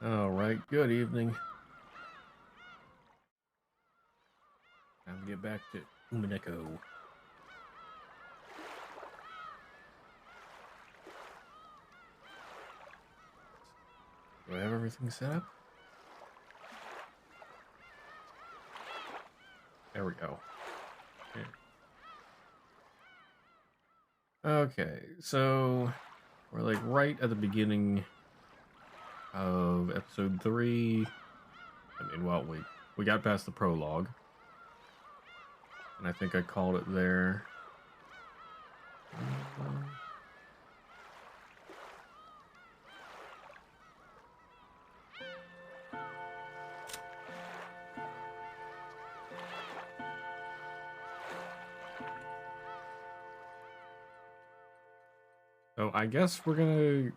All right, good evening. Time to get back to Umineko. Do I have everything set up? There we go. Okay, so we're like right at the beginning of episode 3. I mean, well, we got past the prologue, and I think I called it there. So I guess we're gonna,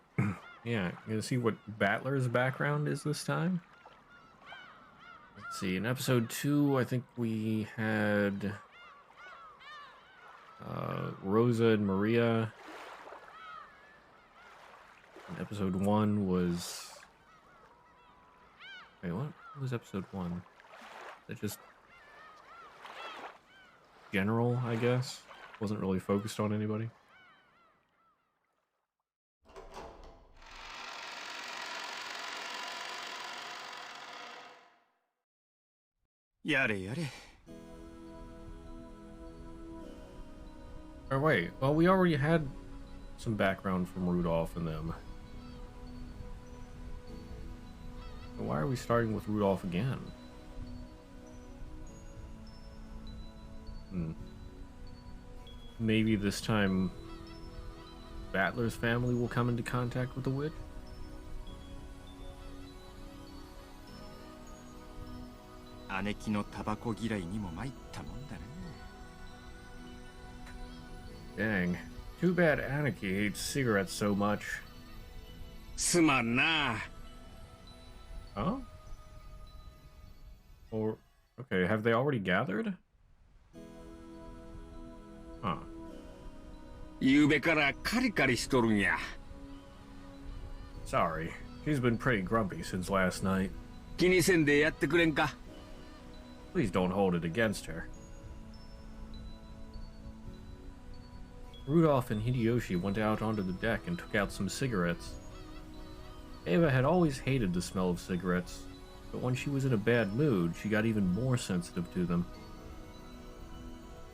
yeah, gonna see what Battler's background is this time. Let's see, in episode 2, I think we had Rosa and Maria. And episode 1 was... Wait, what was episode 1? That just... general, I guess? Wasn't really focused on anybody? Yare. Or wait, well, we already had some background from Rudolph and them. So why are we starting with Rudolph again? Maybe this time Battler's family will come into contact with the witch? Dang. Too bad Aniki hates cigarettes so much. Huh? Or, okay, have they already gathered? Huh. Sorry, she's been pretty grumpy since last night. Please don't hold it against her. Rudolph and Hideyoshi went out onto the deck and took out some cigarettes. Ava had always hated the smell of cigarettes, but when she was in a bad mood, she got even more sensitive to them.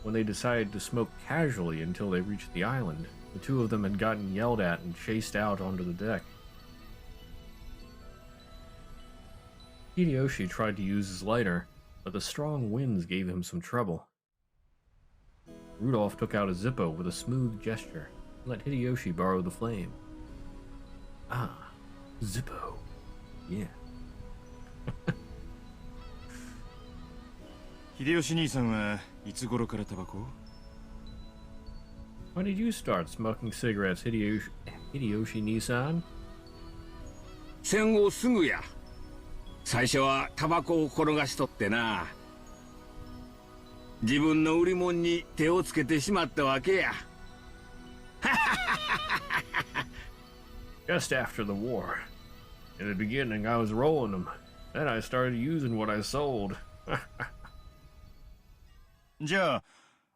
When they decided to smoke casually until they reached the island, the two of them had gotten yelled at and chased out onto the deck. Hideyoshi tried to use his lighter, but the strong winds gave him some trouble. Rudolph took out a Zippo with a smooth gesture and let Hideyoshi borrow the flame. Ah, Zippo. Yeah. Hideyoshi-san, when did you start smoking cigarettes, Hideyoshi-Nissan? 戦後すぐや。最初はタバコを転がしとってな。自分の売り物に手をつけてしまったわけや。Just after the war. In the beginning, I was rolling them. Then I started using what I sold. じゃ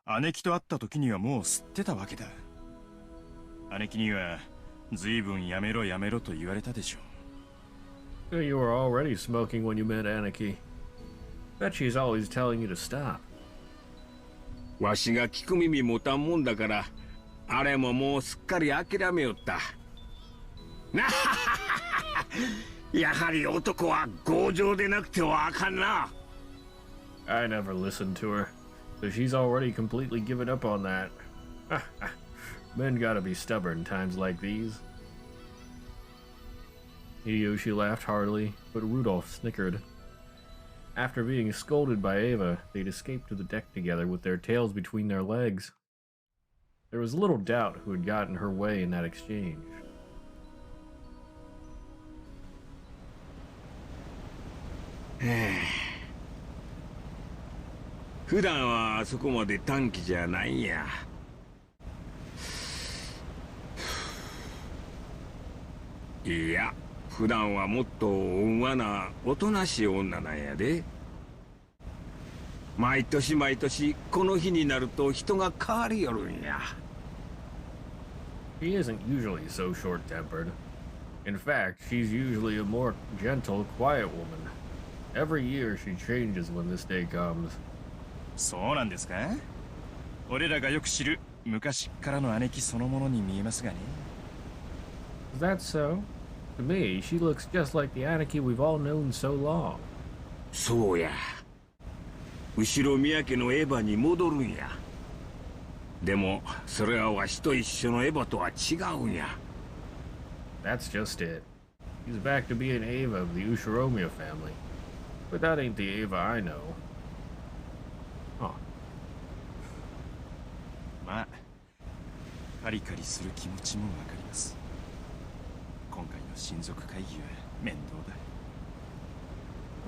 あ、姉貴と会った時にはもう吸ってたわけだ。姉貴には随分やめろと言われたでしょ。So you were already smoking when you met Aniki. Bet she's always telling you to stop. わしが聞く耳持たんもんだから、あれももうすっかり諦めよった。やはり男は強情でなくてはあかんな。I never listened to her, so she's already completely given up on that. Men gotta be stubborn times like these. Hideyoshi laughed heartily, but Rudolph snickered. After being scolded by Ava, they'd escaped to the deck together with their tails between their legs. There was little doubt who had gotten her way in that exchange. 普段はそこまで短気じゃないんや。いや、普段はもっと温和なおとなしい女なんやで。毎年毎年この日になると人が変わりよるんや。She isn't usually so short-tempered. In fact, she's usually a more gentle, quiet woman. Every year she changes when this day comes. そうなんですか？俺らがよく知る昔からの姉貴そのものに見えますがね。Is that so? To me, she looks just like the Anarchy we've all known so long. そうや。後ろ宮家のエヴァに戻るんや。でもそれはわしと一緒のエヴァとは違うんや。That's just it. He's back to being Ava of the Ushiromiya family. But that ain't the Ava I know. Huh. まあ、カリカリする気持ちもわかります。今回の親族会議は面倒だ。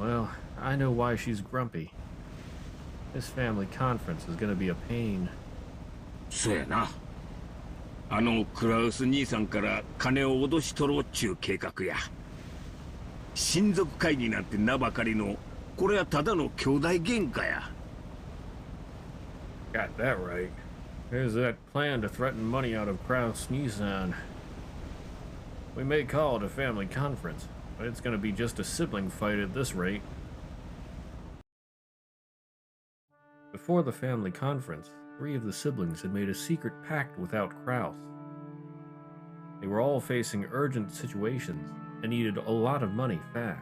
Well, I know why she's grumpy. This family conference is gonna be a pain. そうやな。あのクラウス兄さんから金を脅し取ろうっちゅう計画や。親族会議なんて名ばかりの、これはただの兄弟喧嘩や。Got that right. There's that plan to threaten money out of Kraus Nissan. We may call it a family conference, but it's gonna be just a sibling fight at this rate. Before the family conference, 3 of the siblings had made a secret pact without Kraus. They were all facing urgent situations and needed a lot of money fast.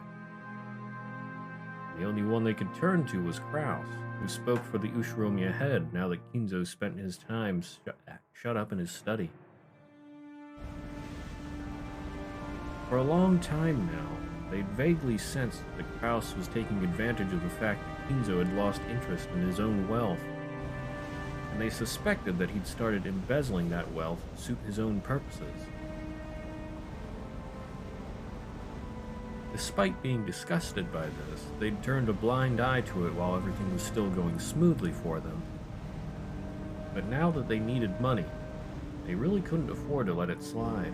The only one they could turn to was Kraus, who spoke for the Ushiromiya head now that Kinzo spent his time shut up in his study. For a long time now, they'd vaguely sensed that Kraus was taking advantage of the fact that Kinzo had lost interest in his own wealth, and they suspected that he'd started embezzling that wealth to suit his own purposes. Despite being disgusted by this, they'd turned a blind eye to it while everything was still going smoothly for them. But now that they needed money, they really couldn't afford to let it slide.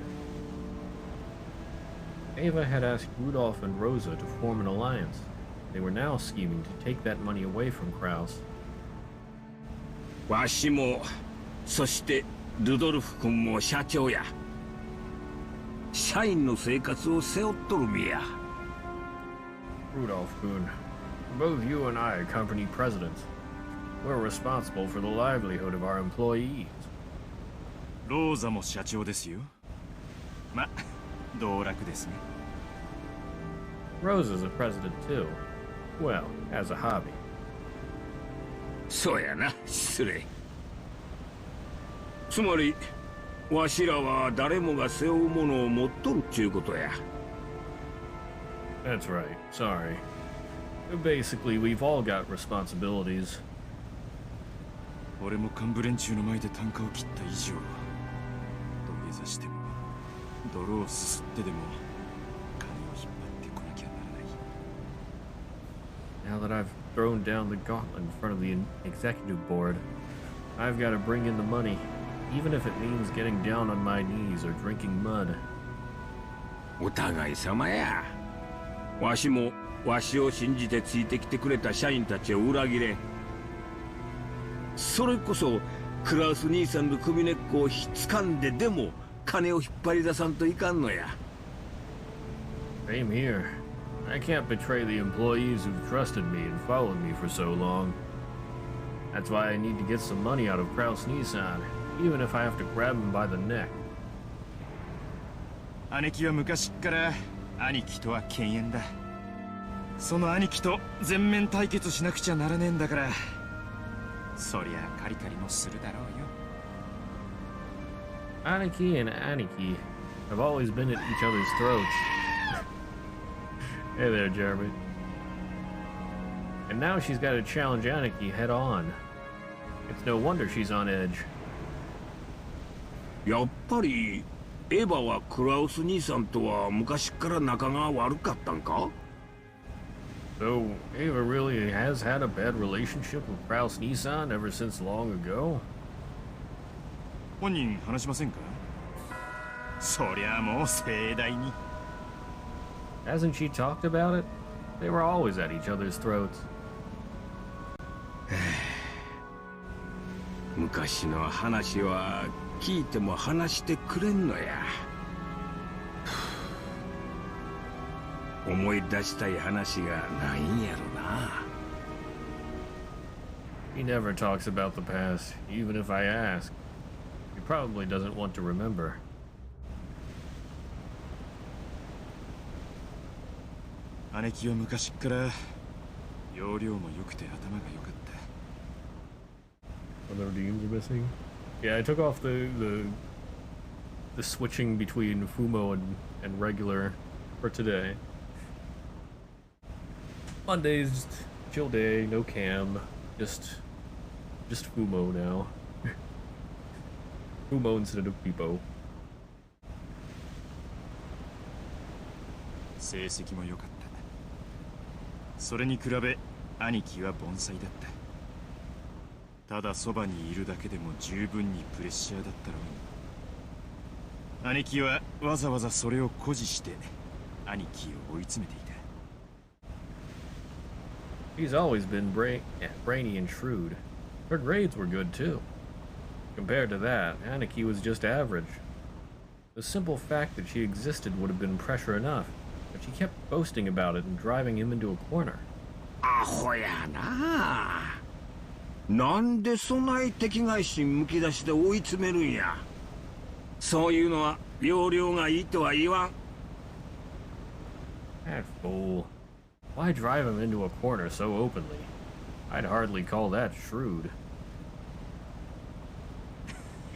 Ava had asked Rudolph and Rosa to form an alliance. They were now scheming to take that money away from Kraus. わしも、そしてルドルフ君も社長や。社員の生活を背負っとる身や。Rudolph-kun, both you and I are company presidents. We're responsible for the livelihood of our employees. ローザも社長ですよ。ま、道楽ですね。Rosa's a president too. Well, as a hobby. そうやな、失礼。つまり、わしらは誰もが背負うものを持っとるっちゅうことや。That's right, sorry. Basically, we've all got responsibilities. 俺も幹部連中の前で単価を切った以上、土下座しても、泥をすすってでも、金を引っ張ってこなきゃならない。Now that I've thrown down the gauntlet in front of the executive board, I've got to bring in the money, even if it means getting down on my knees or drinking mud. お互い様や。わしもわしを信じてついてきてくれた社員たちを裏切れ。それこそクラウス兄さんの首根っこを掴んででも金を引っ張り出さんといかんのや。Same here. I can't betray the employees who've trusted me and followed me for so long. That's why I need to get some money out of Kraus Nissan, even if I have to grab him by the neck. 姉貴は昔っから兄貴とは犬猿だ。その兄貴と全面対決しなくちゃならねえんだから、そりゃカリカリもするだろうよ。Aniki and Aniki have always been at each other's throats. Hey there, Jeremy. And now she's got to challenge Aniki head on. It's no wonder she's on edge. やっぱりエヴァはクラウス兄さんとは昔から仲が悪かったんか？ So, Ava really has had a bad relationship with Kraus Nissan ever since long ago? 本人話しませんか？そりゃもう盛大に。Hasn't she talked about it? They were always at each other's throats. 昔の話は聞いても話してくれんのや。思い出したい話がないんやろな。He never talks about the past, even if I ask. He probably doesn't want to remember. 姉貴は昔っから容量も良くて頭が良かった。Oh, the redeems are missing? Yeah, I took off the switching between Fumo and regular for today. Monday's just chill day, no cam, just Fumo now. Fumo instead of Pipo. 成績も良かった。それに比べ兄貴は盆栽だった。ただそばにいるだけでも十分にプレッシャーだったろうに。兄貴はわざわざそれを誇示して兄貴を追い詰めていた。He's always been brainy and shrewd. Her grades were good too. Compared to that, Aniki was just average. The simple fact that she existed would have been pressure enough, but she kept boasting about it and driving him into a corner. アホやな。なんでそない敵外心むき出しで追い詰めるんや。そういうのは要領がいいとは言わん。That fool. Why drive him into a corner so openly? I'd hardly call that shrewd.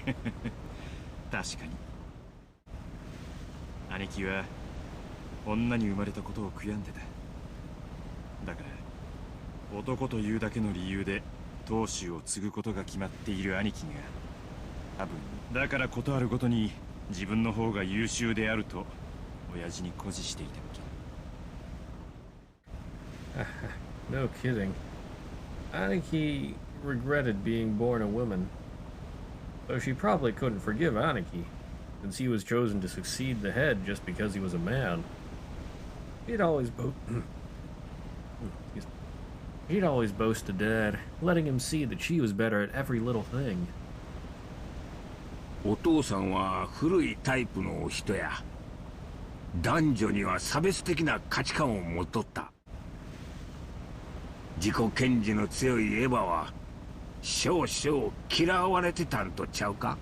確かに。兄貴は女に生まれたことを悔やんでた。だから男というだけの理由で当主を継ぐことが決まっている兄貴が多分だからことあるごとに自分の方が優秀であると親父に誇示していたわけ。No kidding. I think he regretted being born a woman. Though she probably couldn't forgive Aniki, since he was chosen to succeed the head just because he was a man. He'd always boast to Dad, letting him see that she was better at every little thing. お父さんは古いタイプの人や。男女には差別的な価値観を持っとった。自己顕示の強いエヴァは少々嫌われてたんとちゃうか。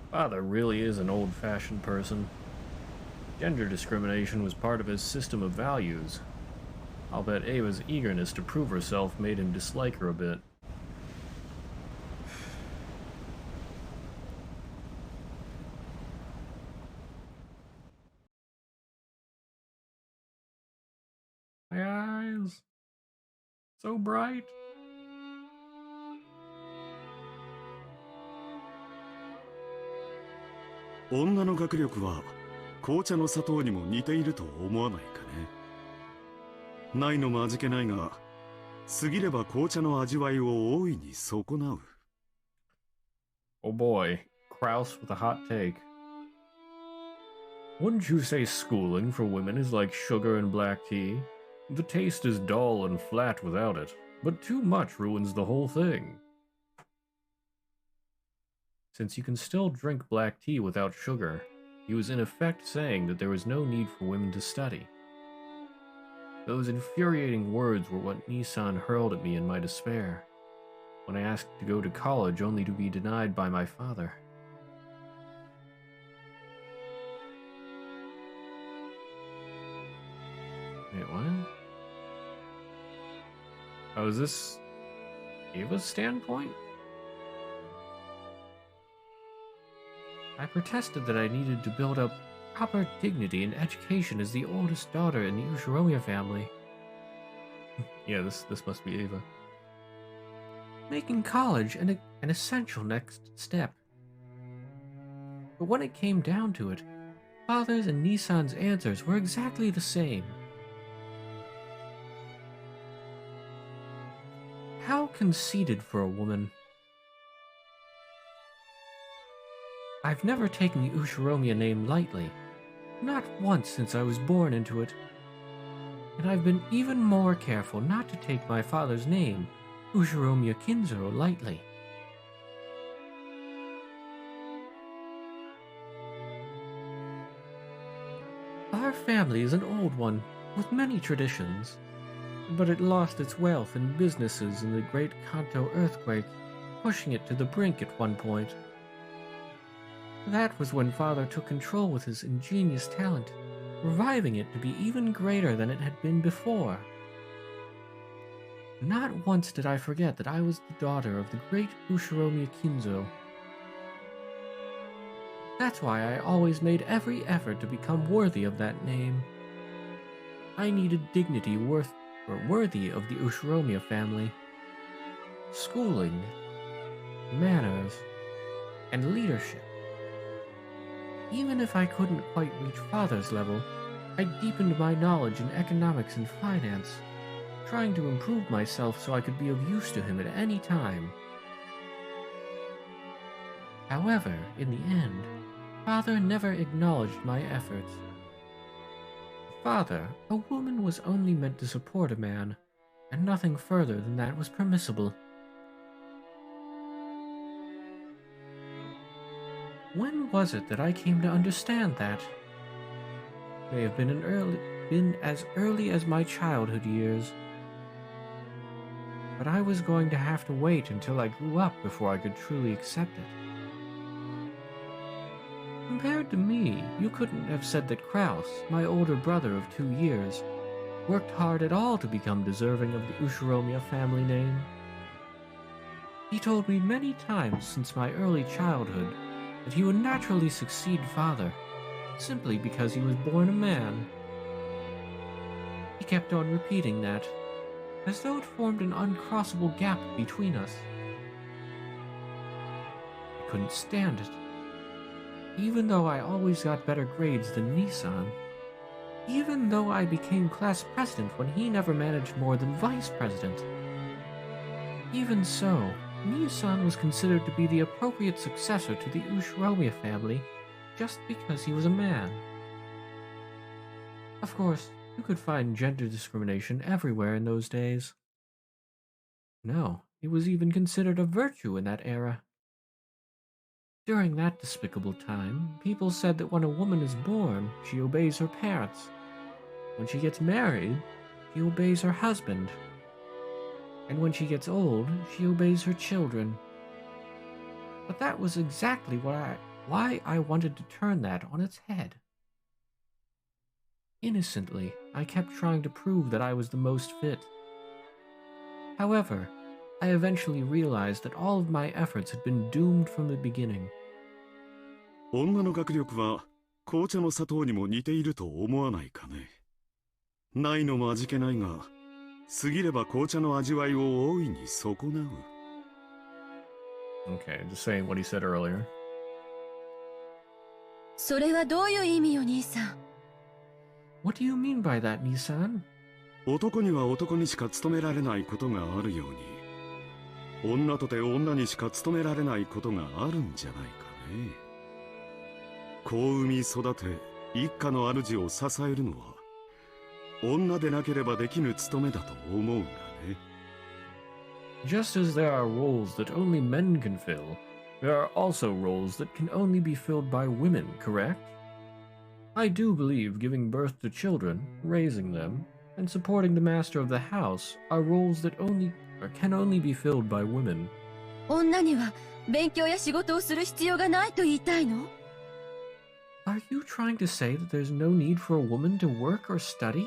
Father really is an old-fashioned person. Gender discrimination was part of his system of values. I'll bet Ava's eagerness to prove herself made him dislike her a bit. My eyes. So bright. 女の学力は紅茶の砂糖にも似ていると思わないかね。ないのも味気ないが、過ぎれば紅茶の味わいを大いに損なう。Oh boy, Kraus with a hot take. Wouldn't you say schooling for women is like sugar and black tea? The taste is dull and flat without it, but too much ruins the whole thing. Since you can still drink black tea without sugar, he was in effect saying that there was no need for women to study. Those infuriating words were what Nissan hurled at me in my despair, when I asked to go to college only to be denied by my father. Wait, what? Oh, is this Ava's standpoint? I protested that I needed to build up proper dignity and education as the oldest daughter in the Ushiromiya family. Yeah, this must be Ava. Making college an essential next step. But when it came down to it, Father's and Nissan's answers were exactly the same. How conceited for a woman. I've never taken the Ushiromiya name lightly, Not once since I was born into it. And I've been even more careful not to take my father's name, Ushiromiya Kinzuro, lightly. Our family is an old one, with many traditions, but it lost its wealth and businesses in the Great Kanto earthquake, pushing it to the brink at one point. That was when Father took control with his ingenious talent, reviving it to be even greater than it had been before. Not once did I forget that I was the daughter of the great Ushiromiya Kinzo. That's why I always made every effort to become worthy of that name. I needed dignity worthy of the Ushiromiya family. Schooling, manners, and leadership. Even if I couldn't quite reach Father's level, I deepened my knowledge in economics and finance, trying to improve myself so I could be of use to him at any time. However, in the end, Father never acknowledged my efforts. Father, a woman was only meant to support a man, and nothing further than that was permissible. When was it that I came to understand that? May have been as early as my childhood years. But I was going to have to wait until I grew up before I could truly accept it. Compared to me, you couldn't have said that Kraus, my older brother of 2 years, worked hard at all to become deserving of the Ushiromiya family name. He told me many times since my early childhood that he would naturally succeed Father, simply because he was born a man. He kept on repeating that, as though it formed an uncrossable gap between us. I couldn't stand it. Even though I always got better grades than Nissan, even though I became class president when he never managed more than vice president. Even so, Nissan was considered to be the appropriate successor to the Ushiromiya family just because he was a man. Of course, you could find gender discrimination everywhere in those days. No, it was even considered a virtue in that era. During that despicable time, people said that when a woman is born, she obeys her parents. When she gets married, she obeys her husband. And when she gets old, she obeys her children. But that was exactly why I wanted to turn that on its head. Innocently, I kept trying to prove that I was the most fit. However, I eventually realized that all of my efforts had been doomed from the beginning. 女の学力は紅茶の砂糖にも似ていると思わないかね。ないのも味気ないが、過ぎれば紅茶の味わいを大いに損なう。Okay, just saying what he said earlier. それはどういう意味よ、兄さん。What do you mean by that, Nissan? 男には男にしか務められないことがあるように、女とて女にしか務められないことがあるんじゃないかね。子を産み育て一家の主を支えるのは女でなければできぬ務めだと思うがね。Just as there are roles that only men can fill, there are also roles that can only be filled by women, correct? I do believe giving birth to children, raising them, and supporting the master of the house are roles that can only be filled by women. 女には勉強や仕事をする必要がないと言いたいの？ Are you trying to say that there's no need for a woman to work or study?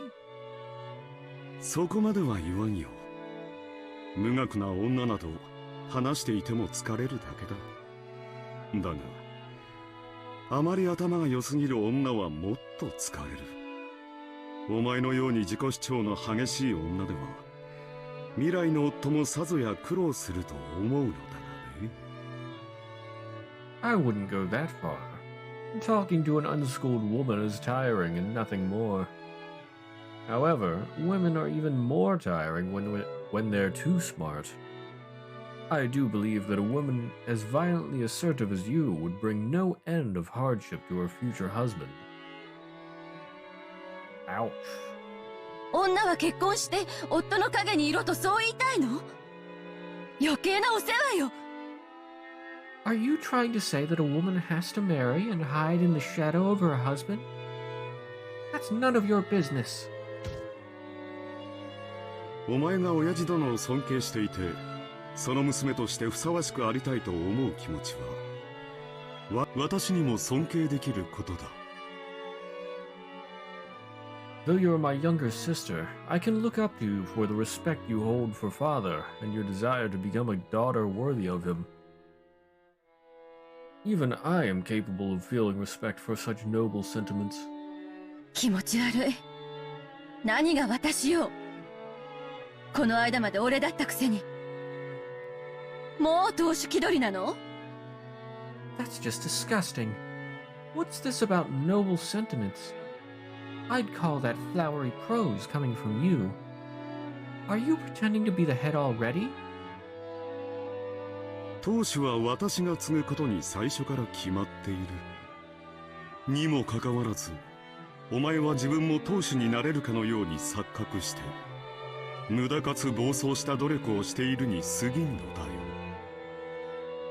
そこまでは言わんよ。無学な女など話していても疲れるだけだ。だが、あまり頭が良すぎる女はもっと疲れる。お前のように自己主張の激しい女では、未来の夫もさぞや苦労すると思うのだがね。I wouldn't go that far. Talking to an unschooled woman is tiring and nothing more. However, women are even more tiring when they're too smart. I do believe that a woman as violently assertive as you would bring no end of hardship to her future husband. Ouch. 女は結婚して夫の陰にいろとそう言いたいの？余計なお世話よ。 Are you trying to say that a woman has to marry and hide in the shadow of her husband? That's none of your business. お前が親父殿を尊敬していて、その娘としてふさわしくありたいと思う気持ちは、私にも尊敬できることだ。Though you're my younger sister, I can look up to you for the respect you hold for father and your desire to become a daughter worthy of him. Even I am capable of feeling respect for such noble sentiments. 気持ち悪い。何が私よ。この間まで俺だったくせに。もう当主気取りなの？ That's just disgusting. What's this about noble sentiments? I'd call that flowery prose coming from you. Are you pretending to be the head already? 当主は私が継ぐことに最初から決まっている。にもかかわらず、お前は自分も当主になれるかのように錯覚して、無駄かつ暴走した努力をしているに過ぎんのだよ。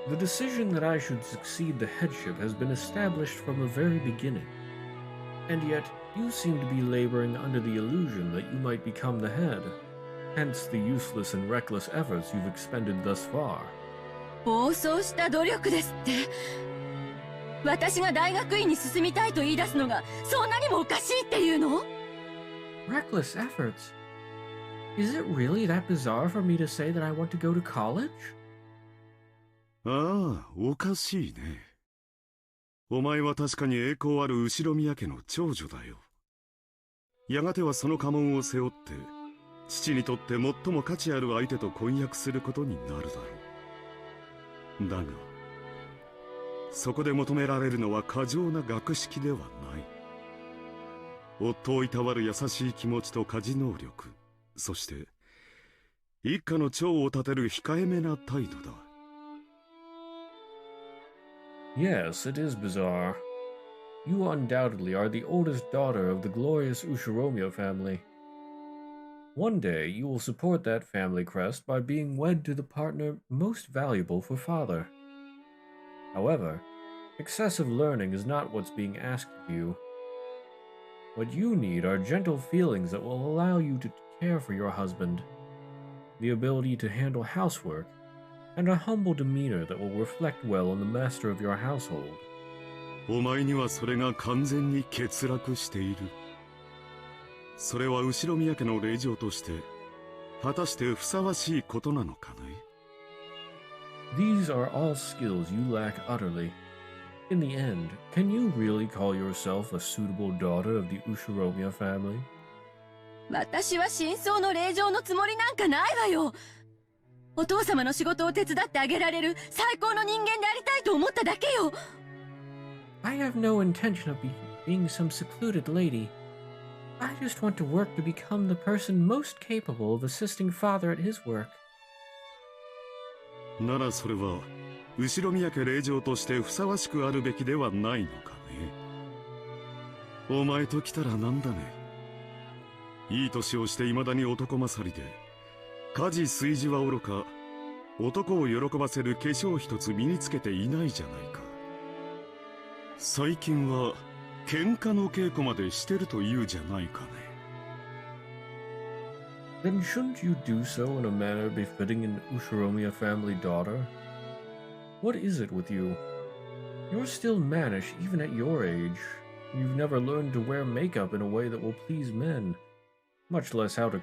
The decision that I should succeed the headship has been established from the very beginning. And yet, you seem to be laboring under the illusion that you might become the head. Hence the useless and reckless efforts you've expended thus far. 暴走した努力ですって。私が大学院に進みたいと言い出すのがそんなにもおかしいっていうの？ Reckless efforts? Is it really that bizarre for me to say that I want to go to college? ああ、おかしいね。お前は確かに栄光ある後宮家の長女だよ。やがてはその家紋を背負って、父にとって最も価値ある相手と婚約することになるだろう。だが、そこで求められるのは過剰な学識ではない。夫をいたわる優しい気持ちと家事能力、そして一家の長を立てる控えめな態度だ。Yes, it is bizarre. You undoubtedly are the oldest daughter of the glorious Ushiromiya family. One day you will support that family crest by being wed to the partner most valuable for father. However, excessive learning is not what's being asked of you. What you need are gentle feelings that will allow you to care for your husband, the ability to handle housework, and a humble demeanor that will reflect well on the master of your household. お前にはそれが完全に欠落している。それは後宮家の令嬢として果たしてふさわしいことなのかね。These are all skills you lack utterly. In the end, can you really call yourself a suitable daughter of the Ushiromiya family? 私は真相の令嬢のつもりなんかないわよ。お父様の仕事を手伝ってあげられる最高の人間でありたいと思っただけよ。I have no intention of being some secluded lady. I just want to work to become the person most capable of assisting father at his work. ならそれは後宮家令嬢としてふさわしくあるべきではないのかね。お前ときたらなんだね。いい年をして未だに男勝りで、家事炊事はおろか、男を喜ばせる化粧一つ身につけていないじゃないか。最近は喧嘩の稽古までしてるというじゃないかね。Then shouldn't you do so in a manner befitting an Ushiromiya family daughter? What is it with you? You're still mannish even at your age. You've never learned to wear makeup in a way that will please men, much less how to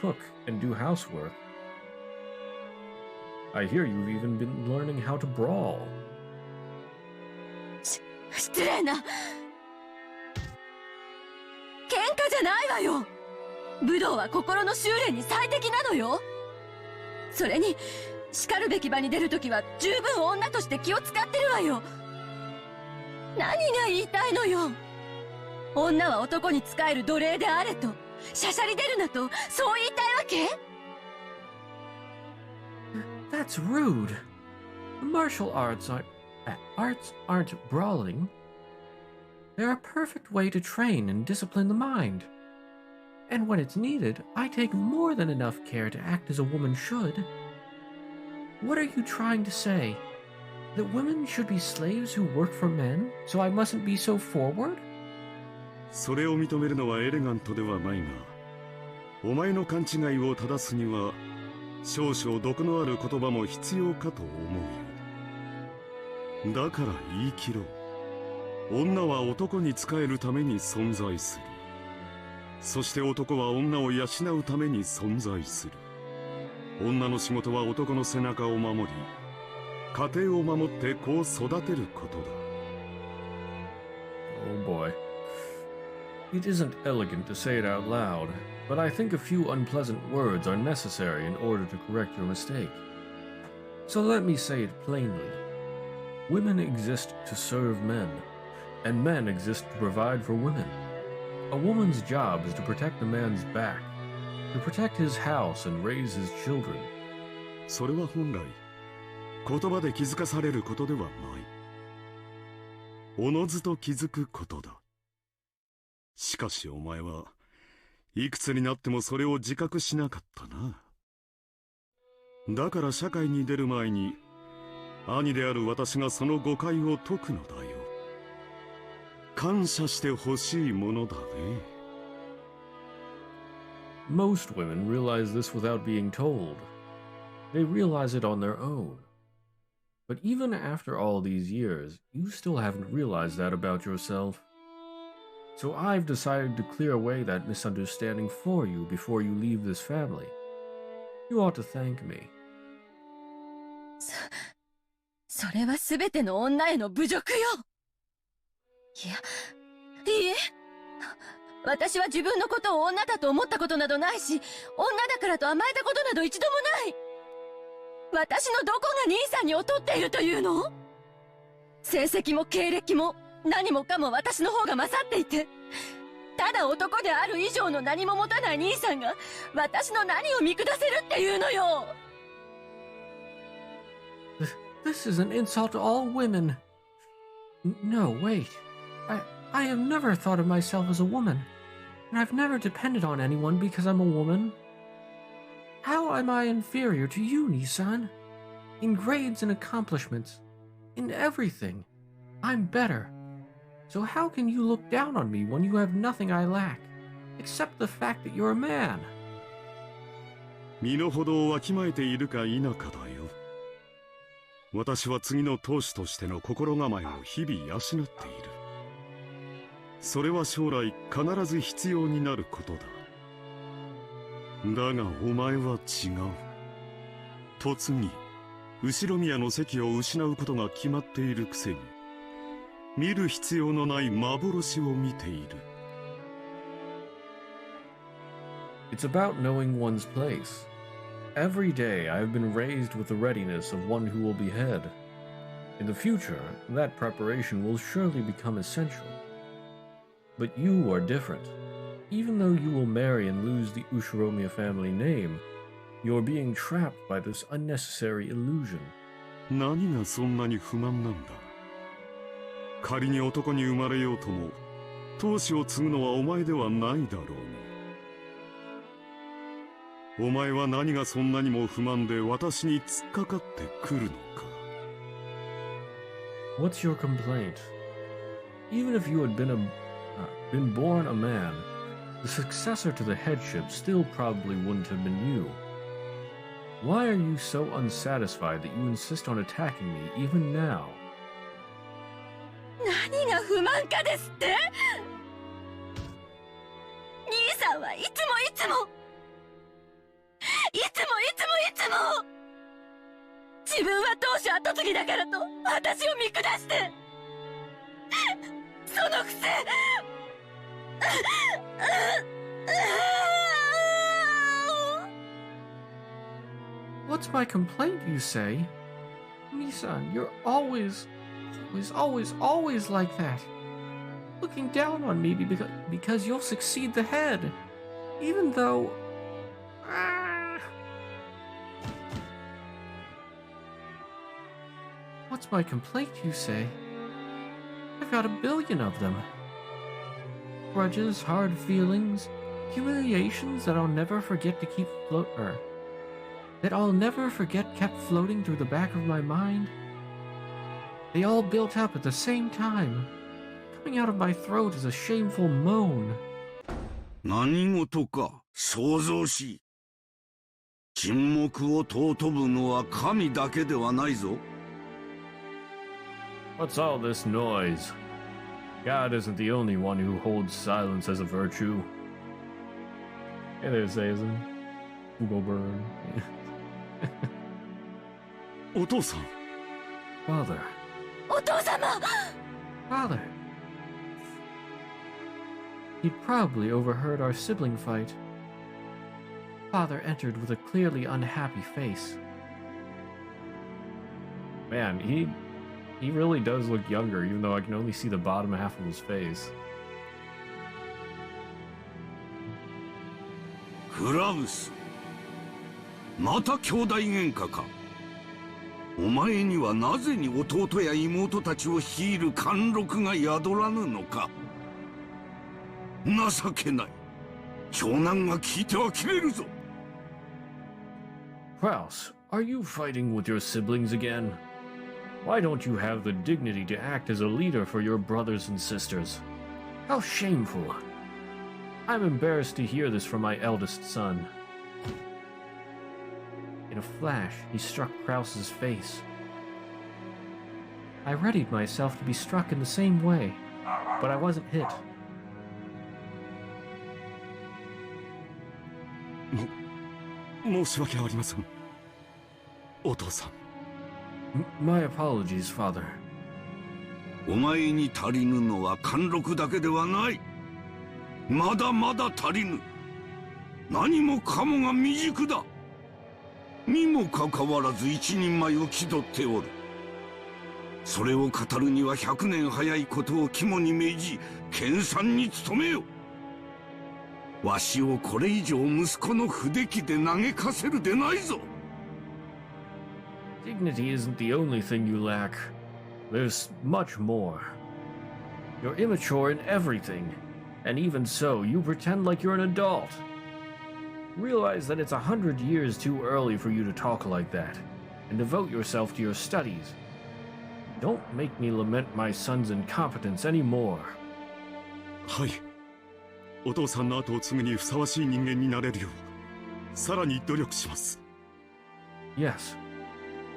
cook and do housework. I hear you've even been learning how to brawl. 失礼な。喧嘩じゃないわよ。武道は心の修練に最適なのよ。それに叱るべき場に出るときは十分女として気を使ってるわよ。何が言いたいのよ。女は男に仕える奴隷であれと、しゃしゃり出るなと、そう言いたいわけ？ That's rude. Martial arts aren't brawling. They're a perfect way to train and discipline the mind. And when it's needed, I take more than enough care to act as a woman should. What are you trying to say? That women should be slaves who work for men, so I mustn't be so forward? それを認めるのはエレガントではないが、お前の勘違いを正すには少々毒のある言葉も必要かと思うよ。だから言い切ろう。女は男に仕えるために存在する。そして男は女を養うために存在する。女の仕事は男の背中を守り、家庭を守って子を育てることだ。Oh boy. It isn't elegant to say it out loud, but I think a few unpleasant words are necessary in order to correct your mistake. So let me say it plainly. Women exist to serve men, and men exist to provide for women. A woman's job is to protect a man's back, to protect his house and raise his children. それは本来言葉で気づかされることではない。おのずと気づくことだ。しかしお前はいくつになってもそれを自覚しなかったな。だから社会に出る前に兄である私がその誤解を解くのだよ。感謝してほしいものだね。Most women realize this without being told. They realize it on their own. But even after all these years, you still haven't realized that about yourself. So I've decided to clear away that misunderstanding for you before you leave this family. You ought to thank me. それは全ての女への侮辱よ。いえ、私は自分のことを女だと思ったことなどないし、女だからと甘えたことなど一度もない。私のどこが兄さんに劣っているというの？成績も経歴も何もかも私の方が勝っていて、ただ男である以上の何も持たない兄さんが私の何を見下せるっていうのよ。This is an insult to all women. No, wait. I have never thought of myself as a woman, and I've never depended on anyone because I'm a woman. How am I inferior to you, Nissan? In grades and accomplishments, in everything, I'm better. So how can you look down on me when you have nothing I lack, except the fact that you're a man? 身の程をわきまえているか否かだよ。私は次の当主としての心構えを日々養っている。それは将来必ず必要になることだ。だがお前は違う。嫁ぎ、後ろ宮の席を失うことが決まっているくせに、見る必要のない幻を見ている。It's about knowing one's place. Every day I have been raised with the readiness of one who will be head. In the future, that preparation will surely become essential. But you are different. Even though you will marry and lose the Ushiromiya family name, you are being trapped by this unnecessary illusion. 何がそんなに不満なんだ。仮に男に生まれようとも、当主を継ぐのはお前ではないだろうね。お前は何がそんなにも不満で私に突っかかってくるのか。What's your complaint? Even if you had been born a man, the successor to the headship still probably wouldn't have been you. Why are you so unsatisfied that you insist on attacking me even now? 何が不満かですって？兄さんはいつも自分は当主跡継ぎだからと私を見下して、そのくせWhat's my complaint, you say? Misan, you're always like that. Looking down on me because you'll succeed the head. Even though... What's my complaint, you say? I've got a billion of them. grudges, hard feelings, humiliations that I'll never forget to keep that I'll never forget kept floating through the back of my mind. They all built up at the same time, coming out of my throat as a shameful moan. 何事か想像し沈黙を尊ぶのは神だけではないぞ What's all this noise? God isn't the only one who holds silence as a virtue. Hey there, Zazen. Hugo Burn. お父さん Father. お父様 Father. He'd probably overheard our sibling fight. Father entered with a clearly unhappy face. Man, he really does look younger, even though I can only see the bottom half of his face. クラブスまた兄弟喧嘩かお前にはなぜに弟や妹たちを率いる貫禄が宿らぬのか情けない長男が聞いては切れるぞ Kraus, are you fighting with your siblings again? Why don't you have the dignity to act as a leader for your brothers and sisters? How shameful! I'm embarrassed to hear this from my eldest son. In a flash, he struck Kraus's face. I readied myself to be struck in the same way, but I wasn't hit. 申し訳ありませんお父さん My apologies, father. お前に足りぬのは貫禄だけではないまだまだ足りぬ何もかもが未熟だにもかかわらず一人前を気取っておるそれを語るには100年早いことを肝に銘じ研鑽に努めよわしをこれ以上息子の不出来で嘆かせるでないぞ Dignity isn't the only thing you lack. There's much more. You're immature in everything, and even so, you pretend like you're an adult. Realize that it's 100 years too early for you to talk like that, and devote yourself to your studies. Don't make me lament my son's incompetence anymore. はいお父さんの後を継ぐにふさわしい人間になれるようさらに努力します Yes,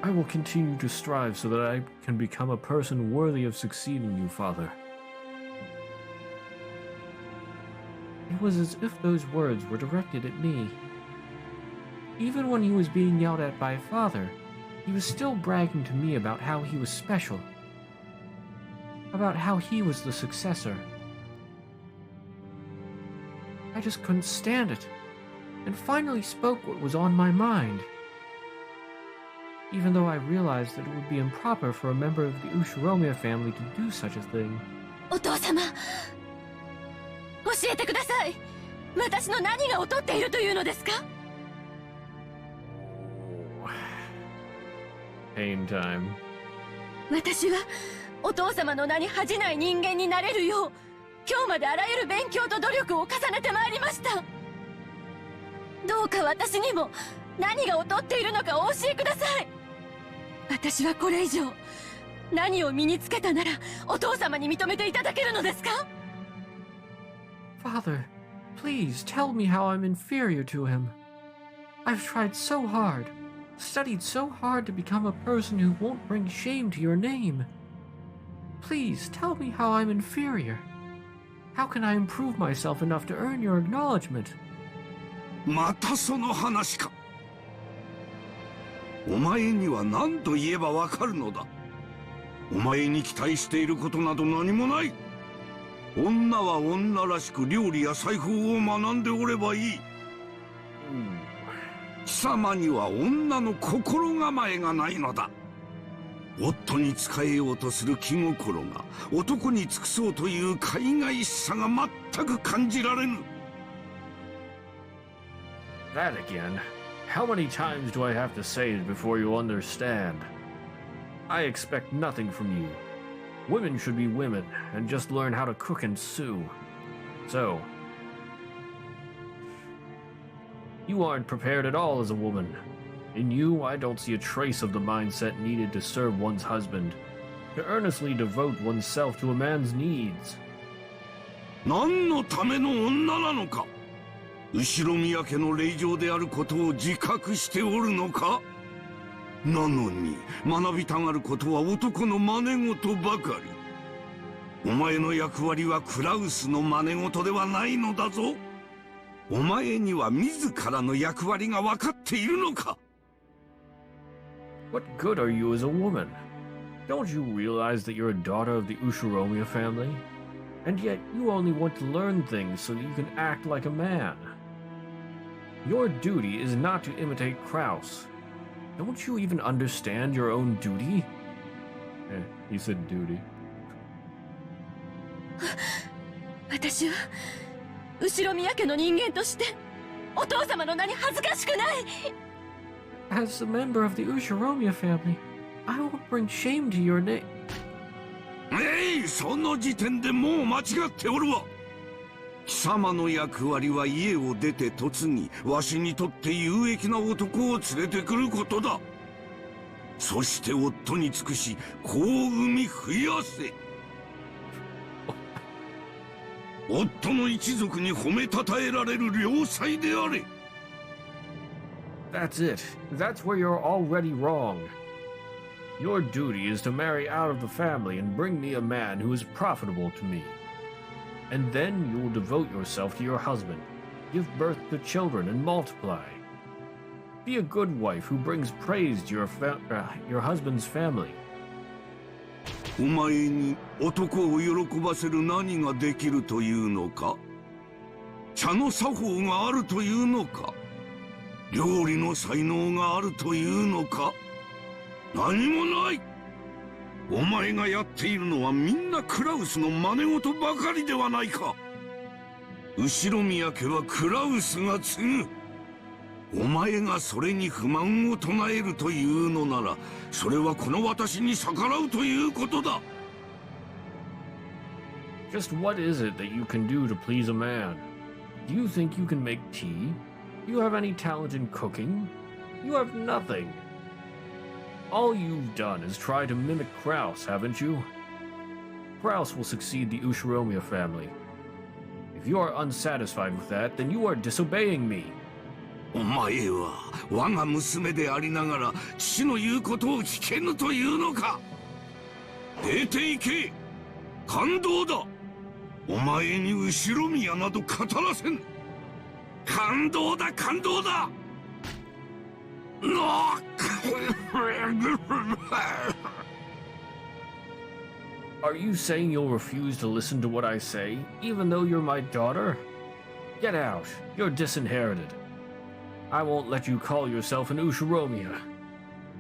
I will continue to strive so that I can become a person worthy of succeeding you, father. It was as if those words were directed at me. Even when he was being yelled at by father, he was still bragging to me about how he was special. About how he was the successor. I just couldn't stand it, and finally spoke what was on my mind. Even though I realized that it would be improper for a member of the Ushiromiya family to do such a thing. お父様教えてください私の何が劣っているというのですか Pain time. 私はお父様の名に恥じない人間になれるよう今日まであらゆる勉強と努力を重ねてまいりましたどうか私にも何が劣っているのかお教えください私はこれ以上何を身につけたならお父様に認めていただけるのですか Father, please tell me how I'm inferior to him. I've tried so hard, studied so hard to become a person who won't bring shame to your name. Please tell me how I'm inferior. How can I improve myself enough to earn your acknowledgement? またその話かお前には何と言えばわかるのだお前に期待していることなど何もない女は女らしく料理や裁縫を学んでおればいい貴様には女の心構えがないのだ夫に仕えようとする気心が男に尽くそうという海外しさが全く感じられぬ That again? How many times do I have to say it before you understand? I expect nothing from you. Women should be women and just learn how to cook and sew. So, you aren't prepared at all as a woman. In you, I don't see a trace of the mindset needed to serve one's husband, to earnestly devote oneself to a man's needs. 何のための女なのか。後宮家の令嬢であることを自覚しておるのか。なのに学びたがることは男の真似事ばかり。お前の役割はクラウスの真似事ではないのだぞ。お前には自らの役割が分かっているのか。What good are you as a woman? Don't you realize that you're a daughter of the Ushiromiya family? And yet you only want to learn things so that you can act like a man. Your duty is not to imitate Kraus. Don't you even understand your own duty? He said duty. 私は後ろ宮家の人間としてお父様の名に恥ずかしくない。 As a member of the Ushiromiya family, I won't bring shame to your name. その時点でもう間違っておるわ。貴様の役割は家を出て嫁ぎ、わしにとって有益な男を連れてくることだ。そして夫に尽くし、子を産み増やせ。夫の一族に褒めたたえられる良妻であれ。That's it. That's where you're already wrong. Your duty is to marry out of the family and bring me a man who is profitable to me. And then you will devote yourself to your husband, give birth to children, and multiply. Be a good wife who brings praise to your husband's family. お前に男を喜ばせる何ができるというのか。茶の作法があるというのか。料理の才能があるというのか。何もない。お前がやっているのはみんなクラウスの真似事ばかりではないか。後宮家はクラウスが継ぐ。お前がそれに不満を唱えるというのなら、それはこの私に逆らうということだ。Just what is it that you can do to please a man? Do you think you can make tea? Do you have any talent in cooking? You have nothing. All you've done is try to mimic Kraus, haven't you? Kraus will succeed the Ushiromiya family. If you are unsatisfied with that, then you are disobeying me. お前は我が娘でありながら父の言うことを聞けぬというのか。出て行け。感動だ。お前に後宮など語らせん。感動だ、感動だ。Are you saying you'll refuse to listen to what I say, even though you're my daughter? Get out. You're disinherited. I won't let you call yourself an Ushiromiya.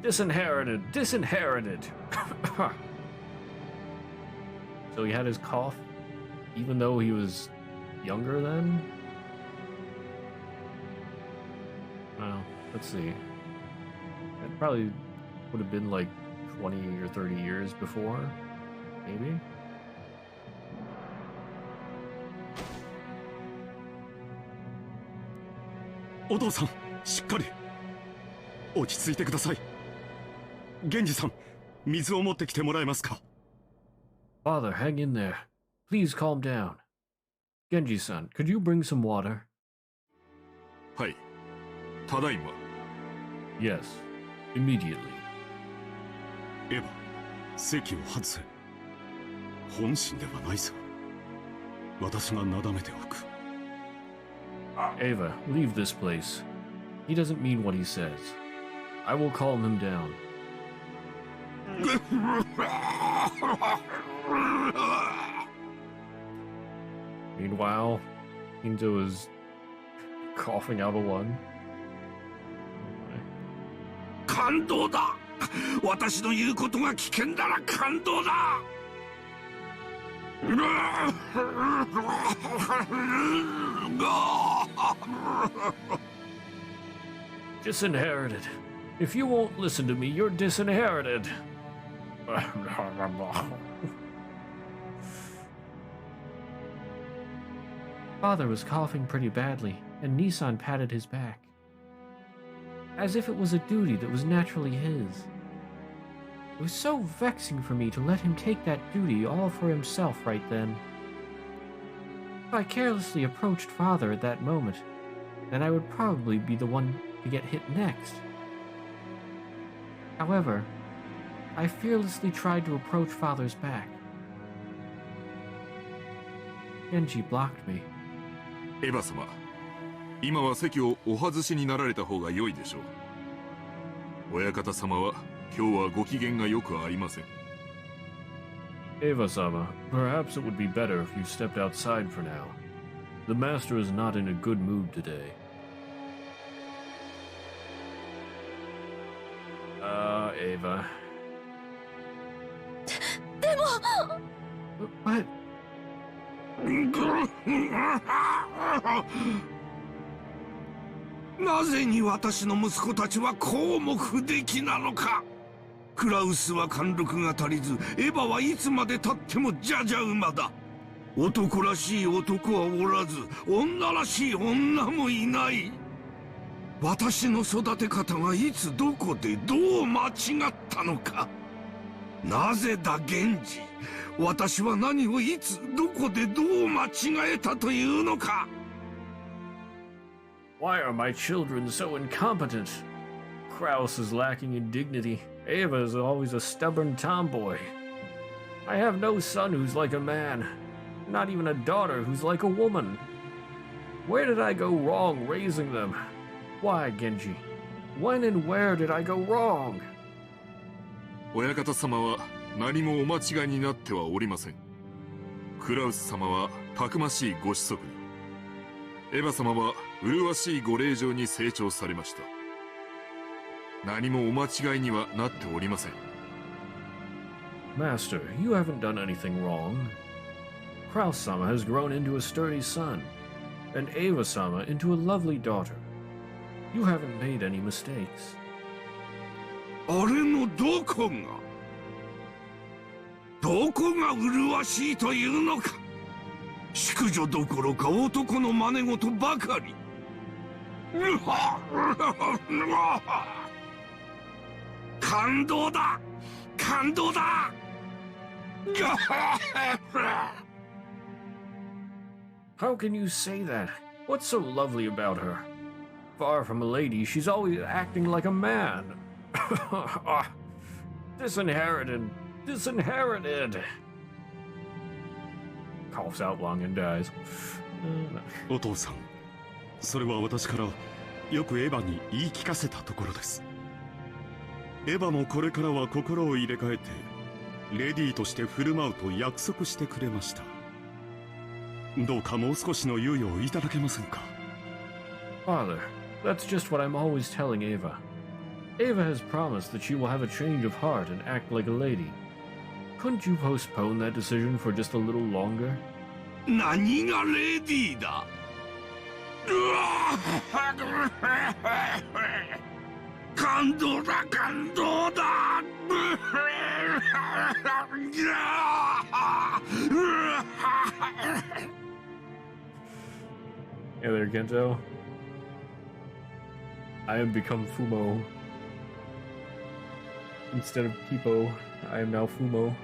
Disinherited, disinherited. So he had his cough, even though he was younger then? Well, let's see. It probably would have been like 20 or 30 years before, maybe? お父さん、しっかり落ち着いてください。源氏さん、水を持ってきてもらえますか。 Father, hang in there. Please calm down. Genji-san, could you bring some water? はい。ただいま。Yes, immediately. エヴァ、席を外せ。本心ではないさ。私がなだめておく。 Ava, leave this place. He doesn't mean what he says. I will calm him down. Meanwhile, Hinzo is coughing out a lung. 感動だ。私の言うことが危険なら感動だ。Disinherited. If you won't listen to me, you're disinherited. Father was coughing pretty badly, and Nissan patted his back, as if it was a duty that was naturally his. It was so vexing for me to let him take that duty all for himself right then. If I carelessly approached Father at that moment, then I would probably be the one to get hit next. However, I fearlessly tried to approach Father's back. Genji blocked me. エヴァ様、今は席をお外しになられた方が良いでしょう。親方様は今日はご機嫌がよくありません。Eva-sama, perhaps it would be better if you stepped outside for now. The master is not in a good mood today. Eva. でも What? なぜに私の息子たちはこうも不出来なのか。クラウスは貫禄が足りず、エヴァはいつまでたってもじゃじゃ馬だ。男らしい男はおらず、女らしい女もいない。私の育て方がいつどこでどう間違ったのか。なぜだ源氏、私は何をいつどこでどう間違えたというのか。 Why are my children so incompetent? Kraus is lacking in dignity. Eva is always a stubborn tomboy. I have no son who's like a man, not even a daughter who's like a woman. Where did I go wrong raising them? Why, Genji? When and where did I go wrong? 親方様は何もお間違いになってはおりません。クラウス様はたくましいご子息に、エヴァ様は麗しいご令嬢に成長されました。何もお間違いにはなっておりません。Master, you haven't done anything wrong. Kraus-sama has grown into a sturdy son, and Eva-sama into a lovely daughter. You haven't made any mistakes. あれのどこが麗しいというのか。淑女どころか男の真似事ばかり。感動だ、感動だ。How can you say that? What's so lovely about her? Far from a lady, she's always acting like a man. Disinherited. Disinherited. Coughs out long and dies. お父さん、それは私からよくエヴァに言い聞かせたところです。エヴァもこれからは心を入れ替えてレディーとして振る舞うと約束してくれました。どうかもう少しの猶予をいただけませんか。 Father, that's just what I'm always telling Eva. Eva has promised that she will have a change of heart and act like a lady. Couldn't you postpone that decision for just a little longer? 何がレディーだ。感動だ、感動だ。Hey there, Gento. I have become Fumo. Instead of Pipo, I am now Fumo.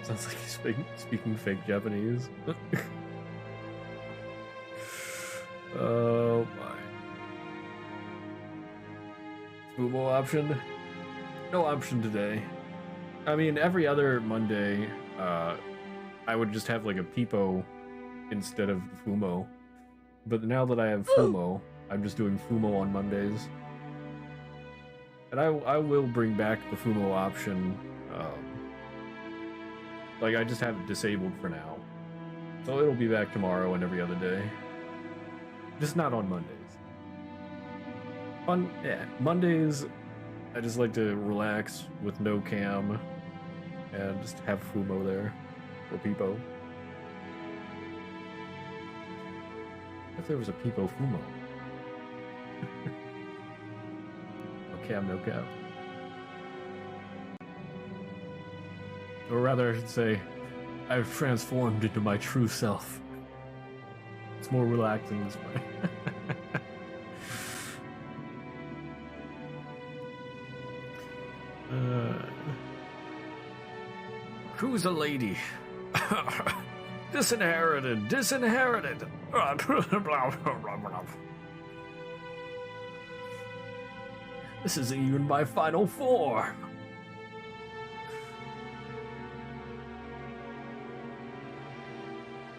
Sounds like he's speaking fake Japanese. Oh my. Fumo option? No option today. I mean, every other Monday, I would just have like a Pipo instead of Fumo. But now that I have Fumo, I'm just doing Fumo on Mondays. And I will bring back the Fumo option. Like, I just have it disabled for now. So it'll be back tomorrow and every other day. Just not on Mondays. Yeah, Mondays, I just like to relax with no cam and just have Fumo there, or Pipo. If there was a Pipo Fumo. No cam, no cap. Or rather, I should say, I've transformed into my true self. It's more relaxing this way. Who's a lady? Disinherited. This isn't even my final form.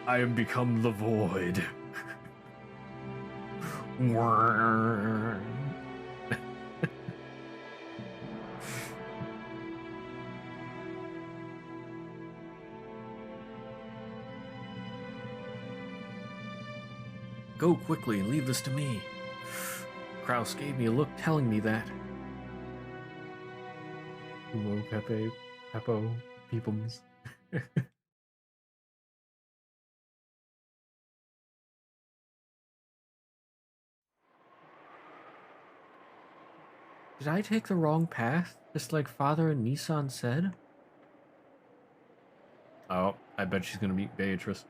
I have become the void. Go quickly and leave this to me. Kraus gave me a look telling me that. Umo Pepe, Peppo, Peepums. Did I take the wrong path, just like Father and Nissan said? Oh, I bet she's gonna meet Beatrice.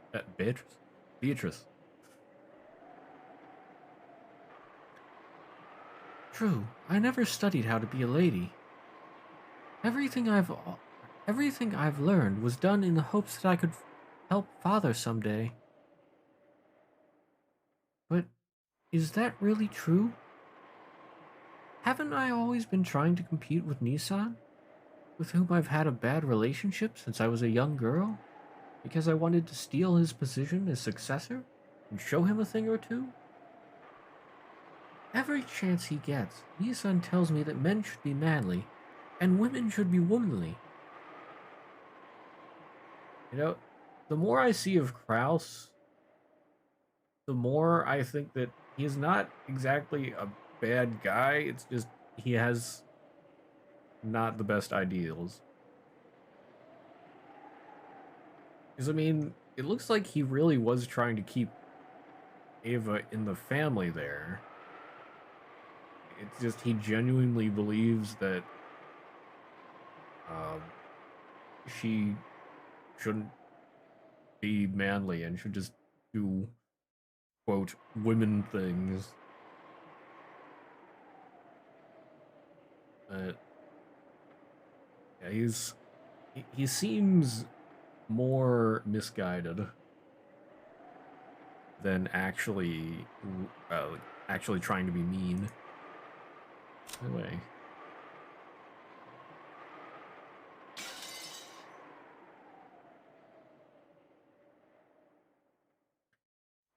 Beatrice. True, I never studied how to be a lady. Everything I've learned was done in the hopes that I could help Father someday. But is that really true? Haven't I always been trying to compete with Nissan, with whom I've had a bad relationship since I was a young girl, because I wanted to steal his position as successor and show him a thing or two? Every chance he gets, Nissan tells me that men should be manly and women should be womanly. You know, the more I see of Kraus, the more I think that he's not exactly a bad guy. It's just he has not the best ideals. Because, I mean, it looks like he really was trying to keep Ava in the family there. It's just he genuinely believes that she shouldn't be manly and should just do, quote, women things. But yeah, he seems more misguided than actually trying to be mean. Anyway.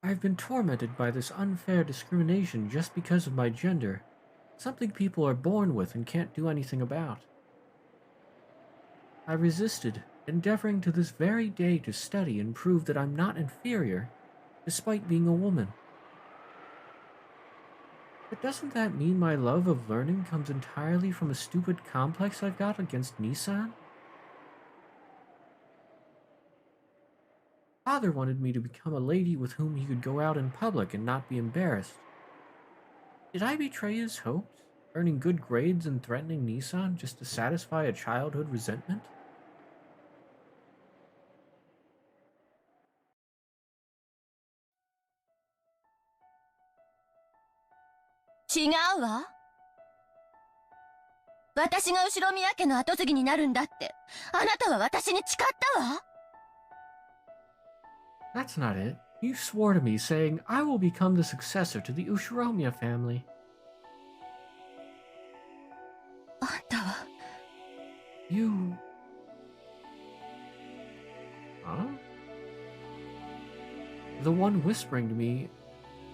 I've been tormented by this unfair discrimination just because of my gender, something people are born with and can't do anything about. I resisted, endeavoring to this very day to study and prove that I'm not inferior, despite being a woman. But doesn't that mean my love of learning comes entirely from a stupid complex I've got against Nissan? Father wanted me to become a lady with whom he could go out in public and not be embarrassed. Did I betray his hopes, earning good grades and threatening Nissan just to satisfy a childhood resentment?違うわ。私が後ろ宮家の跡継ぎになるんだって、あなたは私に誓ったわ。That's not it. You swore to me saying I will become the successor to the Ushiromiya family. あんたは。You... Huh? The one whispering to me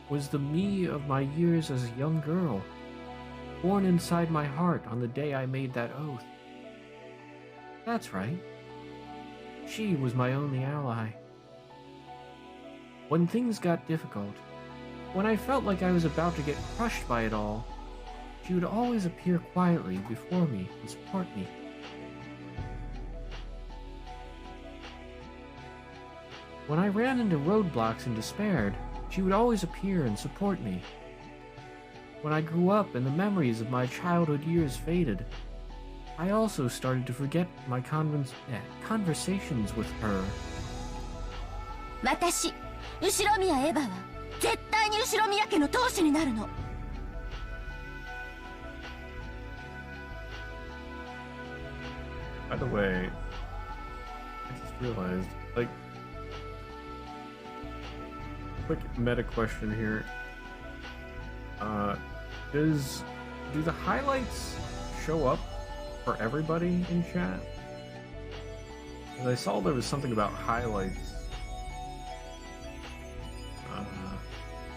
was the me of my years as a young girl, born inside my heart on the day I made that oath. That's right. She was my only ally. When things got difficult, when I felt like I was about to get crushed by it all, she would always appear quietly before me and support me. When I ran into roadblocks and despaired, she would always appear and support me. When I grew up and the memories of my childhood years faded, I also started to forget my conversations with her. 私、後宮エヴァは絶対に後宮家の当主になるの。By the way, I just realized, like, quick meta question here. Do the highlights show up for everybody in chat? 'Cause I saw there was something about highlights,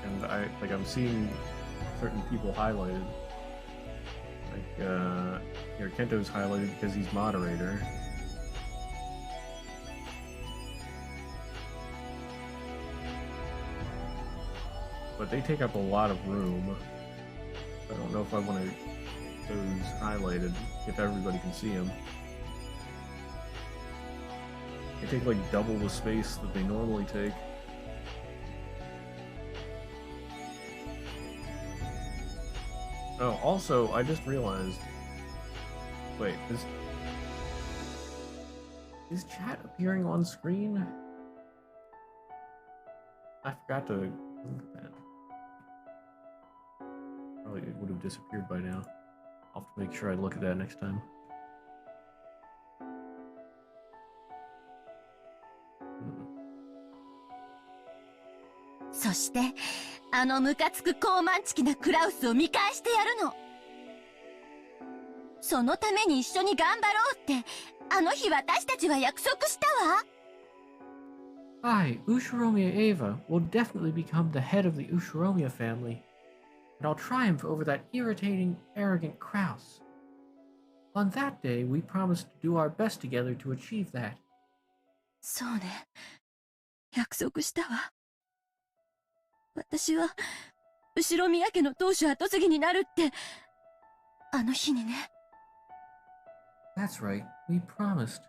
and I'm seeing certain people highlighted. Like here, Kento's highlighted because he's moderator. But they take up a lot of room. I don't know if I want to those highlighted if everybody can see them. They take like double the space that they normally take. Oh, also, I just realized. Wait, is chat appearing on screen? I forgot to look at that. Probably it would have disappeared by now. I'll have to make sure I look at that next time. Hmm. そしてあのムカつく高慢ちきなクラウスを見返してやるの。そのために一緒に頑張ろうってあの日私たちは約束したわ。I, Ushiromiya Eva, will definitely become the head of the Ushiromiya family, and I'll triumph over that irritating, arrogant Kraus. On that day, we promised to do our best together to achieve that. そうね、約束したわ。私は後宮家の当主後継ぎになるってあの日にね。That's right, we promised.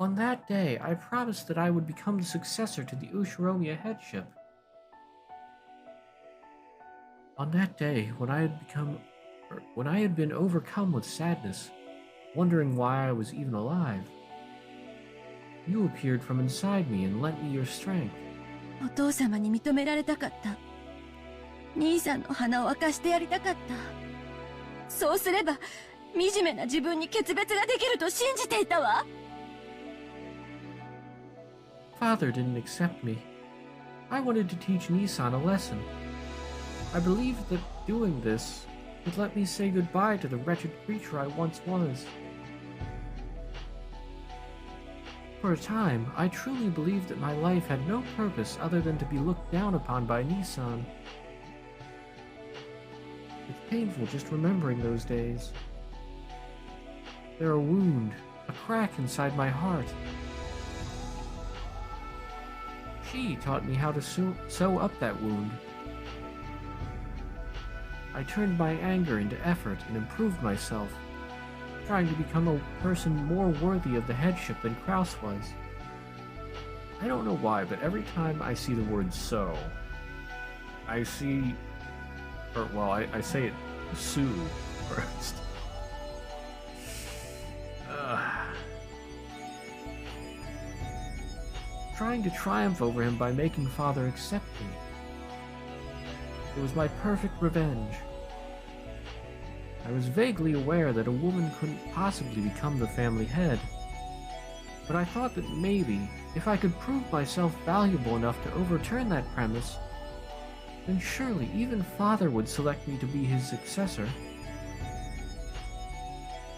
On that day, I promised that I would become the successor to the Ushiromiya headship. On that day, when I had been overcome with sadness, wondering why I was even alive, you appeared from inside me and lent me your strength. お父様に認められたかった。兄さんの鼻を明かしてやりたかった。そうすれば惨めな自分に決別ができると信じていたわ。Father didn't accept me. I wanted to teach Nissan a lesson. I believed that doing this would let me say goodbye to the wretched creature I once was. For a time, I truly believed that my life had no purpose other than to be looked down upon by Nissan. It's painful just remembering those days. They're a wound, a crack inside my heart. She taught me how to sew up that wound. I turned my anger into effort and improved myself, trying to become a person more worthy of the headship than Kraus was. I don't know why, but every time I see the word sew, I see... I say it Sue first. Trying to triumph over him by making Father accept me. It was my perfect revenge. I was vaguely aware that a woman couldn't possibly become the family head, but I thought that maybe, if I could prove myself valuable enough to overturn that premise, then surely even Father would select me to be his successor.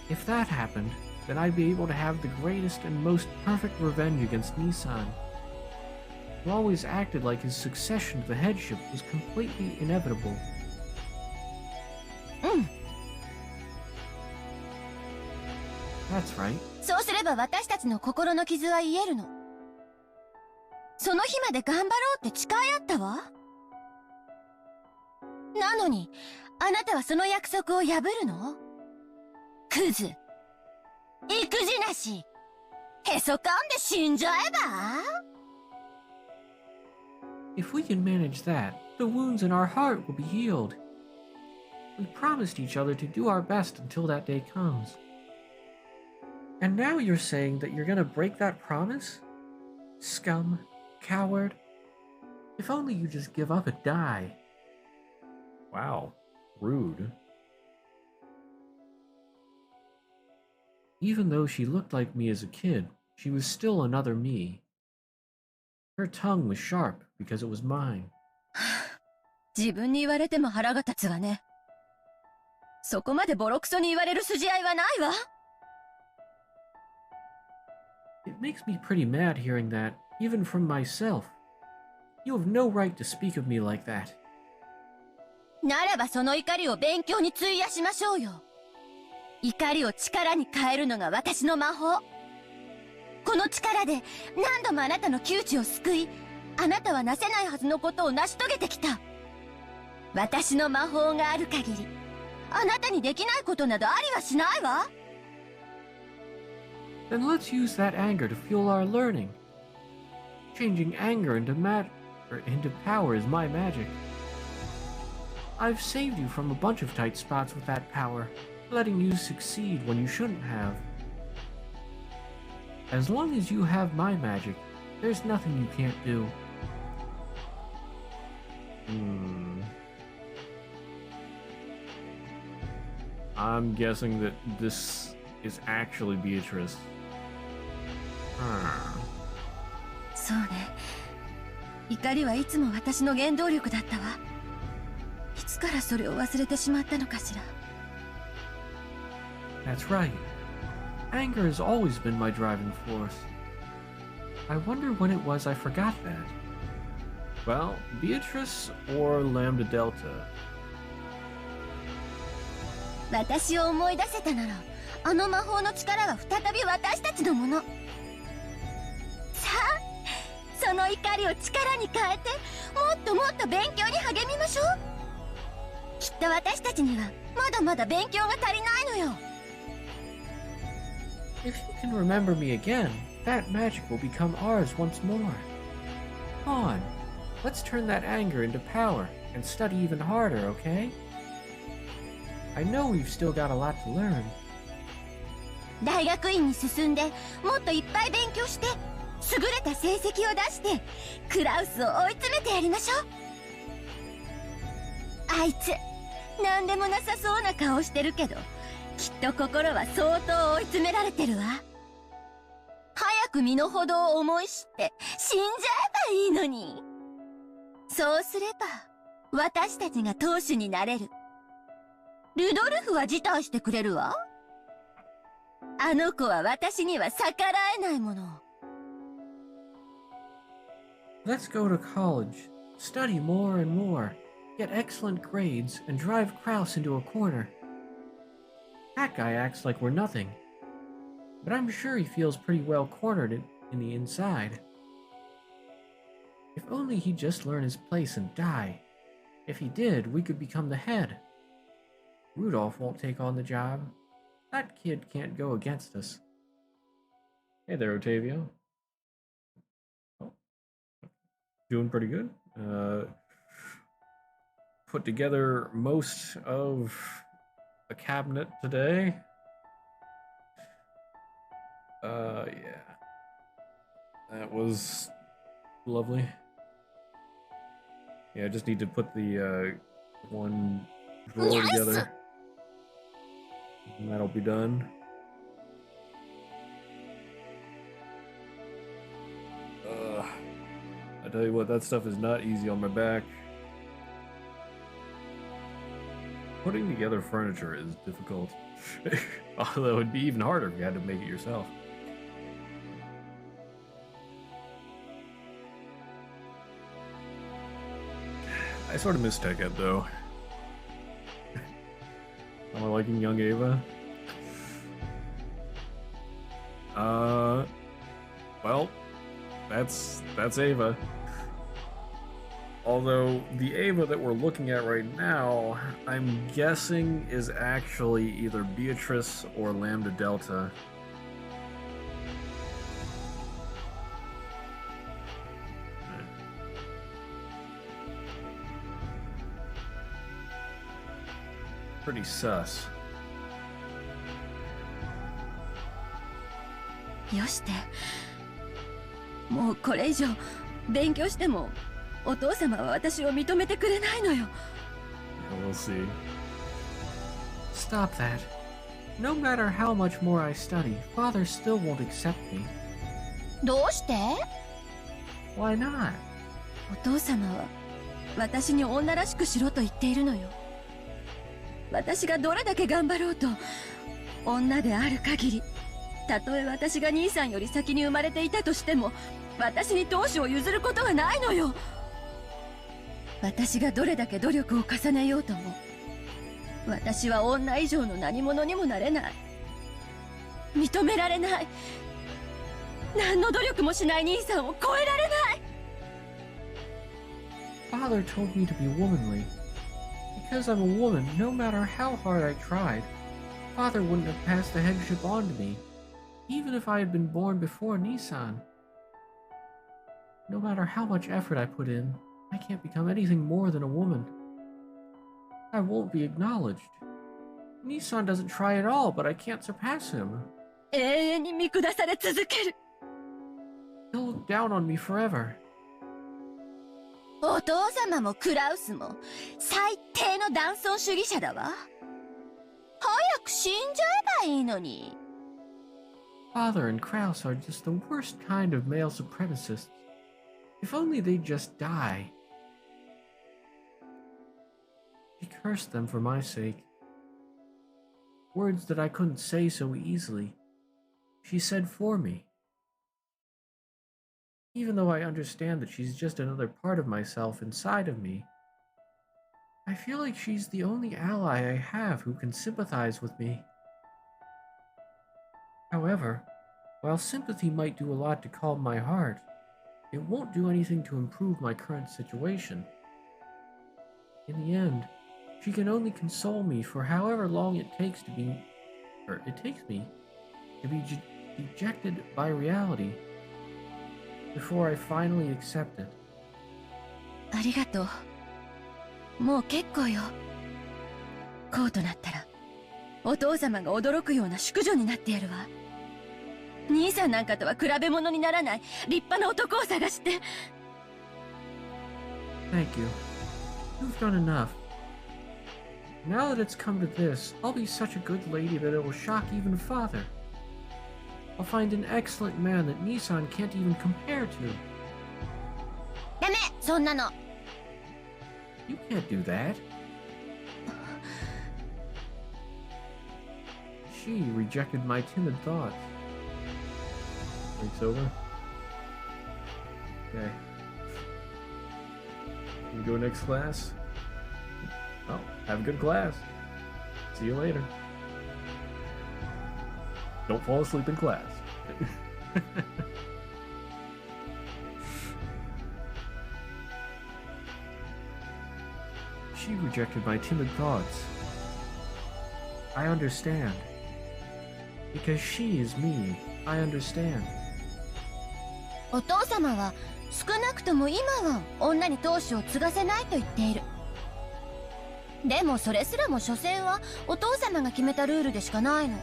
If that happened, then I'd be able to have the greatest and most perfect revenge against Nissan, who always acted like his succession to the headship was completely inevitable. That's right. そうすれば私たちの心の傷は癒えるの。その日まで頑張ろうって誓い合ったわ。なのに、あなたはその約束を破るの？クズ。育児なし。へそかんで死んじゃえば？ If we can manage that, the wounds in our heart will be healed. We promised each other to do our best until that day comes. And now you're saying that you're gonna break that promise? Scum, coward, If only you just give up and die. Wow, rude. Even though she looked like me as a kid, she was still another me. Her tongue was sharp because it was mine. 自分に言われても腹が立つわね。そこまでボロクソに言われる筋合いはないわ。It makes me pretty mad hearing that, even from myself. You have no right to speak of me like that. ならばその怒りを勉強に費やしましょうよ。怒りを力に変えるのが私の魔法。この力で何度もあなたの窮地を救い、あなたはなせないはずのことを成し遂げてきた。私の魔法がある限り、あなたにできないことなどありはしないわ。Then let's use that anger to fuel our learning. Changing anger into power is my magic. I've saved you from a bunch of tight spots with that power, letting you succeed when you shouldn't have. As long as you have my magic, there's nothing you can't do. I'm guessing that this is actually Beatrice. そうね。怒りはいつも私の原動力だったわ。いつからそれを忘れてしまったのかしら。That's right. Anger has always been my driving force. I wonder when it was I forgot that. Well, Beatrice or Lambda Delta? 私を思い出せたなら、あの魔法の力は再び私たちのもの。さあ、その怒りを力に変えて、もっともっと勉強に励みましょう。きっと私たちにはまだまだ勉強が足りないのよ。If you can remember me again, that magic will become ours once more. Come on, let's turn that anger into power and study even harder, okay? I know we've still got a lot to learn. 大学院に進んでもっといっぱい勉強して優れた成績を出してクラウスを追い詰めてやりましょう。あいつ何でもなさそうな顔してるけどきっと心は相当追い詰められてるわ。早く身の程を思い知って死んじゃえばいいのに。そうすれば私たちが当主になれる。ルドルフは辞退してくれるわ。あの子は私には逆らえないもの。Let's go to college, study more and more, get excellent grades, and drive Kraus into a corner. That guy acts like we're nothing, but I'm sure he feels pretty well cornered in the inside. If only he'd just learn his place and die. If he did, we could become the head. Rudolph won't take on the job. That kid can't go against us. Hey there, Otavio. Oh. Doing pretty good. Put together most of a cabinet today. Yeah. That was lovely. Yeah, I just need to put the one drawer together. And that'll be done. I tell you what, that stuff is not easy on my back. Putting together furniture is difficult. Although it'd be even harder if you had to make it yourself. I sort of miss Tech Ed though. Am I liking young Ava? Well, that's Ava. Although the Ava that we're looking at right now, I'm guessing is actually either Beatrice or Lambda Delta. Pretty sus. よして。もうこれ以上勉強してもお父様は私を認めてくれないのよ。 We'll see. Stop that. No matter how much more I study, Father still won't accept me. どうして？ Why not? お父様は私に女らしくしろと言っているのよ。私がどれだけ頑張ろうと、女である限り、たとえ私が兄さんより先に生まれていたとしても、私に当主を譲ることはないのよ。私がどれだけ努力を重ねようとも、私は女以上の何者にもなれない。認められない。何の努力もしない兄さんを超えられない。 Father told me to be womanly. Because I'm a woman, no matter how hard I tried, Father wouldn't have passed the headship on to me, even if I had been born before Nissan. No matter how much effort I put in, I can't become anything more than a woman. I won't be acknowledged. Nissan doesn't try at all, but I can't surpass him. 永遠に見下され続ける。 He'll look down on me forever. お父様もクラウスも最低の男尊主義者だわ。早く死んじゃえばいいのに。 Father and Kraus are just the worst kind of male supremacists. If only they'd just die. She cursed them for my sake. Words that I couldn't say so easily. She said for me. Even though I understand that she's just another part of myself inside of me, I feel like she's the only ally I have who can sympathize with me. However, while sympathy might do a lot to calm my heart, it won't do anything to improve my current situation. In the end, she can only console me for however long it takes me to be dejected by reality before I finally accept it. ありがとう。もう結構よ。こうとなったら、お父様が驚くような淑女になってやるわ。兄さんなんかとは比べ物にならない立派な男を探して。 Thank you. You've done enough. Now that it's come to this, I'll be such a good lady that it will shock even Father. I'll find an excellent man that Nissan can't even compare to. ダメ、そんなの。 You can't do that. She rejected my timid thoughts. Breaks over. Okay. You go next class? Oh, have a good class. See you later. Don't fall asleep in class. She rejected my timid thoughts. I understand. Because she is me, I understand. お父様は少なくとも今は女に当主を継がせないと言っている。でもそれすらも所詮はお父様が決めたルールでしかないの。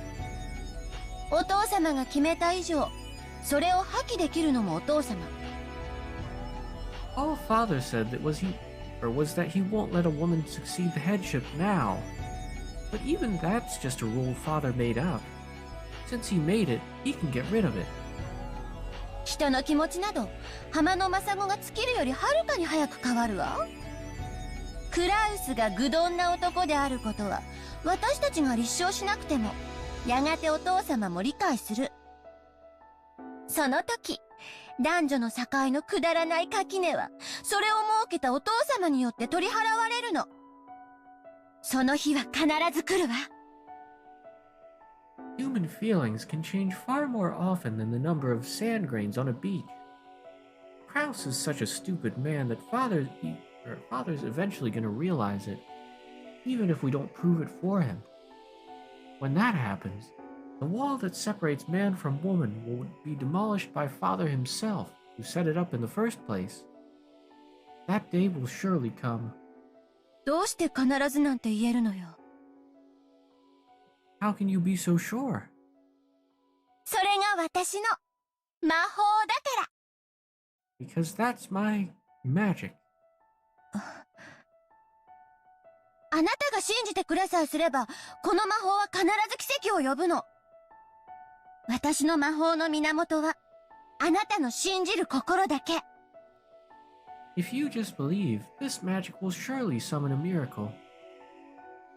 お父様が決めた以上、それを破棄できるのもお父様。 All Father said was that he won't let a woman succeed the headship now. But even that's just a rule Father made up. Since he made it, he can get rid of it. 人の気持ちなど浜のマサゴが尽きるよりはるかに早く変わるわ。クラウスが愚鈍な男であることは私たちが立証しなくてもやがてお父様も理解する。その時男女の境のくだらない垣根はそれを設けたお父様によって取り払われるの。その日は必ず来るわ。 Human feelings can change far more often than the number of sand grains on a beach. Kraus is such a stupid man that Father's eventually going to realize it, even if we don't prove it for him. When that happens, the wall that separates man from woman will be demolished by Father himself, who set it up in the first place. That day will surely come. どうして必ずなんて言えるのよ。 How can you be so sure? それが私の魔法だから。 Because that's my magic. あなたが信じてくれさえすれば、この魔法は必ず奇跡を呼ぶの。私の魔法の源は、あなたの信じる心だけ。If you just believe, this magic will surely summon a miracle.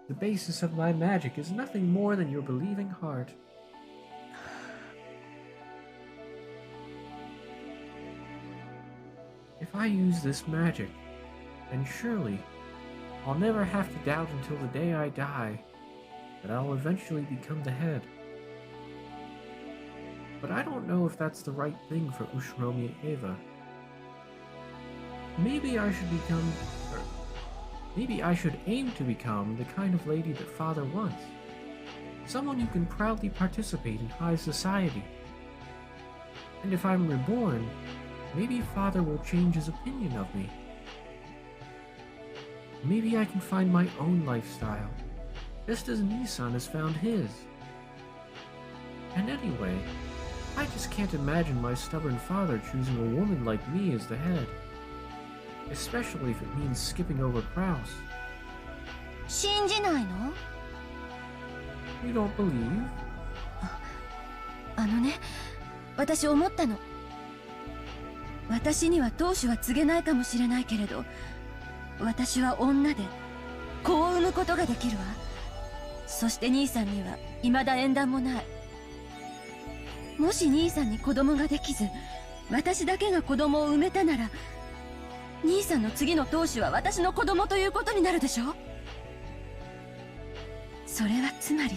The basis of my magic is nothing more than your believing heart. If I use this magic, then surely I'll never have to doubt until the day I die that I'll eventually become the head. But I don't know if that's the right thing for Ushiromi Eva. Maybe I should aim to become the kind of lady that Father wants. Someone who can proudly participate in high society. And if I'm reborn, maybe Father will change his opinion of me. Maybe I can find my own lifestyle, just as Nissan has found his. And anyway, I just can't imagine my stubborn father choosing a woman like me as the head. Especially if it means skipping over Kraus. 信じないの？ You don't believe? あのね、私思ったの。私には当主は告げないかもしれないけれど、私は女で子を産むことができるわ。そして兄さんには未だ縁談もない。もし兄さんに子供ができず、私だけが子供を産めたなら、兄さんの次の当主は私の子供ということになるでしょ？それはつまり、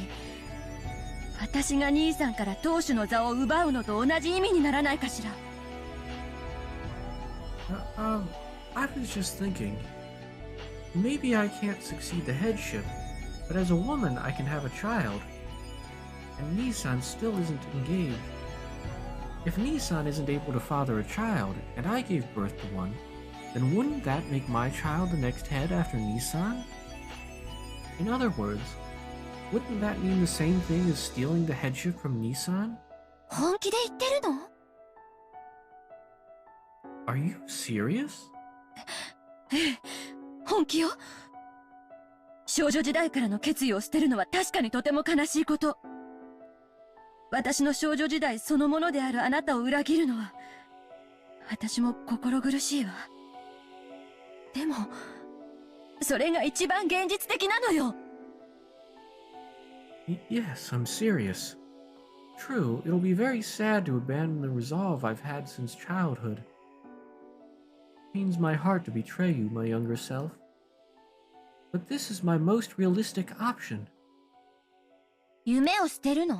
私が兄さんから当主の座を奪うのと同じ意味にならないかしら。I was just thinking, maybe I can't succeed the headship, but as a woman I can have a child. And Nissan still isn't engaged. If Nissan isn't able to father a child, and I gave birth to one, then wouldn't that make my child the next head after Nissan? In other words, wouldn't that mean the same thing as stealing the headship from Nissan? 本気で言ってるの？ Are you serious? ええ、本気よ。少女時代からの決意を捨てるのは確かにとても悲しいこと。私の少女時代そのものであるあなたを裏切るのは、私も心苦しいわ。でも、それが一番現実的なのよ。Yes, I'm serious. True, it'll be very sad to abandon the resolve I've had since childhood. It pains my heart to betray you, my younger self. But this is my most realistic option. 夢を捨てるの？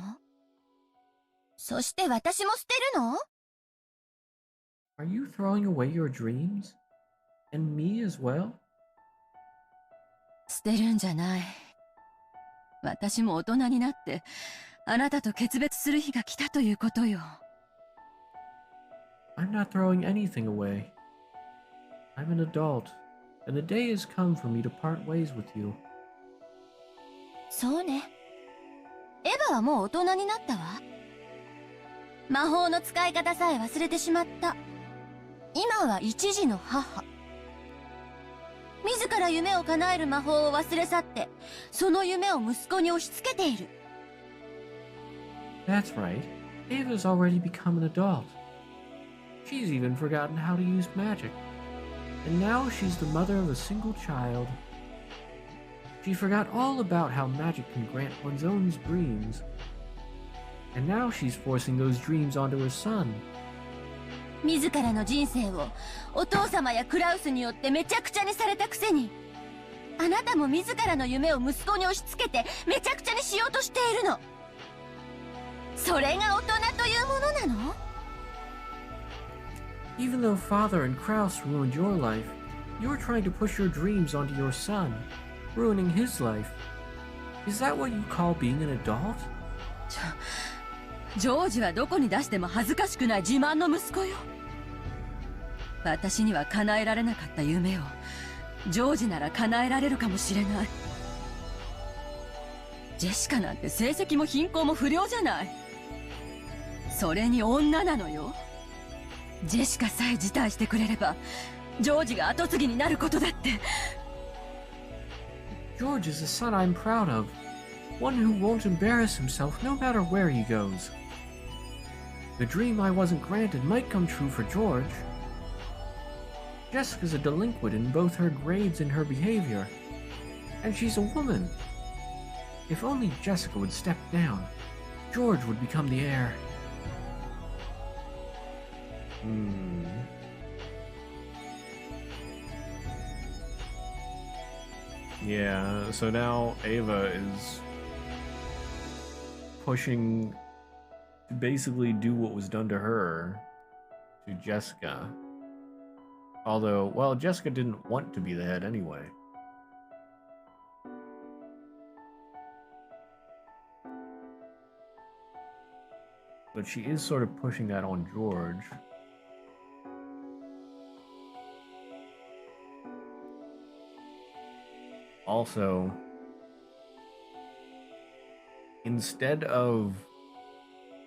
そして私も捨てるの？ Are you throwing away your dreams? And me as well? 捨てるんじゃない。私も大人になって、あなたと決別する日が来たということよ。I'm not throwing anything away. I'm an adult, and the day has come for me to part ways with you. そうね。エヴァはもう大人になったわ。魔法の使い方さえ忘れてしまった。今は一児の母。自ら夢を叶える魔法を忘れ去って、その夢を息子に押し付けている。That's right. Ava's already become an adult. She's even forgotten how to use magic. And now she's the mother of a single child. She forgot all about how magic can grant one's own dreams. And now she's forcing those dreams onto her son. 自らの人生をお父様やクラウスによってめちゃくちゃにされたくせに、あなたも自らの夢を息子に押し付けてめちゃくちゃにしようとしているの。それが大人というものなの？ Even though Father and Kraus ruined your life, you're trying to push your dreams onto your son, ruining his life. Is that what you call being an adult? ジョージはどこに出しても恥ずかしくない自慢の息子よ。私には叶えられなかった夢をジョージなら叶えられるかもしれない。ジェシカなんて成績も貧困も不良じゃない。それに女なのよ。ジェシカさえ辞退してくれればジョージが跡継ぎになることだって。George is a son I'm proud of. One who won't embarrass himself no matter where he goes. The dream I wasn't granted might come true for George. Jessica's a delinquent in both her grades and her behavior. And she's a woman. If only Jessica would step down, George would become the heir. Yeah, so now Ava is pushing to basically do what was done to her to Jessica. Although, well, Jessica didn't want to be the head anyway. But she is sort of pushing that on George. Also, instead of,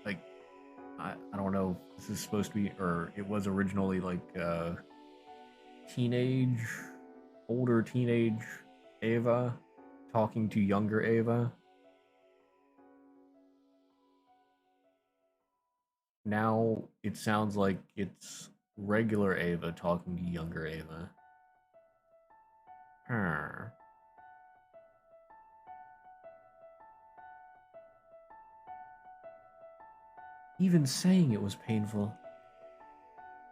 like, I don't know if this is supposed to be, or it was originally like older teenage Ava talking to younger Ava. Now it sounds like it's regular Ava talking to younger Ava. Even saying it was painful.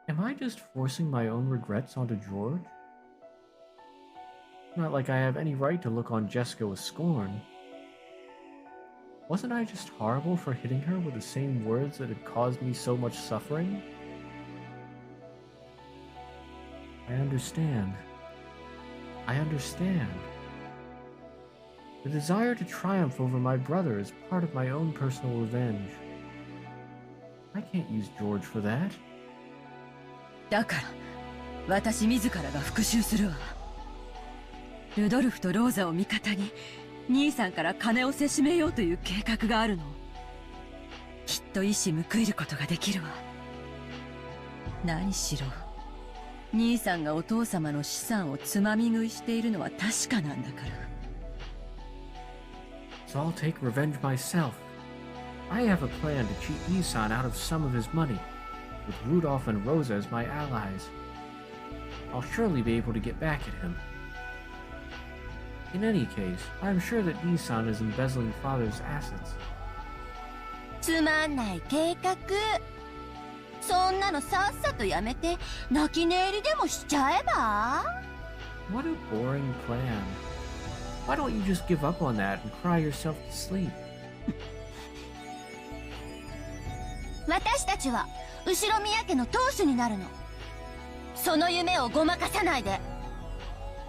Am I just forcing my own regrets onto George? Not like I have any right to look on Jessica with scorn. Wasn't I just horrible for hitting her with the same words that had caused me so much suffering? I understand. I understand. The desire to triumph over my brother is part of my own personal revenge. I can't use George for that. だから私自らが復讐するわ。ルドルフとローザを味方に兄さんから金をせしめようという計画があるの。きっと一矢報いることができるわ。何しろ兄さんがお父様の資産をつまみ食いしているのは確かなんだから。So I'll take revenge myself. I have a plan to cheat Nissan out of some of his money, with Rudolph and Rosa as my allies. I'll surely be able to get back at him. In any case, I'm sure that Nissan is embezzling Father's assets. つまんない計画。そんなのさっさとやめて泣き寝入りでもしちゃえば？ What a boring plan. Why don't you just give up on that and cry yourself to sleep? 私たちは後宮家の当主になるの。その夢をごまかさないで。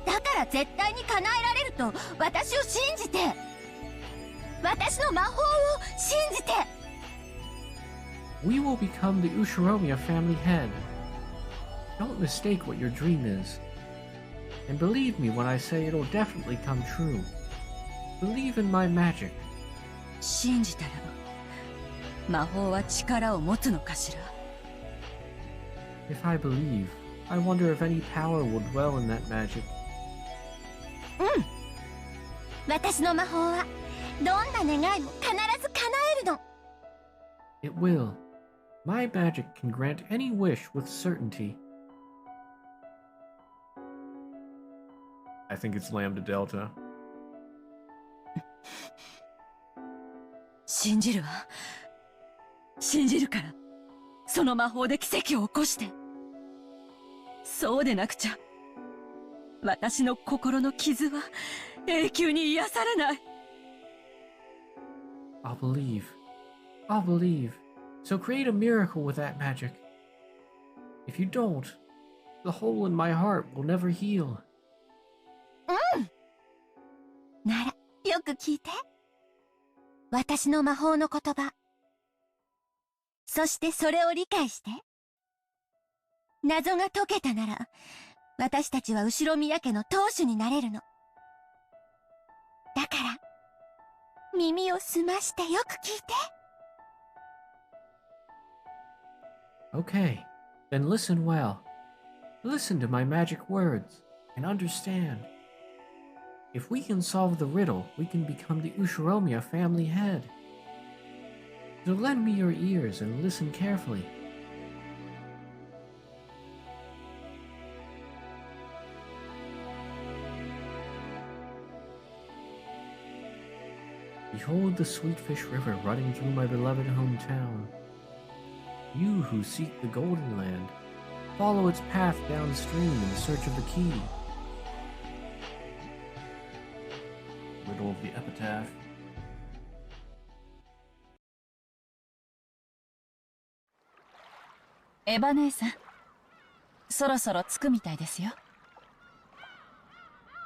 だから絶対に叶えられると私を信じて。私の魔法を信じて。We will become the Ushiromiya family head. Don't mistake what your dream is. And believe me when I say it'll definitely come true. Believe in my magic. 信じたら魔法は力を持つのかしら。 If I believe, I wonder if any power will dwell in that magic. 私の魔法はどんな願いも必ず叶えるの。 It will. My magic can grant any wish with certainty. I think it's Lambda Delta. 信じるわ。信じるからその魔法で奇跡を起こして。そうでなくちゃ私の心の傷は永久に癒されない。 I'll believe. I'll believe. So create a miracle with that magic. If you don't, the hole in my heart will never heal. ならよく聞いて。私の魔法の言葉。そしてそれを理解して。謎が解けたなら私たちは後宮家の当主になれるの。だから耳を澄ましてよく聞いて。 Okay, then listen well. Listen to my magic words and understand. If we can solve the riddle, we can become the Ushiromiya family head. So lend me your ears and listen carefully. Behold the Sweetfish River running through my beloved hometown. You who seek the Golden Land, follow its path downstream in search of the key. Riddle of the Epitaph. エヴァ姉さん、そろそろ着くみたいですよ。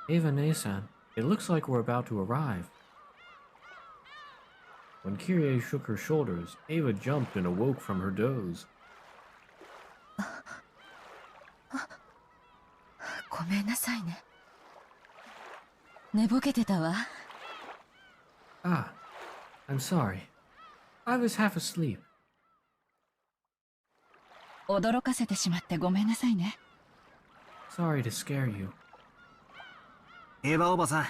Ava Nesan, it looks like we're about to arrive. When Kyrie shook her shoulders, Ava jumped and awoke from her doze. ごめんなさいね。寝ぼけてたわ。Ah, I'm sorry. I was half asleep. 驚かせてしまってごめんなさいね。Sorry to scare you. エヴァおばさん、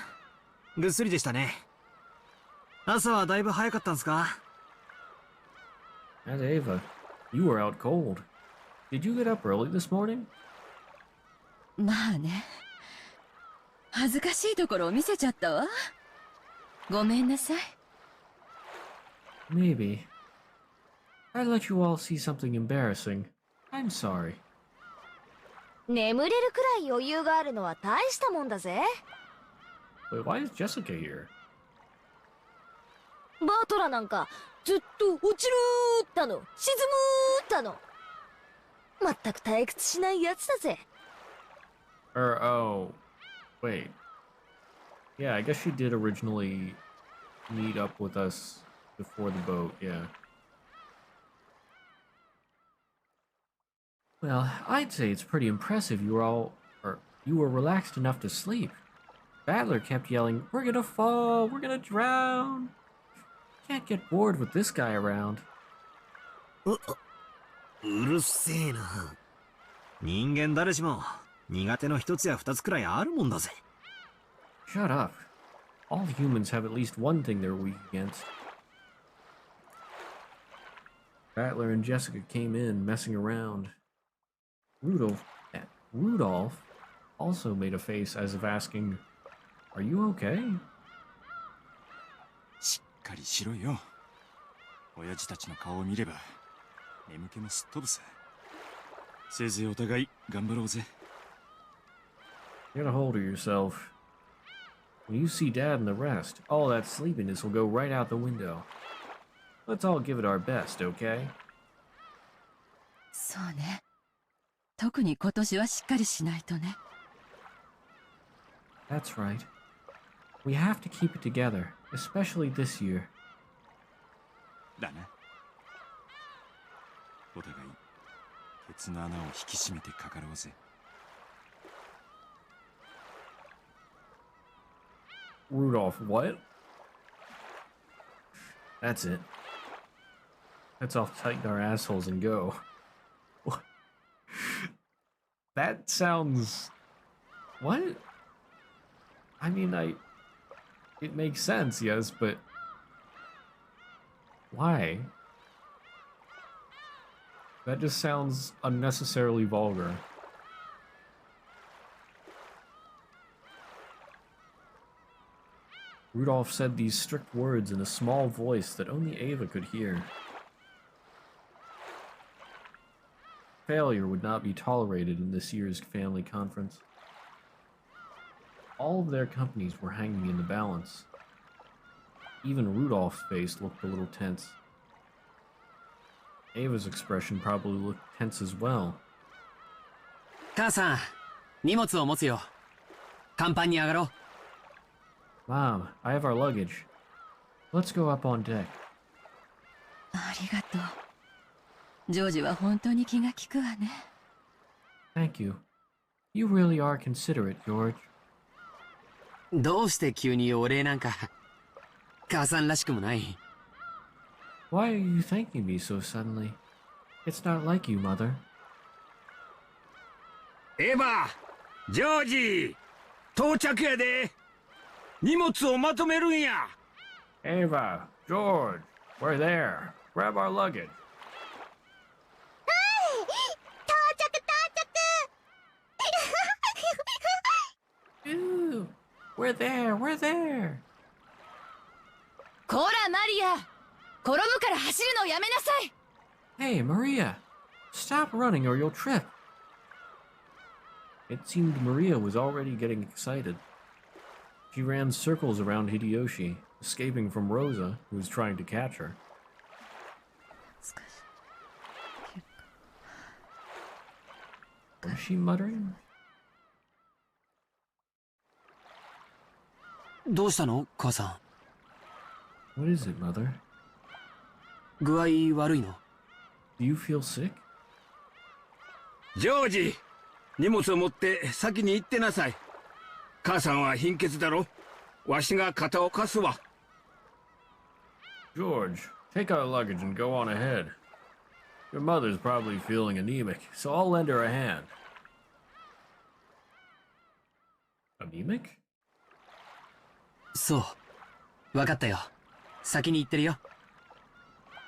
ぐっすりでしたね。朝はだいぶ早かったんすか？ And Ava, you were out cold. Did you get up early this morning? まあね。恥ずかしいところを見せちゃったわ。ごめんなさい。Maybe. I let you all see something embarrassing. I'm sorry. 眠れるくらい余裕があるのは大したもんだぜ。 Wait, why is Jessica here? バートラなんかずっと落ちるーったの沈むーったの。まったく退屈しないやつだぜ。Oh, wait. Yeah, I guess she did originally meet up with us before the boat, yeah. Well, I'd say it's pretty impressive you were relaxed enough to sleep. Battler kept yelling, "We're gonna fall, we're gonna drown." Can't get bored with this guy around. うるせえな。人間誰しも苦手の一つや二つくらいあるもんだぜ。Shut up. All humans have at least one thing they're weak against. Battler and Jessica came in, messing around. Rudolph also made a face as if asking, "Are you okay?" しっかりしろよ。親父たちの顔を見れば眠気もすっ飛ぶさ。せいぜいお互い頑張ろうぜ。Get a hold of yourself. When you see Dad and the rest, all that sleepiness will go right out the window. Let's all give it our best, okay? そうね。特に今年はしっかりしないとね。That's right. We have to keep it together, especially this year. だな。お互いケツの穴を引き締めてかかろうぜ。Rudolph, what? That's it. Let's all tighten our assholes and go. What? That sounds... What? I mean, it makes sense, yes, but... Why? That just sounds unnecessarily vulgar. Rudolph said these strict words in a small voice that only Ava could hear. Failure would not be tolerated in this year's family conference. All of their companies were hanging in the balance. Even Rudolph's face looked a little tense. Ava's expression probably looked tense as well. 母さん、荷物を持つよ。甲板に上がろう。Mom, I have our luggage. Let's go up on deck. ありがとう。ジョージは本当に気が利くわね。Thank you. You really are considerate, George. どうして急にお礼なんか。母さんらしくもない。Why are you thanking me so suddenly? It's not like you, Mother. エヴァ、ジョージ、到着やで。荷物をまとめるんや。 Ava, George, we're there. Grab our luggage. 到着到着 Ooh, we're there, we're there. こらマリア、転ぶから走るのやめなさい。 Hey, Maria, stop running or you'll trip. It seemed Maria was already getting excited. She ran circles around Hideyoshi, escaping from Rosa, who was trying to catch her. Was she muttering? どうしたの母さ What is it, Mother? ん。具合悪いの？ Do you feel sick? ジョージ、荷物を持って先に行ってなさい。母さんは貧血だろ。わしが肩を貸すわ。 George, take our luggage and go on ahead. Your mother's probably feeling anemic, so I'll lend her a hand. Anemic? そう。わかったよ。先に行ってるよ。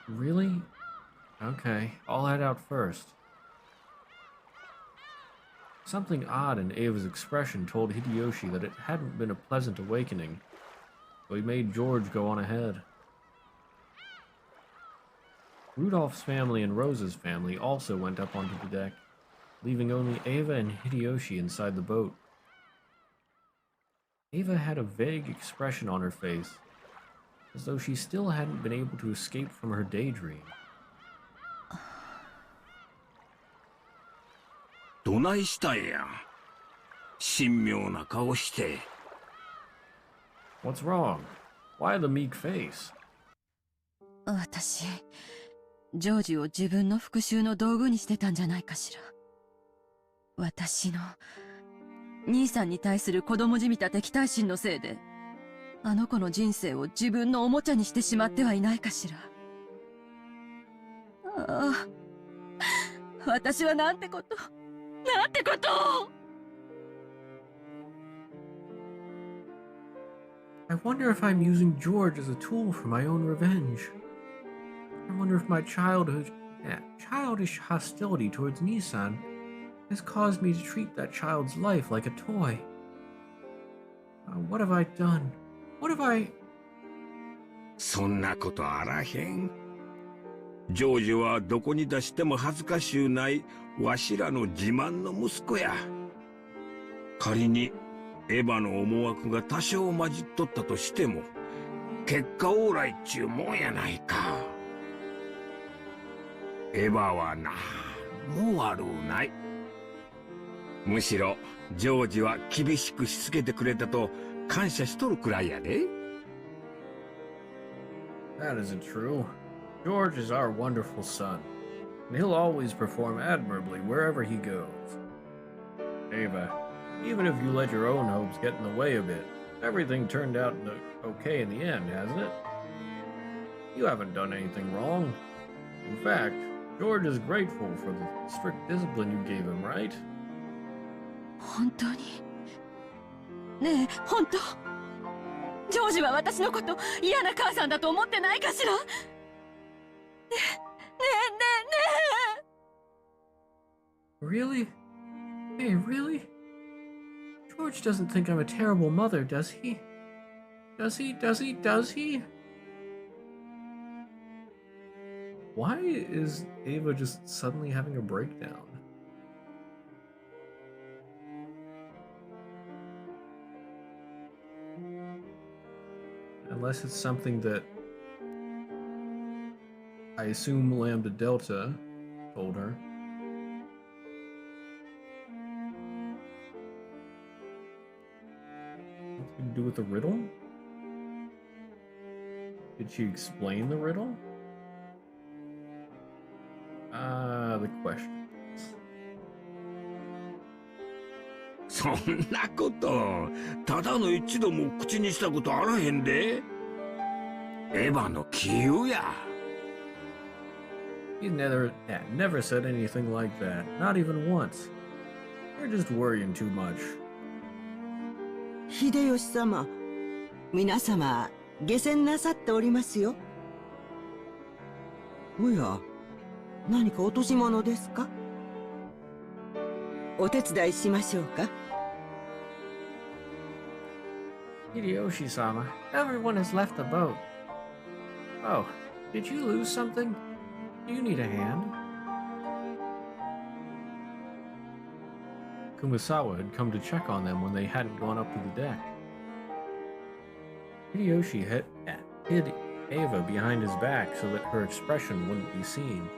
Really? Okay, I'll head out first. Something odd in Ava's expression told Hideyoshi that it hadn't been a pleasant awakening, so he made George go on ahead. Rudolph's family and Rosa's family also went up onto the deck, leaving only Ava and Hideyoshi inside the boat. Ava had a vague expression on her face, as though she still hadn't been able to escape from her daydream. どないしたんや。神妙な顔して。What's wrong? Why the meek face? 私、ジョージを自分の復讐の道具にしてたんじゃないかしら。私の兄さんに対する子供じみた敵対心のせいで、あの子の人生を自分のおもちゃにしてしまってはいないかしら。ああ、私はなんてこと、なんてことを。I wonder if I'm using George as a tool for my own revenge. I wonder if my childish hostility towards Nissan has caused me to treat that child's life like a toy. What have I done? What have I... そんなことあらへん。ジョージはどこに出しても恥ずかしゅうないわしらの自慢の息子や。仮にエヴァの思惑が多少混じっとったとしても結果オーライっちゅうもんやないか。エヴァはなも悪うない。むしろジョージは厳しくしつけてくれたと感謝しとるくらいやで。 That isn't true. George is our wonderful son, and he'll always perform admirably wherever he goes. Ava, even if you let your own hopes get in the way a bit, everything turned out okay in the end, hasn't it? You haven't done anything wrong. In fact, George is grateful for the strict discipline you gave him, right? 本当に？ねえ、本当？ジョージは私のこと嫌な母さんだと思ってないかしら？ねえ、ねえ、ねえ。 Really? Hey, really? George doesn't think I'm a terrible mother, does he? Does he? Does he? Does he? Why is Ava just suddenly having a breakdown? Unless it's something that I assume Lambda Delta told her. Something to do with the riddle? Did she explain the riddle? The questions. そんなことただの一度も口にしたことあらへんで。エヴァの杞憂や。 He never said anything like that. Not even once. You're just worrying too much. 秀吉様、皆様、下船なさっておりますよ。おや、何か落とし物ですか？お手伝いしましょうか？ Hideyoshi-sama, everyone has left the boat. Oh, did you lose something? Do you need a hand? Kumasawa had come to check on them when they hadn't gone up to the deck. Hideyoshi hid Ava behind his back so that her expression wouldn't be seen.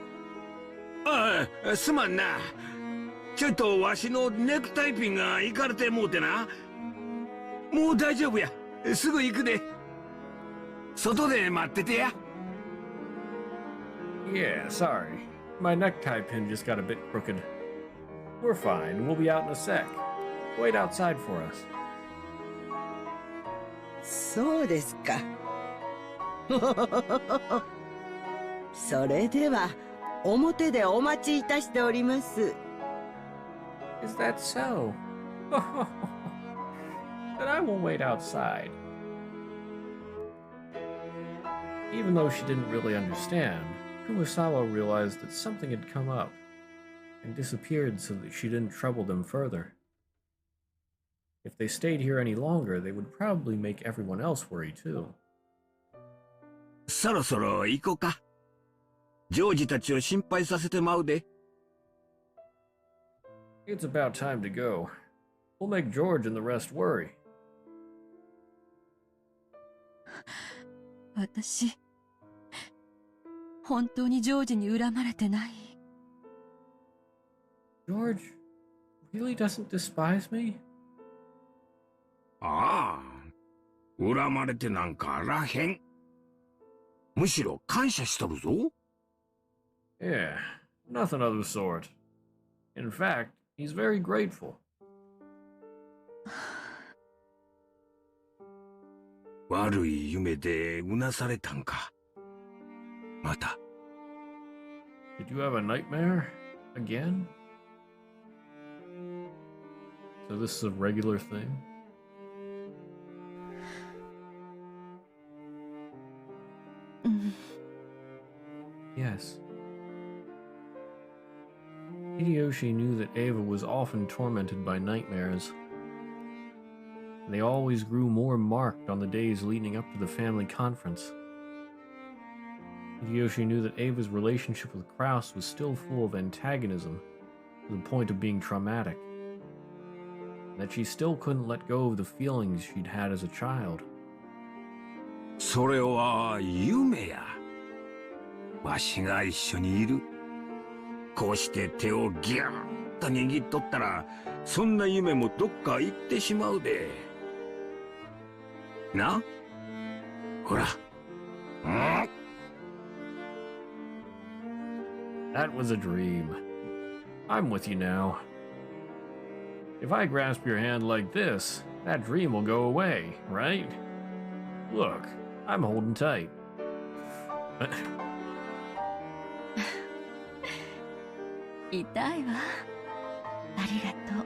ああ、すまんな。ちょっとわしのネクタイピンがいかれてもうてな。もう大丈夫や。すぐ行くで。外で待っててや。Yeah, sorry. My necktie pin just got a bit crooked. We're fine. We'll be out in a sec. Wait outside for us. そうですか。それでは、表でお待ちいたしております。Is that so? Then I will wait outside. Even though she didn't really understand, Kumasawa realized that something had come up and disappeared so that she didn't trouble them further. If they stayed here any longer, they would probably make everyone else worry too. そろそろ行こうか。ジョージたちを心配させてまうで。It's about time to go. We'll make George and the rest worry. 私、本当にジョージに恨まれてない。George really doesn't despise me? ああ、恨まれてなんかあらへん。むしろ感謝しとるぞ。Yeah, nothing of the sort. In fact, he's very grateful. 悪い夢でうなされたんか。また。Did you have a nightmare? Again? So this is a regular thing? Yes. Hideyoshi knew that Ava was often tormented by nightmares. They always grew more marked on the days leading up to the family conference. Hideyoshi knew that Ava's relationship with Kraus was still full of antagonism, to the point of being traumatic, and that she still couldn't let go of the feelings she'd had as a child. それは夢や。わしが一緒にいる。こうして手をギューッと握っとったら、そんな夢もどっか行ってしまうで。な？ほら。That was a dream. I'm with you now. If I grasp your hand like this, that dream will go away, right? Look, I'm holding tight. 痛いわ。ありがと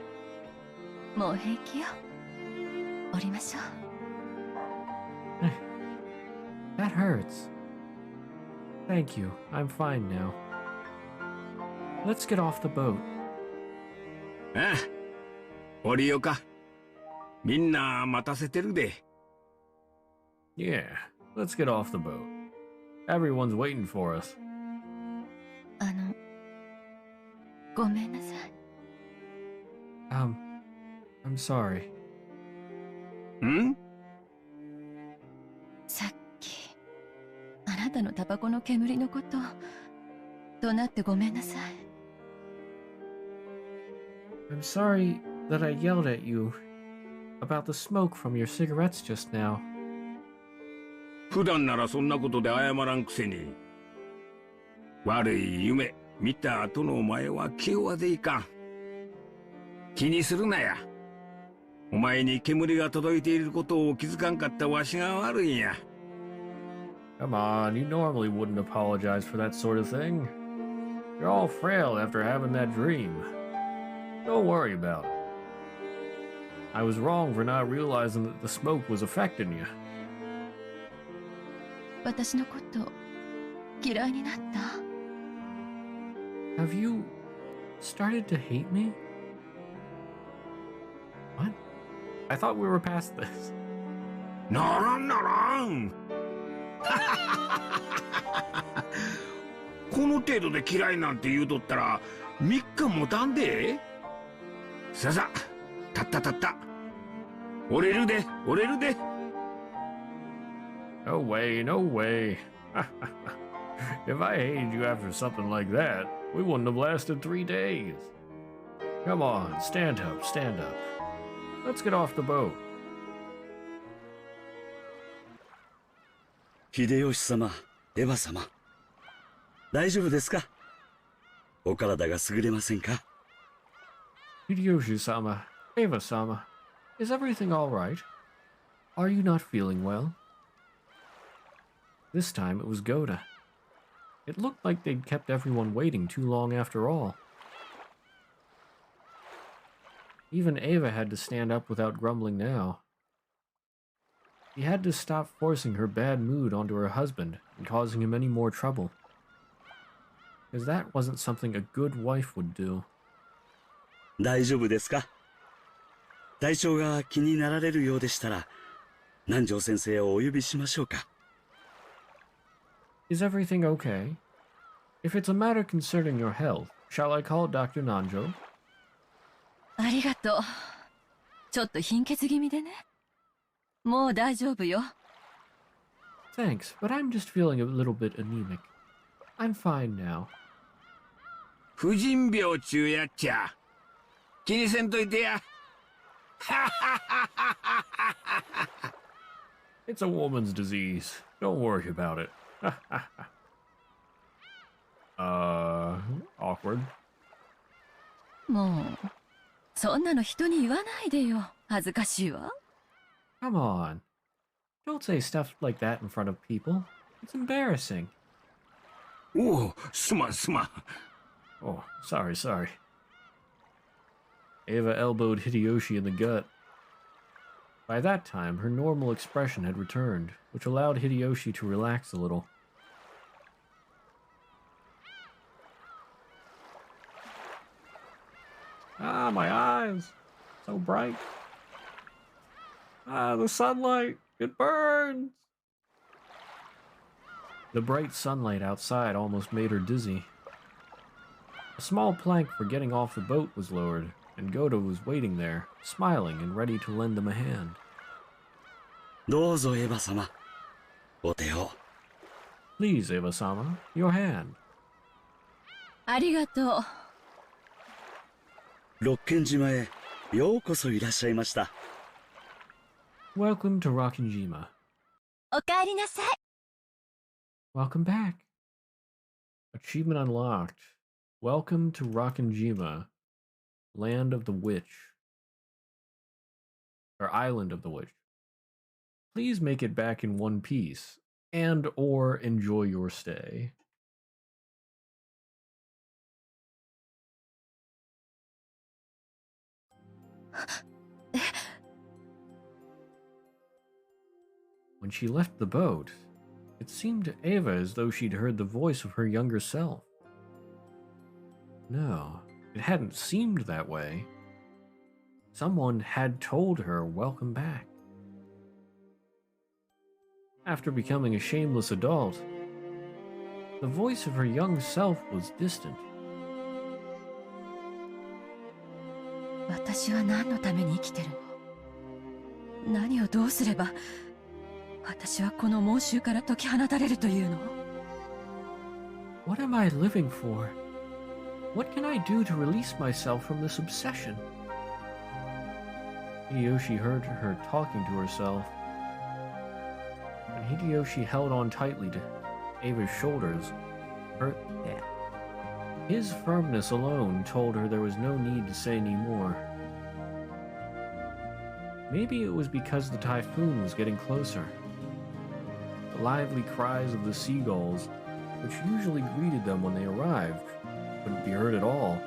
う。もう平気よ。降りましょう。That hurts. Thank you. I'm fine now. Let's get off the boat. ああ、降りようか。みんな待たせてるで。Yeah, let's get off the boat. Everyone's waiting for us. ごめんなさい。I'm sorry. ん？さっき、あなたのタバコの煙のこと、怒鳴ってごめんなさい。I'm sorry that I yelled at you about the smoke from your cigarettes just now. 普段ならそんなことで謝らんくせに。悪い夢見た後のお前は気弱でいかん。気にするなや。お前に煙が届いていることを気づかんかったわしが悪いんや。Come on, you normally wouldn't apologize for that sort of thing. You're all frail after having that dream. Don't worry about it. I was wrong for not realizing that the smoke was affecting you. 私のこと嫌いになった？ Have you started to hate me? What? I thought we were past this. ならんならんこの程度で嫌いなんて言うとったら3日もたんで。ささ、たったたった。折れるで、折れるで。No way, no way. If I hated you after something like that, we wouldn't have lasted 3 days. Come on, stand up, stand up. Let's get off the boat. 秀吉様、エヴァ様、大丈夫ですか？お体が優れませんか？ Hideyoshi-sama, Eva-sama, is everything all right? Are you not feeling well? This time it was Goda. It looked like they'd kept everyone waiting too long after all. Even Eva had to stand up without grumbling now. She had to stop forcing her bad mood onto her husband and causing him any more trouble. Because that wasn't something a good wife would do. 大丈夫ですか？体調が気になられるようでしたら、南條先生をお呼びしましょうか。Is everything okay? If it's a matter concerning your health, shall I call Dr. Nanjo? ありがとう。ちょっと貧血気味でね。もう大丈夫よ。Thanks, but I'm just feeling a little bit anemic. I'm fine now. 婦人病中やっちゃ。気にせんといてや。It's a woman's disease. Don't worry about it. Awkward. もう、そんなの人に言わないでよ。恥ずかしいわ。Come on. Don't say stuff like that in front of people. It's embarrassing. おお、すまんすまん。Oh, sorry, sorry. Eva elbowed Hideyoshi in the gut. By that time, her normal expression had returned, which allowed Hideyoshi to relax a little. Ah, my eyes! So bright. Ah, the sunlight! It burns! The bright sunlight outside almost made her dizzy. A small plank for getting off the boat was lowered, and Goda was waiting there, smiling and ready to lend them a hand. どうぞエヴァ様、お手を。Please, Eva-sama, your hand. ありがとう。六軒島へようこそいらっしゃいました。Welcome to Rockinjima. おかえりなさい。Welcome back. Achievement unlocked. Welcome to Rockinjima, land of the witch. Or island of the witch. Please make it back in one piece, and or enjoy your stay. When she left the boat, it seemed to Eva as though she'd heard the voice of her younger self. No, it hadn't seemed that way. Someone had told her welcome back. After becoming a shameless adult, the voice of her young self was distant. 私は何のために生きてるの？何をどうすれば私はこの猛襲から解き放たれるというの？ What am I living for? What can I do to release myself from this obsession? Hideyoshi heard her talking to herself, and Hideyoshi held on tightly to Ava's shoulders. His firmness alone told her there was no need to say any more. Maybe it was because the typhoon was getting closer. The lively cries of the seagulls, which usually greeted them when they arrived, couldn't be heard at all.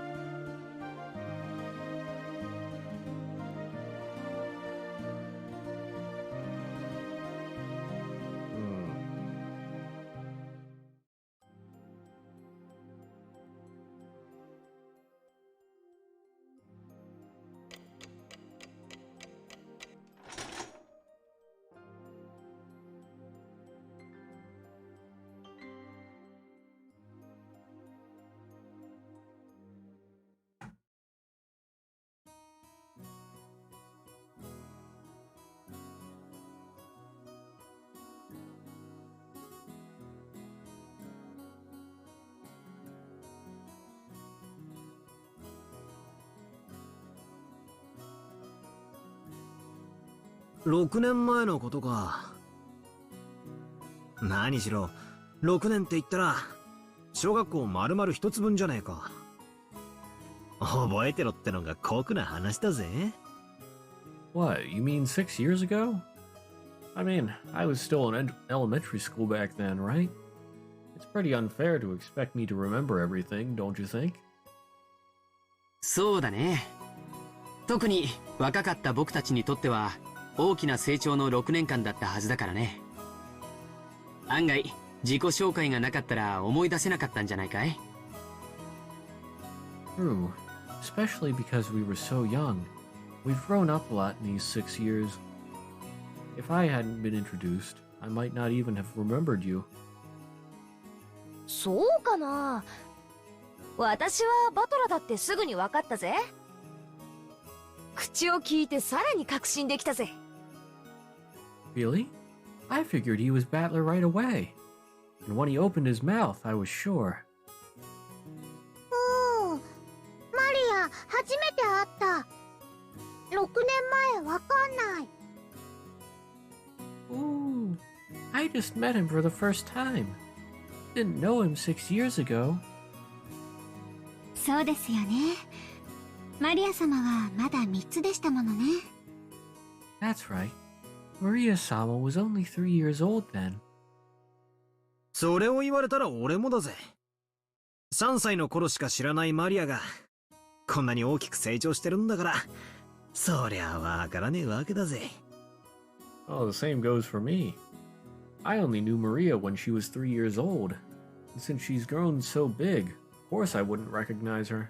6年前のことか。何しろ、6年って言ったら、小学校丸々一つ分じゃねえか。覚えてろってのが酷な話だぜ。What, you mean 6 years ago? I mean, I was still in elementary school back then, right? It's pretty unfair to expect me to remember everything, don't you think? そうだね。特に若かった僕たちにとっては大きな成長の6年間だったはずだからね。案外自己紹介がなかったら思い出せなかったんじゃないかい？ True, especially because we were so young. We've grown up a lot in these 6 years. If I hadn't been introduced, I might not even have remembered you. そうかな。私はバトラだってすぐに分かったぜ。口を聞いてさらに確信できたぜ。Really? I figured he was Battler right away. And when he opened his mouth, I was sure. マリア、初めて会った。6年前わかんない。Ooh, I just met him for the first time. Didn't know him 6 years ago. そうですよね。マリア様はまだ3つでしたものね。That's right. Maria-sama was only 3 years old then. それを言われたら俺もだぜ。3歳の頃しか知らないマリアが、こんなに大きく成長してるんだから、そりゃわからねえわけだぜ。Oh, the same goes for me. I only knew Maria when she was 3 years old. And since she's grown so big, of course I wouldn't recognize her.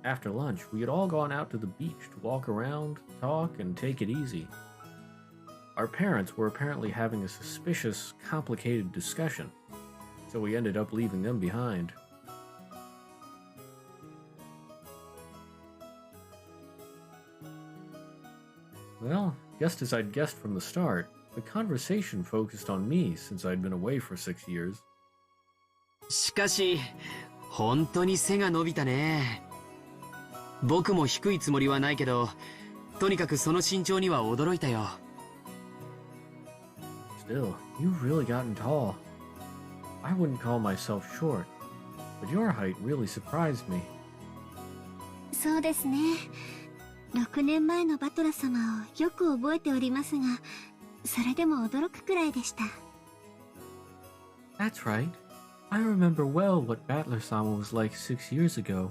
After lunch, we had all gone out to the beach to walk around, talk, and take it easy. Our parents were apparently having a suspicious, complicated discussion, so we ended up leaving them behind. Well, just as I'd guessed from the start, the conversation focused on me since I'd been away for 6 years. しかし本当に背が伸びたね。僕も低いつもりはないけど、とにかくその身長には驚いたよ。Still, you've really gotten tall. I wouldn't call myself short, but your height really surprised me. そうですね。6年前のバトラ様をよく覚えておりますが、それでも驚くくらいでした。That's right. I remember well what Battler-sama was like 6 years ago,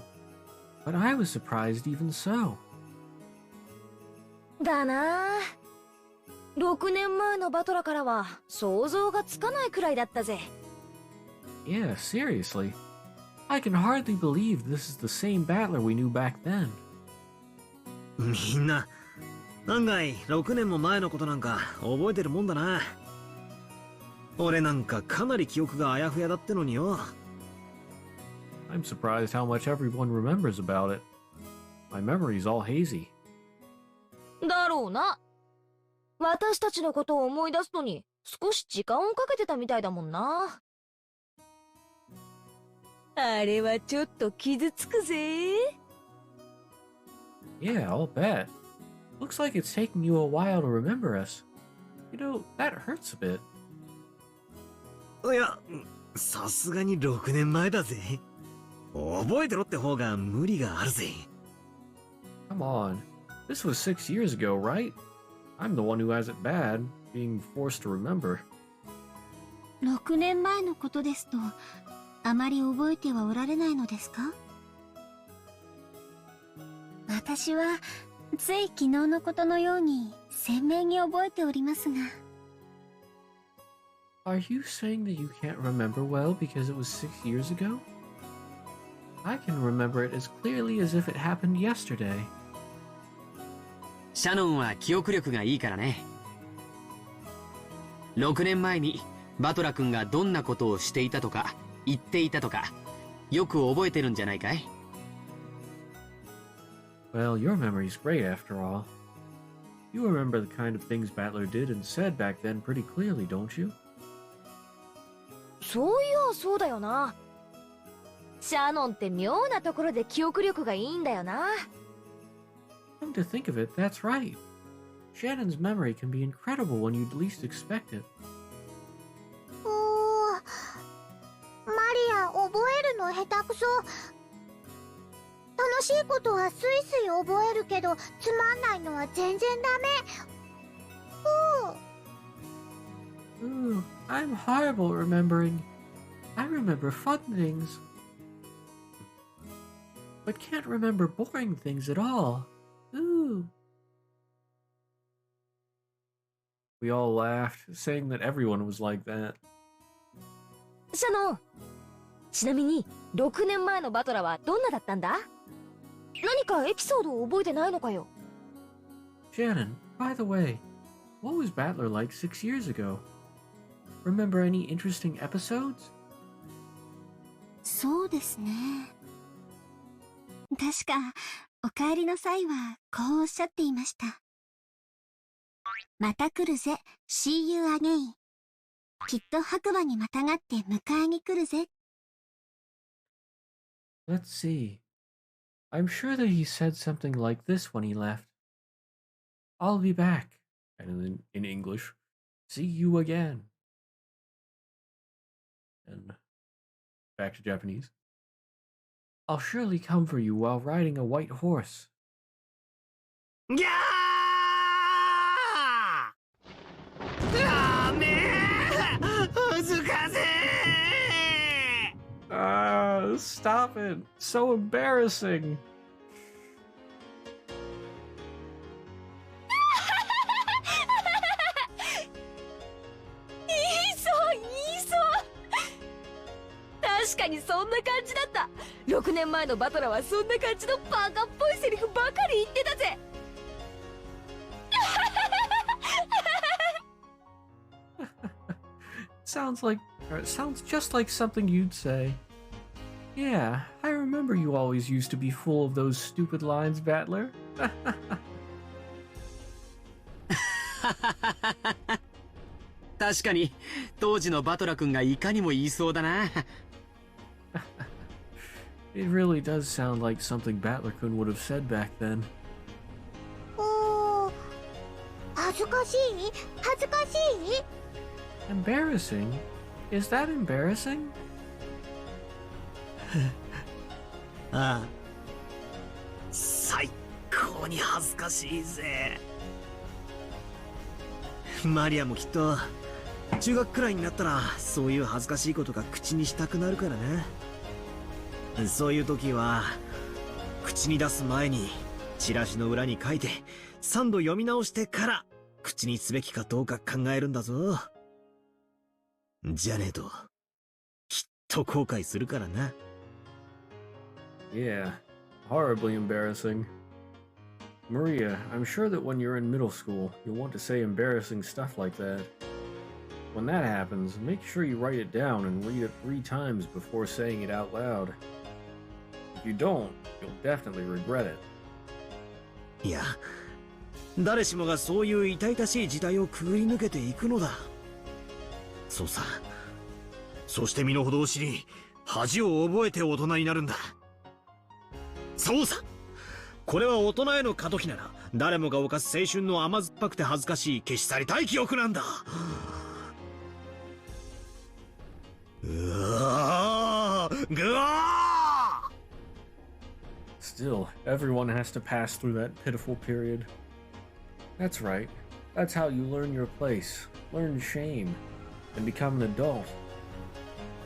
but I was surprised even so. だなあ。6年前のバトラからは想像がつかないくらいだったぜ。Yeah, seriously. I can hardly believe this is the same Battler we knew back then. みんな、案外6年も前のことなんか覚えてるもんだな。俺なんかかなり記憶があやふやだってのによ。I'm surprised how much everyone remembers about it. My memory's all hazy. だろうな。私たちのことを思い出すのに少し時間をかけてたみたいだもんな。あれはちょっと傷つくぜ。Yeah, I'll bet. Looks like it's taking you a while to remember us. You know, that hurts a bit. いや、さすがに6年前だぜ。覚えてろって方が無理があるぜ。Come on. This was 6 years ago, right? I'm the one who has it bad, being forced to remember. 6年前のことですと、あまり覚えてはおられないのですか？私はつい昨日のことのように鮮明に覚えておりますが。Are you saying that you can't remember well because it was 6 years ago? I can remember it as clearly as if it happened yesterday. シャノンは記憶力がいいからね。6年前にバトラ君がどんなことをしていたとか言っていたとかよく覚えてるんじゃないかい？ Well, your memory's great after all. You remember the kind of things Battler did and said back then pretty clearly, don't you? そういやそうだよな。シャノンって妙なところで記憶力がいいんだよな。Come to think of it, that's right. Shannon's memory can be incredible when you'd least expect it. マリア覚えるの下手くそ。楽しいことはスイスイ覚えるけどつまんないのは全然ダメ。Ooh, I'm horrible at remembering. I remember fun things, but can't remember boring things at all. Ooh. We all laughed, saying that everyone was like that. シャノン、ちなみに6年前のバトラはどんなだったんだ？何かエピソードを覚えてないのかよ。 Shannon, by the way, what was Battler like 6 years ago? Remember any interesting episodes? そうですね。確かお帰りの際はこうおっしゃっていました。また来るぜ See you again。 きっと白馬にまたがって迎えに来るぜ。 Let's see. I'm sure that he said something like this when he left. I'll be back. And then in English, see you again. And back to Japanese. I'll surely come for you while riding a white horse. ギャー！ダメ！恥ずかしい！ Stop it. So embarrassing. 言いそう確かにそんな感じだった。6年前のバトラはそんな感じのバカっぽいセリフばかり言ってたぜ。Sounds just like something you'd say. Yeah, I remember you always used to be full of those stupid lines, Battler. 確かに当時のバトラ君がいかにも言いそうだな。It really does sound like something Battler-kun would have said back then. 恥ずかしい？恥ずかしい？ Embarrassing? Is that embarrassing? ああ、最高に恥ずかしいぜ。マリアもきっと中学くらいになったらそういう恥ずかしいことが口にしたくなるからね。そういう時は口に出す前にチラシの裏に書いて3度読み直してから口にすべきかどうか考えるんだぞ。じゃねえときっと後悔するからな。Yeah, horribly embarrassing. Maria, I'm sure that when you're in middle school, you'll want to say embarrassing stuff like that. When that happens, make sure you write it down and read it 3 times before saying it out loud. If you don't, you'll definitely regret it. いや、誰しもがそういう痛々しい時代をくぐり抜けていくのだ。そうさ。そして身の程を知り、恥を覚えて大人になるんだ。そうさ。これは大人への過渡期なら、誰もが犯す青春の甘酸っぱくて恥ずかしい消し去りたい記憶なんだ。うわー！ぐわー！ Still, everyone has to pass through that pitiful period. That's right. That's how you learn your place, learn shame, and become an adult.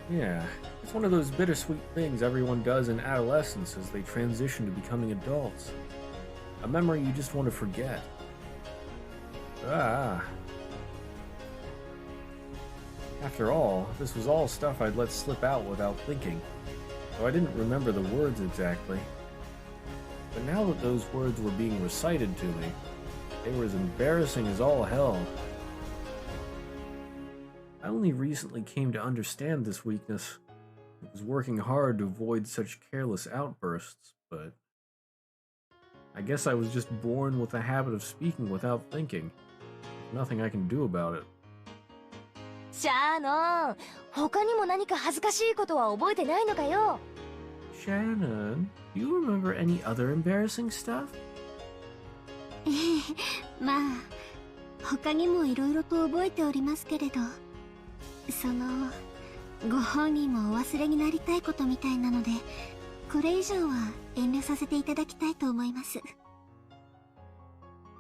Yeah, it's one of those bittersweet things everyone does in adolescence as they transition to becoming adults. A memory you just want to forget. After all, this was all stuff I'd let slip out without thinking, so I didn't remember the words exactly. But now that those words were being recited to me, they were as embarrassing as all hell. I only recently came to understand this weakness. I was working hard to avoid such careless outbursts, but I guess I was just born with a habit of speaking without thinking. Nothing I can do about it. シャーノン、他にも何か恥ずかしいことは覚えてないのかよ。 Shannon, do you remember any other embarrassing stuff? まあ他にもいろいろと覚えておりますけれど、ご本人もお忘れになりたいことみたいなので、これ以上は遠慮させていただきたいと思います。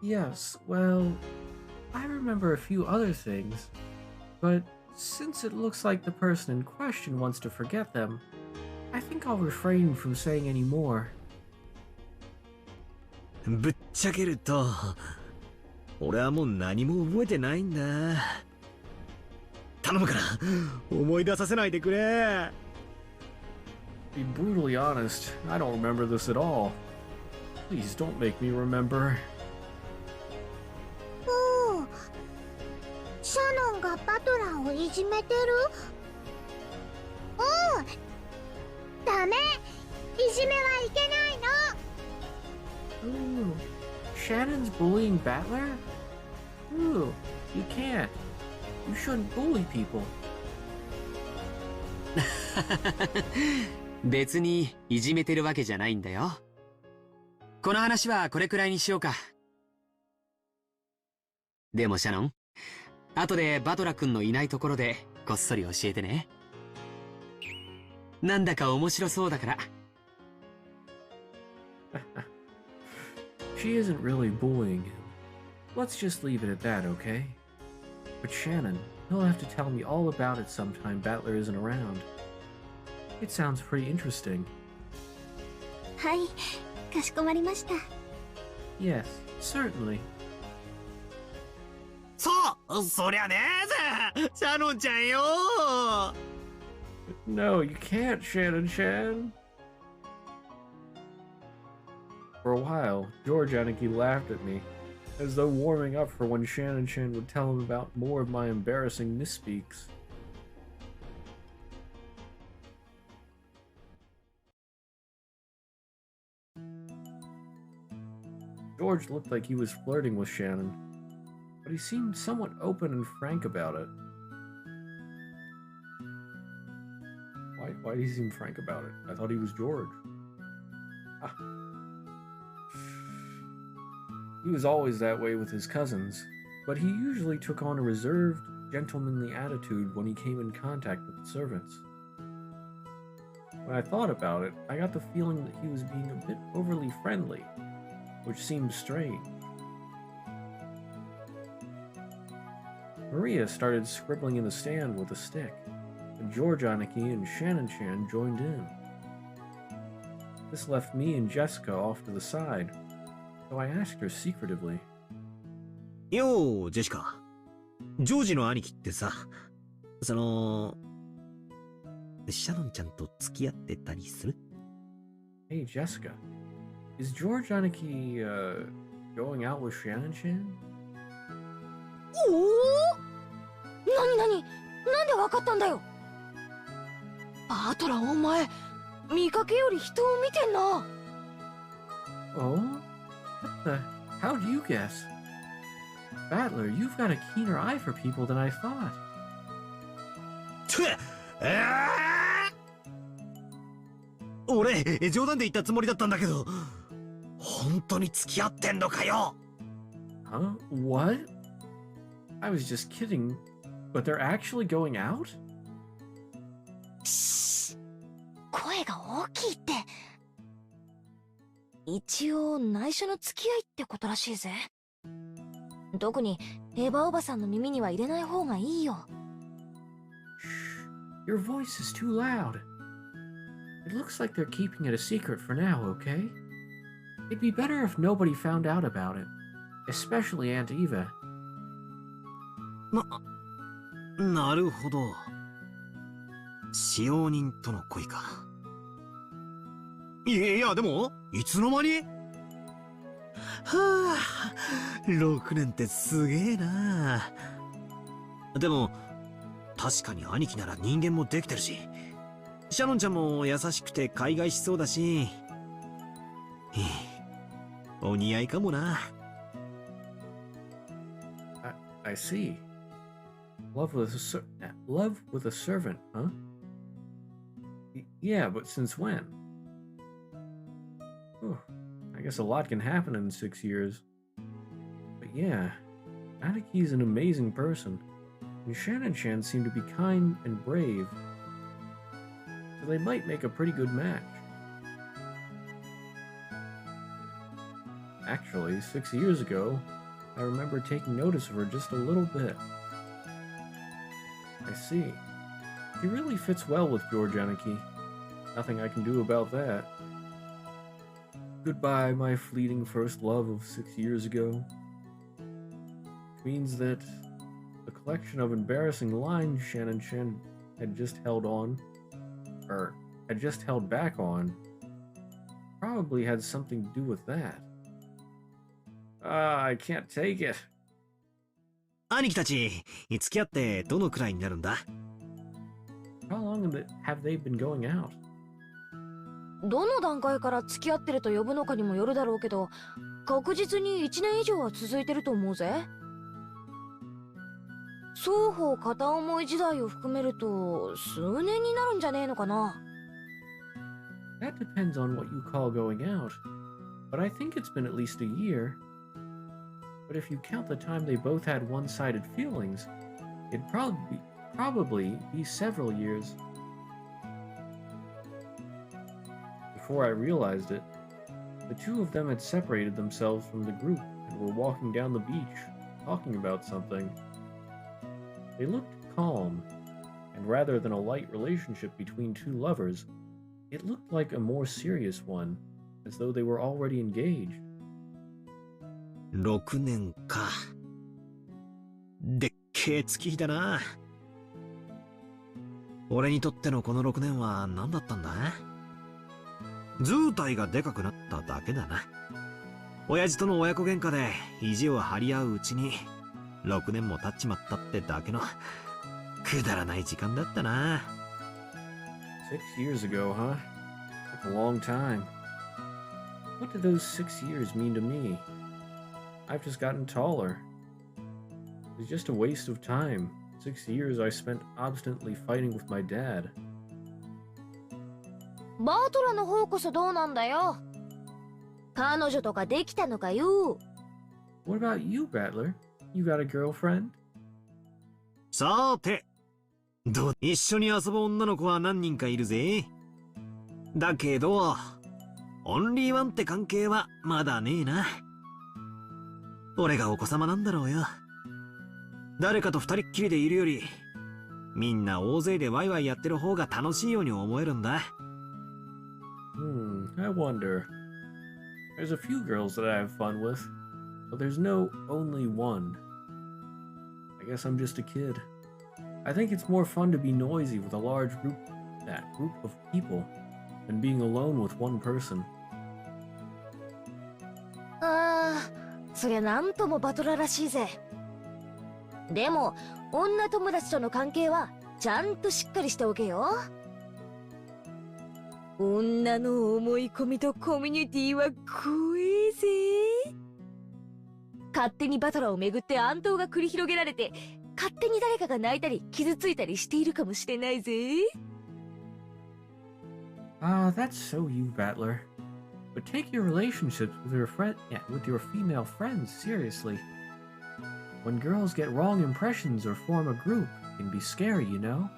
Yes, well, I remember a few other things, but since it looks like the person in question wants to forget them, I think I'll refrain from saying any more. ぶっちゃけると、俺はもう何も覚えてないんだ。頼むから思い出させないでくれ。 To be brutally honest, I don't remember this at all. Please don't make me remember. おお、シャノンがバトラーをいじめてる？おお、ダメ、いじめはいけないの。 Ooh, Shannon's bullying Battler? Ooh, you can't. You shouldn't bully people. 別にいじめてるわけじゃないんだよ。この話はこれくらいにしようか。でもシャノン、後でバトラ君のいないところでこっそり教えてね。なんだか面白そうだから。She isn't really bullying him. Let's just leave it at that, okay? But Shannon, you'll have to tell me all about it sometime Battler isn't around. It sounds pretty interesting. はい、かしこまりました。 Yes, certainly. そりゃねえぜ、シャノンちゃんよ。 No, you can't, Shannon-chan. For a while, George Aniki laughed at me, as though warming up for when Shannon-chan would tell him about more of my embarrassing misspeaks. George looked like he was flirting with Shannon, but he seemed somewhat open and frank about it. Why did he seem frank about it? I thought he was George. Ah. He was always that way with his cousins, but he usually took on a reserved, gentlemanly attitude when he came in contact with the servants. When I thought about it, I got the feeling that he was being a bit overly friendly, which seemed strange. Maria started scribbling in the stand with a stick, and George Aniki and Shannon-chan joined in. This left me and Jessica off to the side, so I asked her secretively. よう、ジェシカ。ジョージの兄貴ってさ、シャノンちゃんと付き合ってたりする？ Hey, Jessica. Is George Aniki, going out with Shannon-chan? おお、なになんでわかったんだよ。バトラーお前、見かけより人を見てんな。Oh? What the? How do you guess? Battler, you've got a keener eye for people than I thought. 俺、冗談で言ったつもりだったんだけど、本当に付き合ってんのかよ。 Huh? What? I was just kidding, but they're actually going out? 声が大きいって。一応内緒の付き合いってことらしいぜ。特にエヴァおばさんの耳には入れない方がいいよ。Shh. Your voice is too loud. It looks like they're keeping it a secret for now, okay? It'd be better if nobody found out about it, especially Aunt Eva. なるほど。使用人との恋か。いや、でも、いつの間に？はあ、6年ってすげえな。でも、確かに兄貴なら人間もできてるし、シャノンちゃんも優しくて海外しそうだし、お似合いかもな。I see. Love with a servant, huh? Yeah, but since when? Whew, I guess a lot can happen in 6 years. yeah, Anaki's an amazing person, and Shannon-chan seemed to be kind and brave, so they might make a pretty good match. Actually, 6 years ago, I remember taking notice of her just a little bit. I see. She really fits well with George Aniki. Nothing I can do about that. Goodbye, my fleeting first love of 6 years ago. Which means that the collection of embarrassing lines Shannon-chan had just held back on, probably had something to do with that. I can't take it. 兄貴たち、付き合ってどのくらいになるんだ？ How long have they been going out? どの段階から付き合ってると呼ぶのかにもよるだろうけど、確実に1年以上は続いてると思うぜ。双方片思い時代を含めると数年になるんじゃねえのかな。That depends on what you call going out, but I think it's been at least a year. But if you count the time they both had one-sided feelings, it'd probably be several years. Before I realized it, the two of them had separated themselves from the group and were walking down the beach, talking about something. They looked calm, and rather than a light relationship between two lovers, it looked like a more serious one, as though they were already engaged. 6年か。でっけえ月日だな。俺にとってのこの6年は何だったんだ？図体がでかくなっただけだな。親父との親子喧嘩で意地を張り合ううちに6年も経っちまったってだけのくだらない時間だったな。6 years ago, huh? That's a long time. What did those 6 years mean to me? I've just gotten taller. It was just a waste of time. 6 years I spent obstinately fighting with my dad. バートラの方こそどうなんだよ。彼女とかできたのかよ。What about you, Battler? You got a girlfriend? さて、一緒に遊ぶ女の子は何人かいるぜ。だけど、オンリーワンって関係はまだねえな。俺がお子様なんだろうよ。誰かと二人っきりでいるより、みんな大勢でワイワイやってる方が楽しいように思えるんだ。I wonder. There's a few girls that I have fun with, but there's no only one. I guess I'm just a kid. I think it's more fun to be noisy with a large group of people than being alone with one person. そりゃなんともバトラらしいぜ。でも女友達との関係はちゃんとしっかりしておけよ。女の思い込みとコミュニティは怖えぜ。勝手にバトラーをめぐって暗闘が繰り広げられて、勝手に誰かが泣いたり傷ついたりしているかもしれないぜ。That's so you, Battler. But take your relationships with your female friends seriously. When girls get wrong impressions or form a group, it can be scary, you know?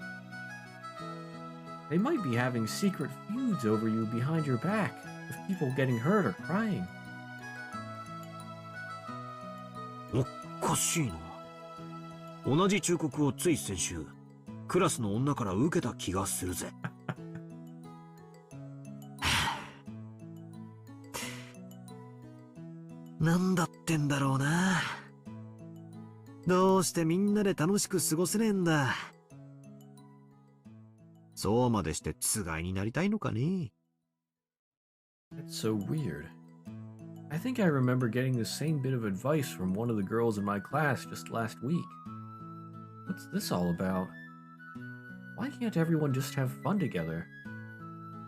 They might be having secret feuds over you behind your back, with people getting hurt or crying. おかしいな。同じ忠告をつい先週、クラスの女から受けた気がするぜ。なんだってんだろうな。どうしてみんなで楽しく過ごせねえんだ。そうまでしてつがいになりたいのかね。That's so weird. I think I remember getting the same bit of advice from one of the girls in my class just last week. What's this all about? Why can't everyone just have fun together?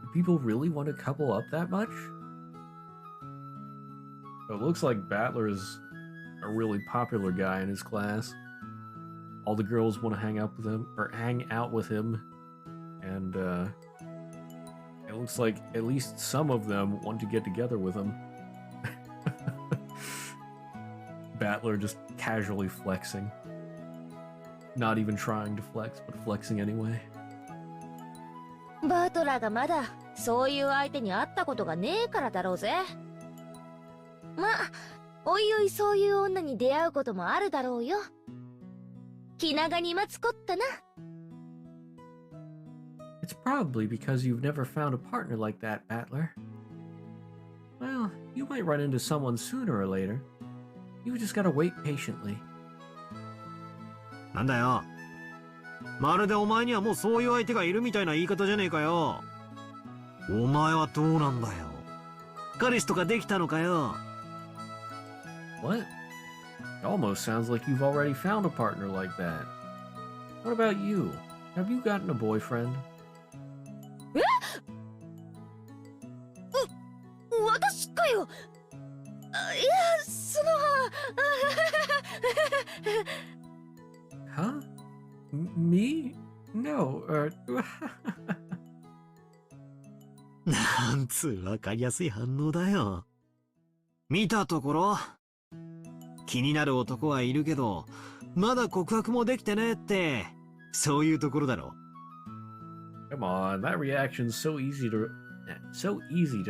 Do people really want to couple up that much? It looks like Battler is a really popular guy in his class. All the girls want to hang out with him, and it looks like at least some of them want to get together with him. Battler just casually flexing. Not even trying to flex, but flexing anyway. バトラーがまだそういう相手に会ったことがねえからだろうぜ。まあ、おいおいそういう女に出会うこともあるだろうよ。気長に待つこったな。It's probably because you've never found a partner like that, Battler. Well, you might run into someone sooner or later. You just gotta wait patiently. なんだよ。まるでお前にはもうそういう相手がいるみたいな言い方じゃねえかよ。お前はどうなんだよ。彼氏とかできたのかよ。What? It almost sounds like you've already found a partner like that. What about you? Have you gotten a boyfriend? 私かよ。いや、そのHuh? Me? No, なんつうわかりやすい反応だよ。見たところ、気になる男はいるけど、まだ告白もできてねえって、そういうところだろ。Come on, that reaction's so easy to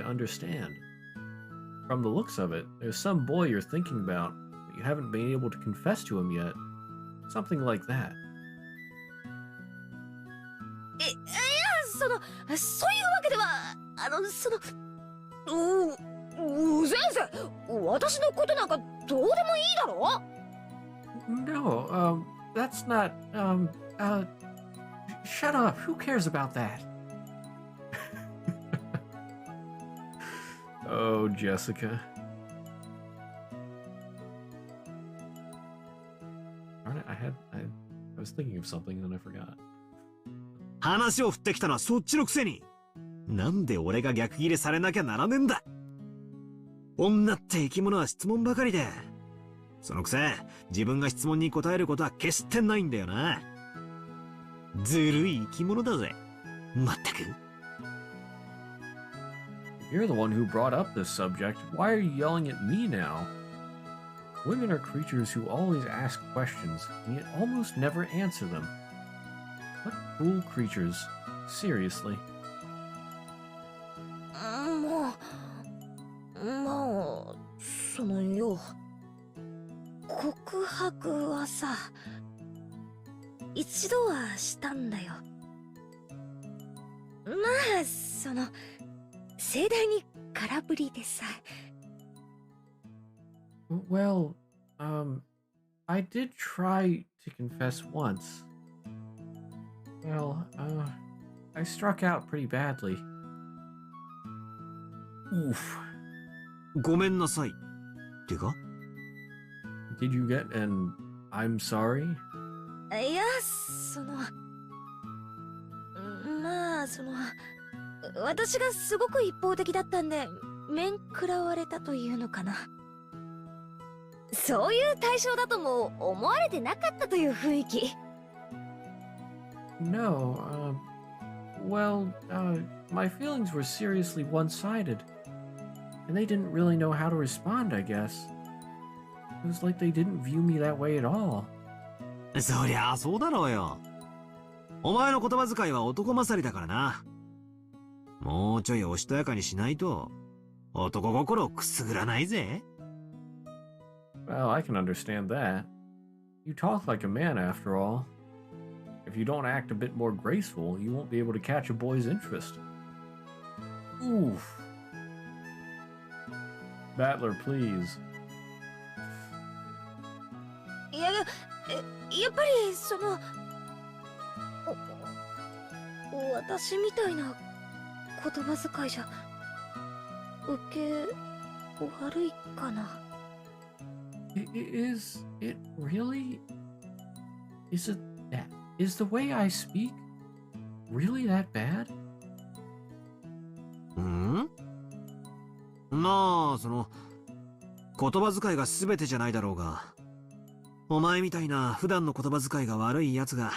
understand. From the looks of it, there's some boy you're thinking about, but you haven't been able to confess to him yet. Something like that. いや、そういうわけでは、先生、私のことなんかどうでもいいだろ？ No, that's not, shut up. Who cares about that? Oh, Jessica. Darn it, I was thinking of something and then I forgot. 話を振ってきたのはそっちのくせに。なんで俺が逆ギレされなきゃならねえんだ。女って生き物は質問ばかりで。そのくせ、自分が質問に答えることは決してないんだよな。ずるい生き物だぜ。まったく。You're the one who brought up this subject. Why are you yelling at me now? Women are creatures who always ask questions, and yet almost never answer them. What cruel creatures. Seriously. もう、そのよ。告白はさ、一度はしたんだよ。まあ、盛大に空振りでさ。Well, I did try to confess once. Well, I struck out pretty badly. Oof. ごめんなさい。ってか Did you get an I'm sorry? いや、まあ、私がすごく一方的だったんで、面食らわれたというのかな。そういう対象だとも思われてなかったという雰囲気。No, well, my feelings were seriously one-sided, and they didn't really know how to respond, I guess. It was like they didn't view me that way at all. そりゃあそうだろうよ。お前の言葉遣いは男勝りだからな。もうちょいおしとやかにしないと、男心をくすぐらないぜ。Well, I can understand that. You talk like a man after all. If you don't act a bit more graceful, you won't be able to catch a boy's interest. Oof. Battler, please. やっぱり私みたいな言葉遣いじゃ受け悪いかな。Is it really? Is it that? Is the way I speak really that bad? まあ言葉遣いが全てじゃないだろうが、お前みたいな普段の言葉遣いが悪いやつが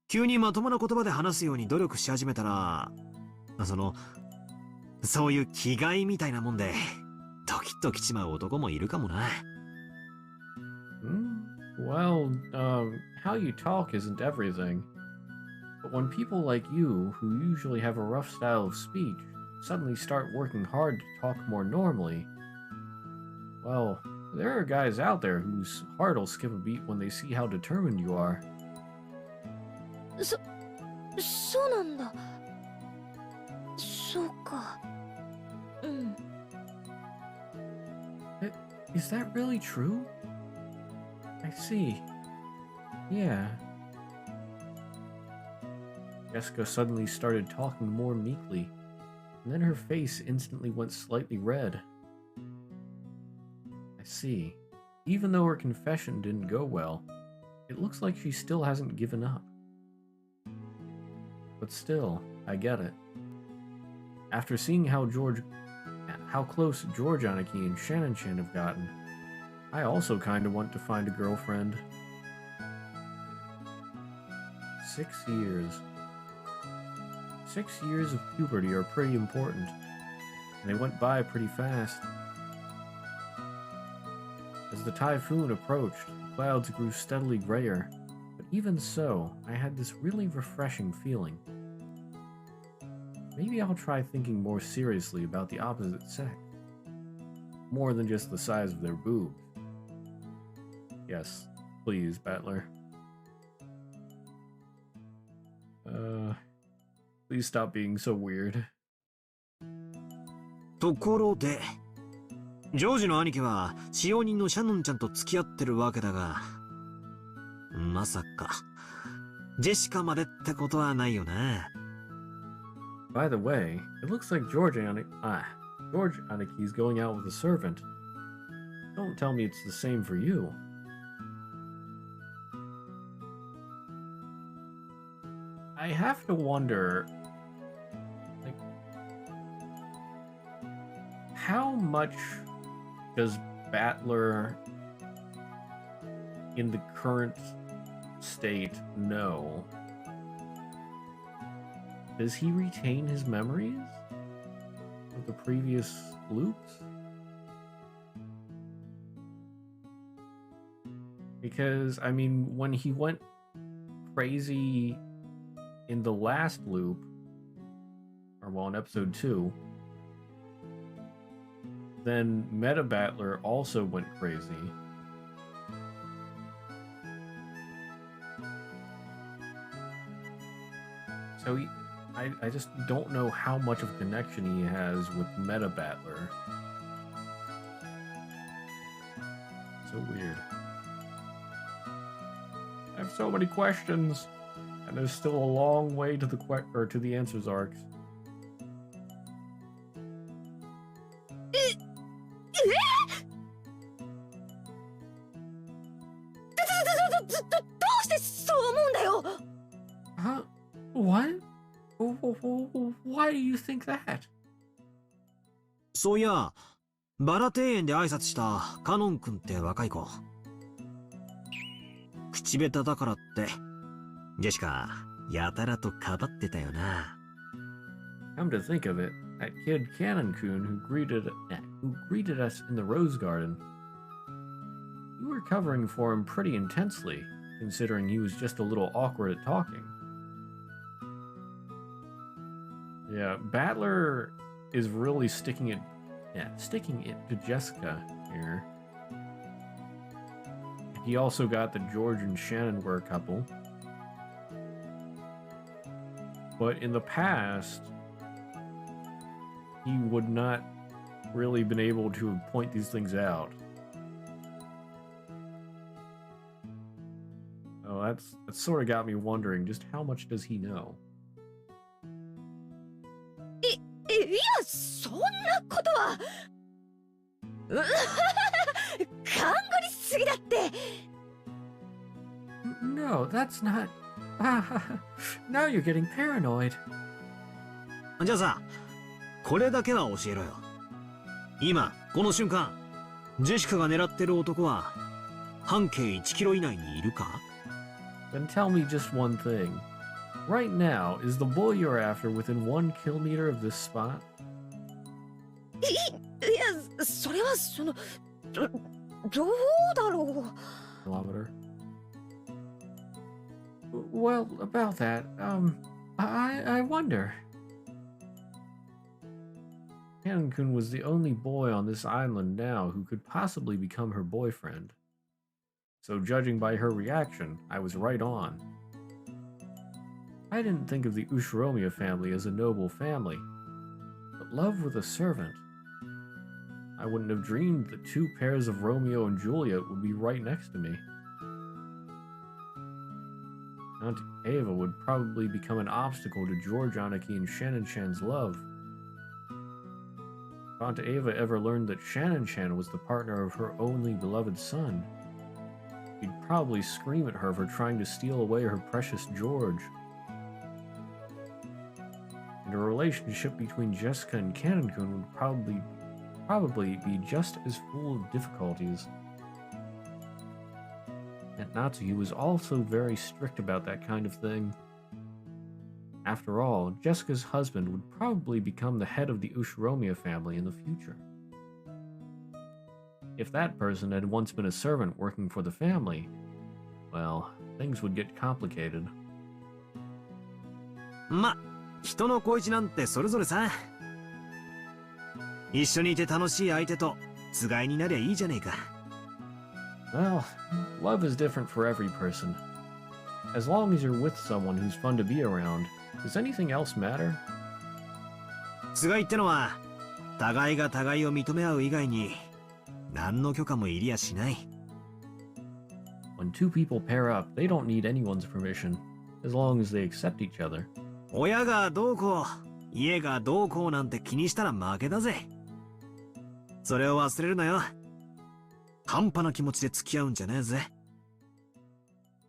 急にまともな言葉で話すように努力し始めたら、そういう気概みたいなもんでドキッときちまう男もいるかもな。Well, how you talk isn't everything. But when people like you, who usually have a rough style of speech, suddenly start working hard to talk more normally, well, there are guys out there whose heart will skip a beat when they see how determined you are. そうなんだ。そうか。うん。Is that really true? I see. Yeah. Jessica suddenly started talking more meekly, and then her face instantly went slightly red. I see. Even though her confession didn't go well, it looks like she still hasn't given up. But still, I get it. After seeing how close George Aniki and Shannon Chan have gotten, I also kinda want to find a girlfriend. 6 years. 6 years of puberty are pretty important, and they went by pretty fast. As the typhoon approached, the clouds grew steadily grayer, but even so, I had this really refreshing feeling. Maybe I'll try thinking more seriously about the opposite sex. More than just the size of their boobs. Yes, please, Battler. Please stop being so weird. ところで、ジョージの兄貴は使用人のシャノンちゃんと付き合ってるわけだが、まさかジェシカまでってことはないよな。By the way, it looks like George Aniki's going out with a servant. Don't tell me it's the same for you. I have to wonder, like, how much does Battler in the current state know? Does he retain his memories of the previous loops? Because, I mean, when he went crazy in the last loop, or well, in episode 2, then Meta Battler also went crazy. So I just don't know how much of a connection he has with Meta Battler. So weird. I have so many questions, and there's still a long way to the answers arcs. どうしてそう思うんだよ。 Huh? What? Why do you think that? そういや、バラ庭園で挨拶したカノン君って若い子。口下手だからって、ジェシカ、やたらとかばってたよな。Come to think of it, that kid Cannon-kun who greeted us in the Rose Garden, you were covering for him pretty intensely, considering he was just a little awkward at talking. Yeah, Battler is really sticking it to Jessica here. He also got that George and Shannon were a couple. But in the past, he would not really been able to point these things out. Oh, that sort of got me wondering, just how much does he know? いや、そんなことは。勘繰りすぎだって。No, that's not. Now you're getting paranoid. じゃあさ、これだけは教えろよ。今、この瞬間、ジェシカが狙ってる男は、半径1キロ以内にいるか？ Then tell me just one thing. Right now, is the boy you're after within 1 kilometer of this spot? いや、それはどうだろう。Kilometer? Well, about that, I wonder. Cancun was the only boy on this island now who could possibly become her boyfriend. So judging by her reaction, I was right on. I didn't think of the Ushiromiya family as a noble family, but love with a servant. I wouldn't have dreamed that two pairs of Romeo and Juliet would be right next to me. Aunt Ava would probably become an obstacle to George Aniki and Shannon-chan's love. If Aunt Ava ever learned that Shannon-chan was the partner of her only beloved son, she'd probably scream at her for trying to steal away her precious George. And a relationship between Jessica and Canon-kun would probably be just as full of difficulties. And Natsuki was also very strict about that kind of thing. After all, Jessica's husband would probably become the head of the Ushiromiya family in the future. If that person had once been a servant working for the family, well, things would get complicated. ま、人の恋路なんてそれぞれさ。一緒にいて楽しい相手とつがいになりゃいいじゃねえか。Well, love is different for every person. As long as you're with someone who's fun to be around, does anything else matter? つがいってのは、互いが互いを認め合う以外に、何の許可もいりやしない。When two people pair up, they don't need anyone's permission, as long as they accept each other. 親がどうこう、家がどうこうなんて気にしたら負けだぜ。それを忘れるなよ。半端な気持ちで付き合うんじゃねえぜ。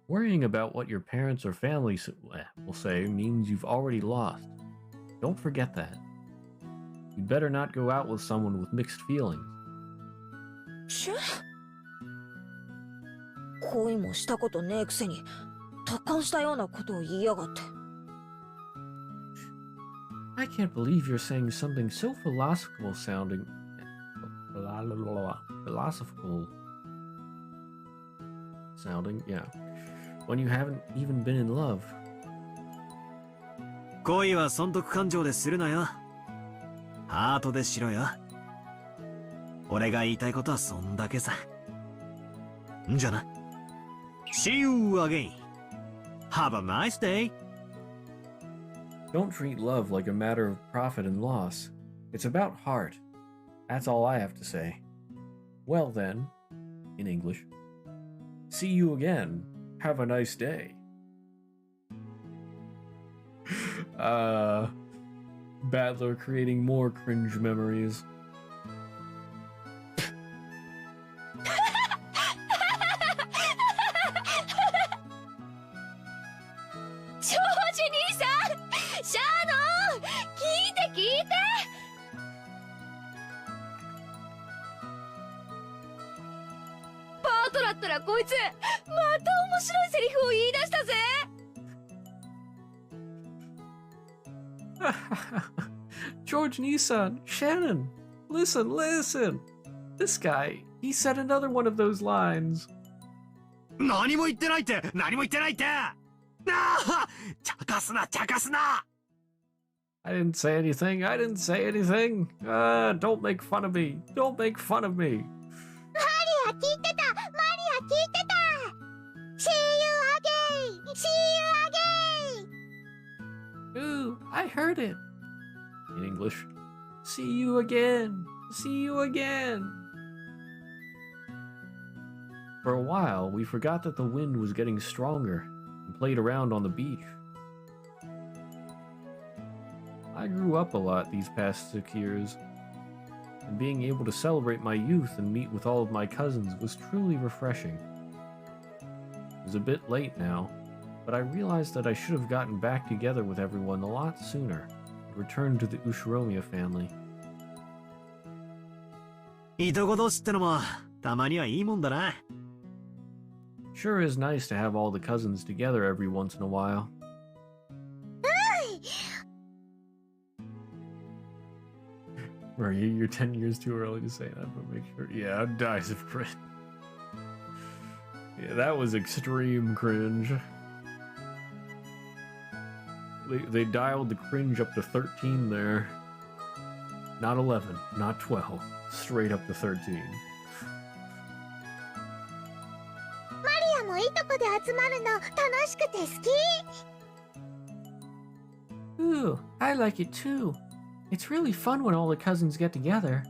Worrying about what your parents or family will say means you've already lost. Don't forget that. You'd better not go out with someone with mixed feelings. しゅ恋もしたことねえくせに達観したようなことを言いやがって。I can't believe you're saying something so philosophical sounding. Philosophical sounding, yeah. When you haven't even been in love. 恋は損得感情でするなよ。ハートでしろよ。俺が言いたいことはそんだけさ。んじゃな。See you again. Have a nice day. Don't treat love like a matter of profit and loss. It's about heart. That's all I have to say. Well then, in English, see you again. Have a nice day. Battler creating more cringe memories. George Nissan, Shannon, listen. This guy, he said another one of those lines. 何も言ってないって。ああ、茶化すな。I didn't say anything. Don't make fun of me. See you again. Ooh, I heard it. In English, see you again. For a while, we forgot that the wind was getting stronger and played around on the beach. I grew up a lot these past 6 years, and being able to celebrate my youth and meet with all of my cousins was truly refreshing. It was a bit late now, but I realized that I should have gotten back together with everyone a lot sooner and returned to the Ushiromiya family. いとこ同士ってのもたまにはいいもんだな。Sure is nice to have all the cousins together every once in a while. Maria, you're 10 years too early to say that, but make sure. Yeah, dies of cringe. Yeah, that was extreme cringe. They dialed the cringe up to 13 there. Not 11, not 12. Straight up to 13. マリアもいとこで集まるの楽しくて好き。 Ooh, I like it too. It's really fun when all the cousins get together.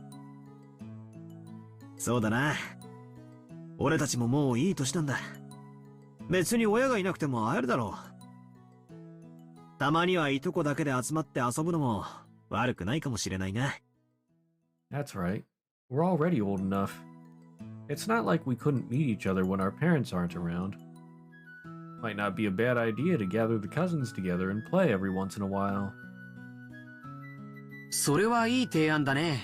そうだな。俺たちももういい年なんだ。別に親がいなくても会えるだろう。たまにはいとこだけで集まって遊ぶのも悪くないかもしれないな。That's right. We're already old enough. It's not like we couldn't meet each other when our parents aren't around. Might not be a bad idea to gather the cousins together and play every once in a while. それはいい提案だね。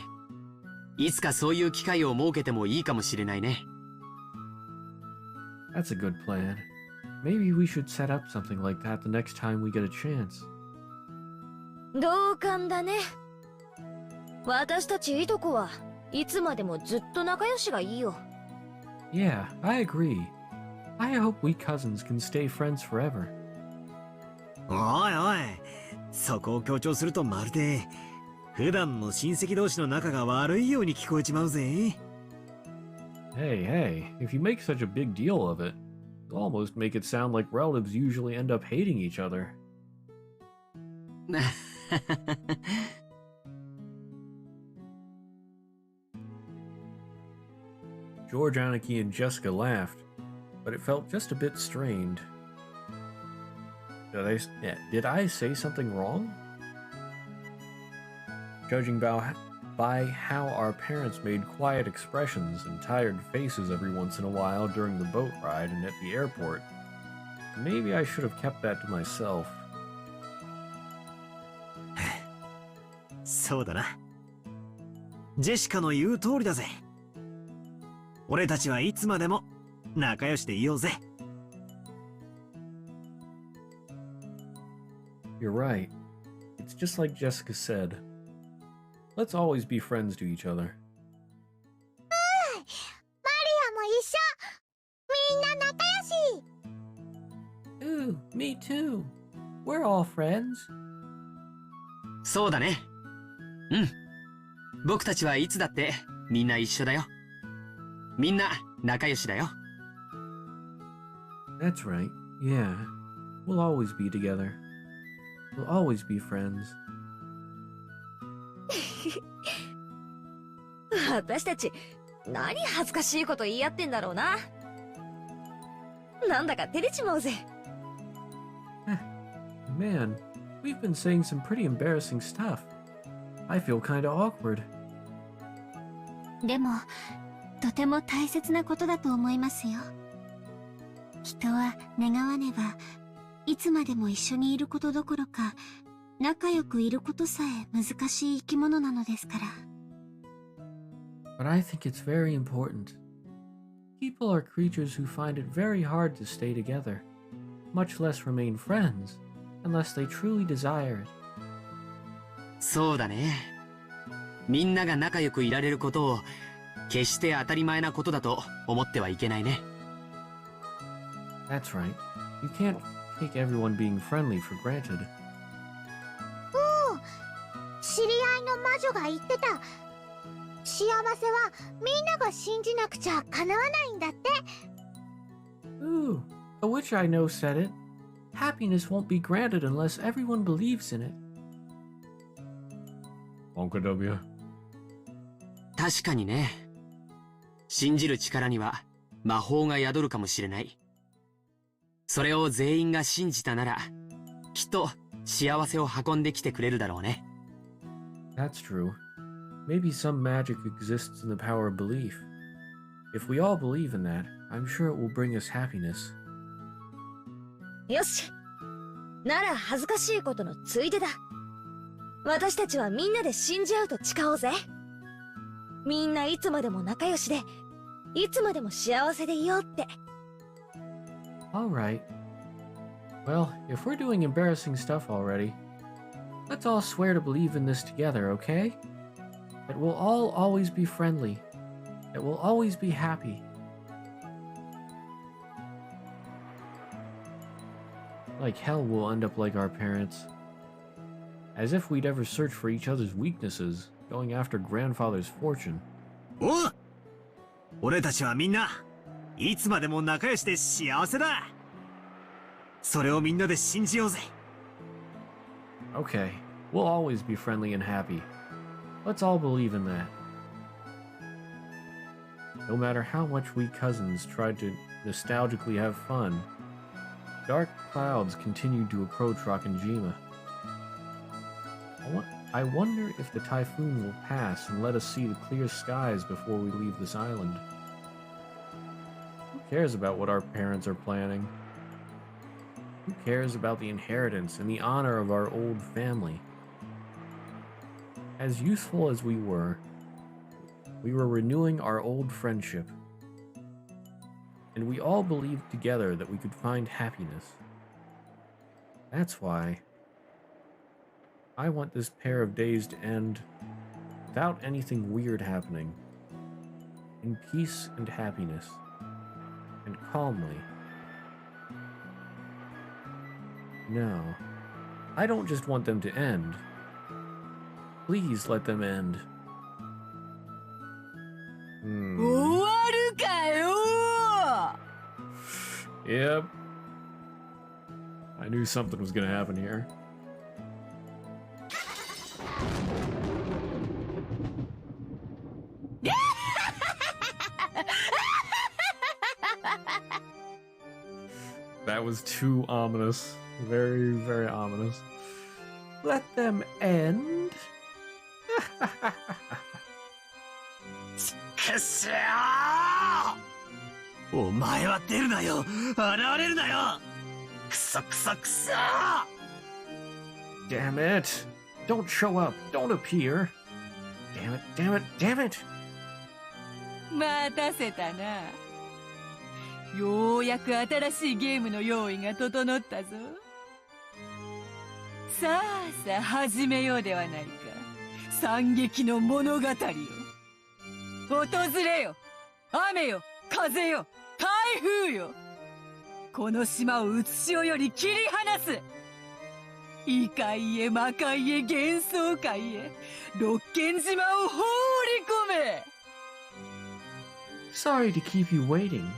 いつかそういう機会を設けてもいいかもしれないね。That's a good plan. Maybe we should set up something like that the next time we get a chance. 同感だね。私たちいとこはいつまでもずっと仲良しがいいよ。Yeah, I agree. I hope we cousins can stay friends forever. おいおい、そこを強調するとまるで普段の親戚同士の仲が悪いように聞こえちまうぜ。Hey, hey, if you make such a big deal of it, you almost make it sound like relatives usually end up hating each other. George, Anarchy, and Jessica laughed, but it felt just a bit strained. Did I say something wrong? Judging by how our parents made quiet expressions and tired faces every once in a while during the boat ride and at the airport, maybe I should have kept that to myself. そうだな。ジェシカの言う通りだぜ。俺たちはいつまでも仲良しでいようぜ。You're right. It's just like Jessica said. Let's always be friends to each other. マリアも一緒。みんな仲良し。 Ooh, me too. We're all friends. そうだね。うん。僕たちはいつだってみんな一緒だよ。みんな仲良しだよ。That's right. Yeah. We'll always be together. We'll always be friends. 私たち何恥ずかしいこと言い合ってんだろうな。なんだか照れちまうぜ。Man, we've been saying some pretty embarrassing stuff. I feel kinda awkward. でもとても大切なことだと思いますよ。人は願わねばいつまでも一緒にいることどころか仲良くいることさえ難しい生き物なのですから。But I think it's very important. People are creatures who find it very hard to stay together, much less remain friends, unless they truly desire it. そうだね。みんなが仲良くいられることを決して当たり前なことだと思ってはいけないね。That's right. You can't take everyone being friendly for granted. 知り合いの魔女が言ってた。幸せはみんなが信じなくちゃ叶わないんだって。 Ooh, a witch I know said it. Happiness won't be granted unless everyone believes in it. Uncle W. 確かにね。信じる力には魔法が宿るかもしれない。それを全員が信じたなら、きっと幸せを運んできてくれるだろうね。That's true. Maybe some magic exists in the power of belief. If we all believe in that, I'm sure it will bring us happiness. よし。なら恥ずかしいことのついでだ。私たちはみんなで信じ合うと誓おうぜ。みんないつまでも仲良しで、いつまでも幸せでいようって。Alright. Well, if we're doing embarrassing stuff already, let's all swear to believe in this together, okay? That we'll all always be friendly. That we'll always be happy. Like hell we'll end up like our parents. As if we'd ever search for each other's weaknesses, going after grandfather's fortune. おう、俺たちはみんないつまでも仲良しで幸せだ。それをみんなで信じようぜ。Okay, we'll always be friendly and happy. Let's all believe in that. No matter how much we cousins tried to nostalgically have fun, dark clouds continued to approach Rockinjima. I wonder if the typhoon will pass and let us see the clear skies before we leave this island. Who cares about what our parents are planning? Who cares about the inheritance and the honor of our old family? As youthful as we were renewing our old friendship. And we all believed together that we could find happiness. That's why I want this pair of days to end without anything weird happening. In peace and happiness. And calmly. No, I don't just want them to end. Please let them end. Yep. I knew something was gonna happen here. That was too ominous. Very, very ominous. Let them end? くそー！お前は出るなよ！現れるなよ！くそくそくそー！ Damn it! Don't show up! Don't appear! Damn it, damn it, damn it! 待たせたな。ようやく新しいゲームの用意が整ったぞ。さあさあ始めようではないか。惨劇の物語を。訪れよ、雨よ、風よ、台風よ。この島をうつしおより切り離す。異界へ魔界へ幻想界へ六軒島を放り込め。Sorry to keep you waiting.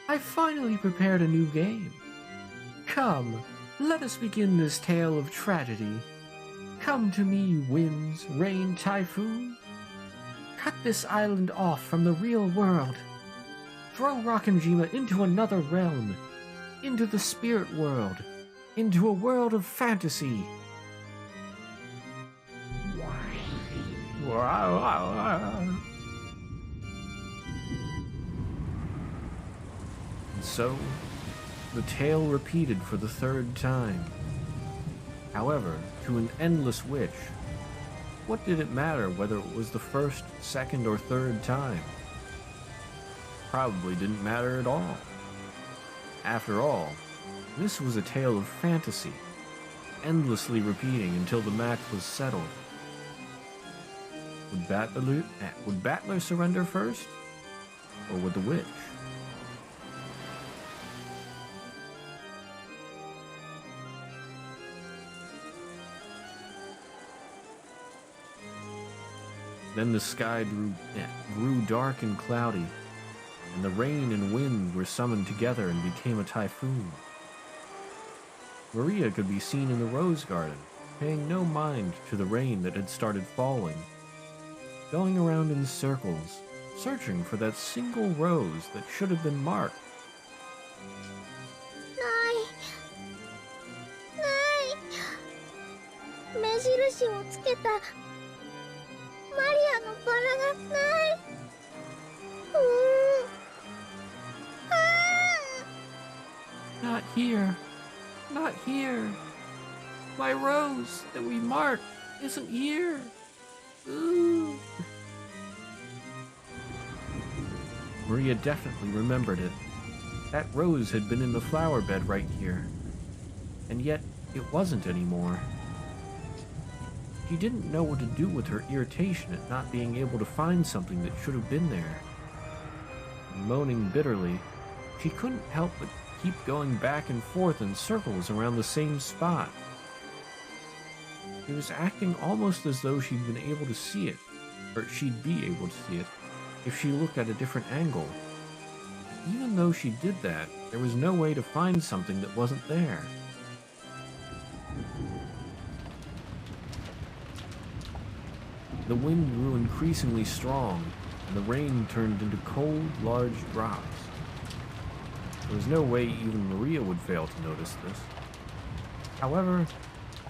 I finally prepared a new game. Come, let us begin this tale of tragedy. Come to me, winds, rain, typhoon. Cut this island off from the real world. Throw Rockinjima into another realm. Into the spirit world. Into a world of fantasy. And so, the tale repeated for the third time. However, to an endless witch, what did it matter whether it was the first, second, or third time? Probably didn't matter at all. After all, this was a tale of fantasy, endlessly repeating until the match was settled. Would Battler surrender first? Or would the witch? Then the sky grew dark and cloudy, and the rain and wind were summoned together and became a typhoon. Maria could be seen in the rose garden, paying no mind to the rain that had started falling, going around in circles, searching for that single rose that should have been marked. ない目印をつけたマリアのバラがない。Not here. Not here. My rose that we marked isn't here. Ooh. Maria definitely remembered it. That rose had been in the flower bed right here. And yet, it wasn't anymore. She didn't know what to do with her irritation at not being able to find something that should have been there. Moaning bitterly, she couldn't help but keep going back and forth in circles around the same spot. She was acting almost as though she'd been able to see it, or she'd be able to see it, if she looked at a different angle. Even though she did that, there was no way to find something that wasn't there. The wind grew increasingly strong, and the rain turned into cold, large drops. There was no way even Maria would fail to notice this. However,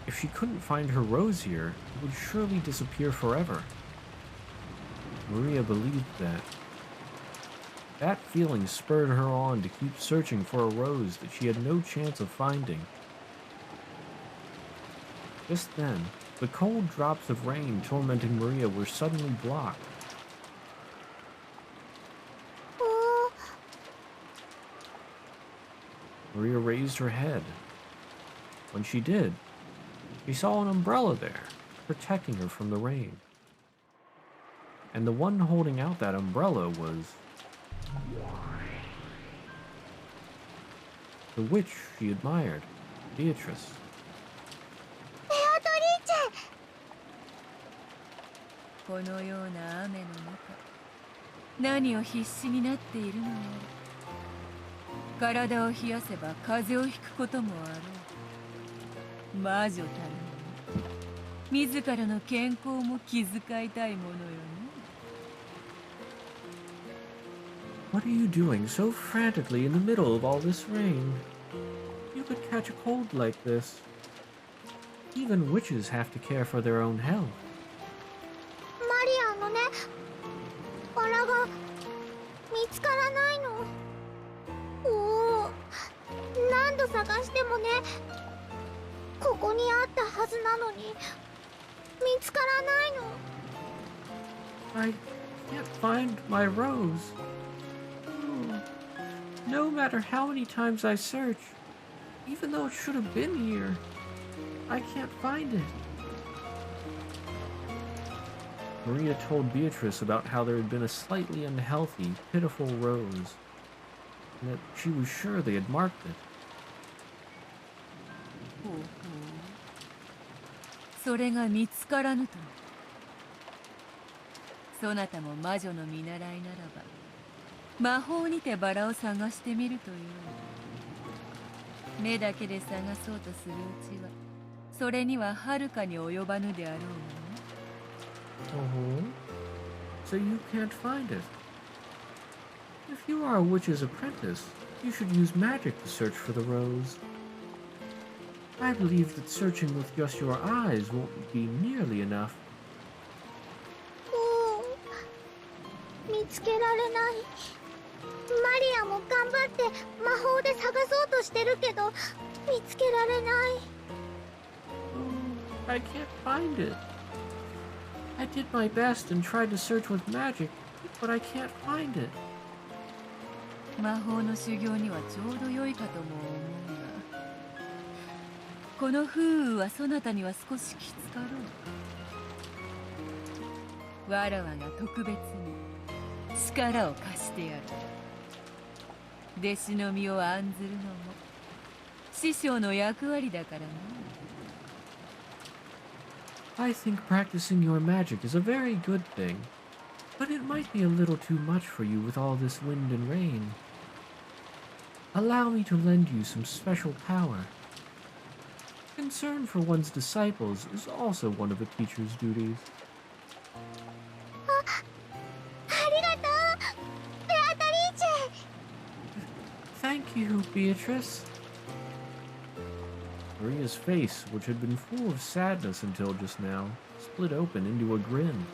if she couldn't find her rose here, it would surely disappear forever. Maria believed that. That feeling spurred her on to keep searching for a rose that she had no chance of finding. Just then, the cold drops of rain tormenting Maria were suddenly blocked. Maria raised her head. When she did, she saw an umbrella there, protecting her from the rain. And the one holding out that umbrella was the witch she admired, Beatrice. このような雨の中、何を必死になっているのやら。体を冷やせば風邪をひくこともあろう。魔女たるに、自らの健康も気遣いたいものよね。What are you doing so frantically in the middle of all this rain? You could catch a cold like this. Even witches have to care for their own health. マリアのね、バラが見つからないの。おお、何度探してもね、ここにあったはずなのに見つからないの。I can't find my rose. No matter how many times I search, even though it should have been here, I can't find it. Maria told Beatrice about how there had been a slightly unhealthy, pitiful rose, and that she was sure they had marked it. ほうほう。それが見つからぬと。そなたも魔女の見習いならば、魔法にてバラを探してみるという。目だけで探そうとするうちは、それにははるかに及ばぬであろうがね。So you can't find it. If you are a witch's apprentice, you should use magic to search for the rose. I believe that searching with just your eyes won't be nearly enough. 見つけられない。マリアも頑張って魔法で探そうとしてるけど見つけられない。I can't find it. I did my best and tried to search with magic, but I can't find it. 魔法の修行にはちょうど良いかとも思うが、この風雨はそなたには少しきつかろう。わらわが特別に力を貸してやる。弟子の身を案ずるのも師匠の役割だからな。I think practicing your magic is a very good thing, but it might be a little too much for you with all this wind and rain. Allow me to lend you some special power. Concern for one's disciples is also one of a teacher's duties. ありがとう、ベアトリーチェ。 Thank you, Beatrice. Maria's face, which had been full of sadness until just now, split open into a grin.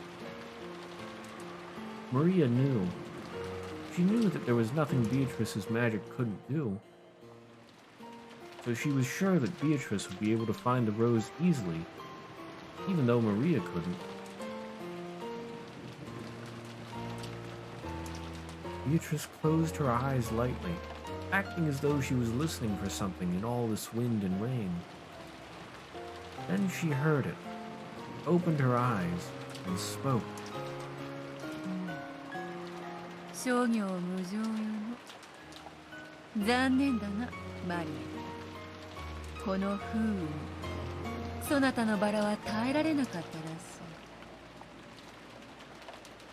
Maria knew. She knew that there was nothing Beatrice's magic couldn't do. So she was sure that Beatrice would be able to find the rose easily, even though Maria couldn't. Beatrice closed her eyes lightly, acting as though she was listening for something in all this wind and rain. Then she heard it, opened her eyes, and spoke. 諸行無常よの。残念だな、マリア。この風雨にそなたのバラは耐えられなかったらし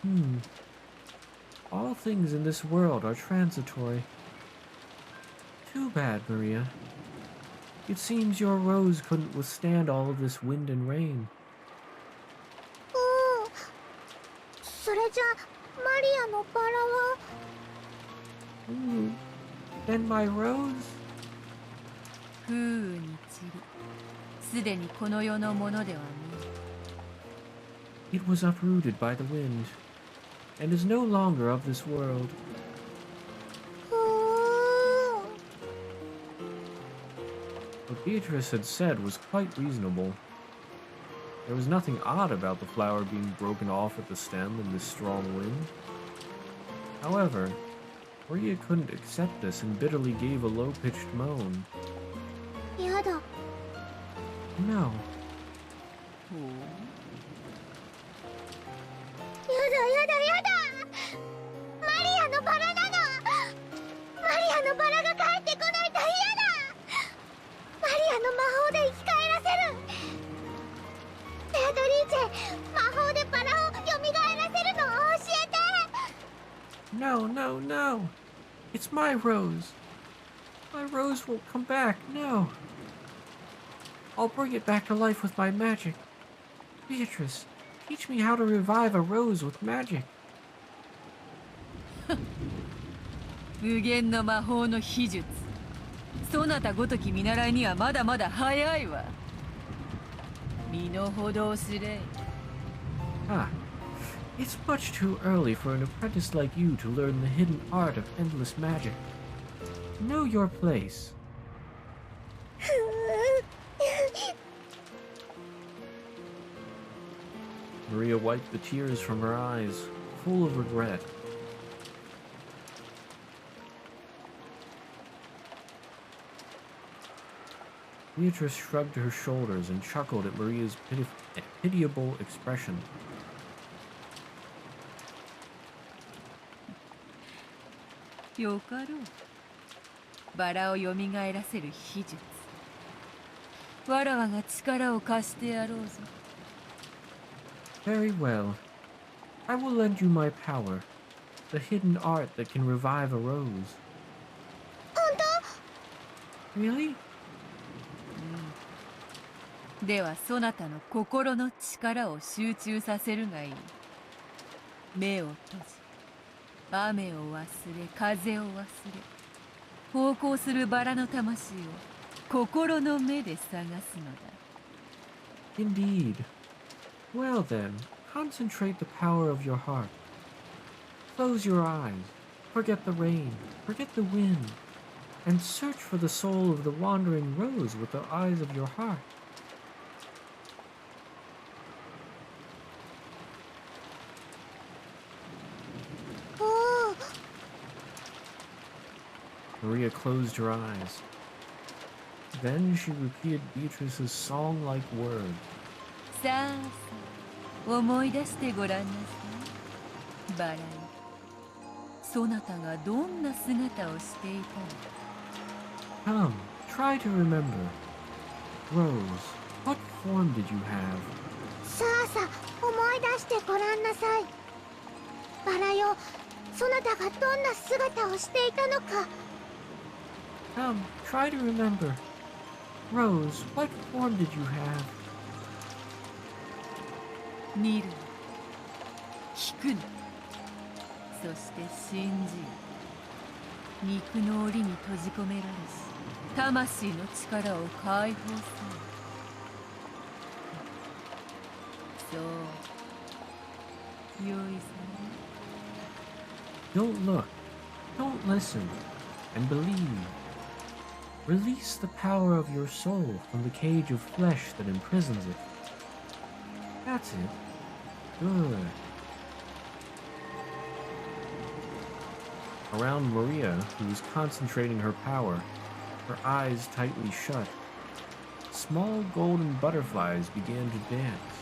い。All things in this world are transitory. Too bad, Maria. It seems your rose couldn't withstand all of this wind and rain. それじゃマリアのバラは。Then my rose? 風雨に散り、すでにこの世のものではない。It was uprooted by the wind, and is no longer of this world. What Beatrice had said was quite reasonable. There was nothing odd about the flower being broken off at the stem in this strong wind. However, Maria couldn't accept this and bitterly gave a low-pitched moan. やだ。No. やだ。マリアのバラなの。マリアのバラが帰ってこないと嫌だ。マリアの魔法で生き返らせる。ベアトリーチェ、魔法でバラを蘇らせるのを教えて。No, no, no. It's my rose. My rose won't come back, no. I'll bring it back to life with my magic. Beatrice, teach me how to revive a rose with magic. 無限の魔法の秘術。そなたごとき見習いにはまだまだ早いわ。身の程を知れ。Ah, it's much too early for an apprentice like you to learn the hidden art of endless magic. Know your place. Maria wiped the tears from her eyes, full of regret. Beatrice shrugged her shoulders and chuckled at Maria's pitiable expression. よかろう。バラを蘇らせる秘術。わらわが力を貸してやろうぞ。Very well. I will lend you my power, the hidden art that can revive a rose. 本当？ Really? ではそなたの心の力を集中させるがいい。目を閉じ、雨を忘れ、風を忘れ、奉公するバラの魂を心の目で探すのだ。Indeed. Well then, concentrate the power of your heart. Close your eyes, forget the rain, forget the wind, and search for the soul of the wandering rose with the eyes of your heart. Maria closed her eyes. Then she repeated Beatrice's song-like words. さあさあ、思い出してごらんなさい。バラよ、そなたがどんな姿をしていたの？ Come, try to remember. Rose, what form did you have? さあさあ、思い出してごらんなさい。バラよ、そなたがどんな姿をしていたのか。Come, try to remember. Rose, what form did you have? 見る、聞くの、そして信じる。肉の檻に閉じ込められし魂の力を解放する。そう、良いさ。Don't look, don't listen, and believe. Release the power of your soul from the cage of flesh that imprisons it. That's it. Good. Around Maria, who was concentrating her power, her eyes tightly shut, small golden butterflies began to dance.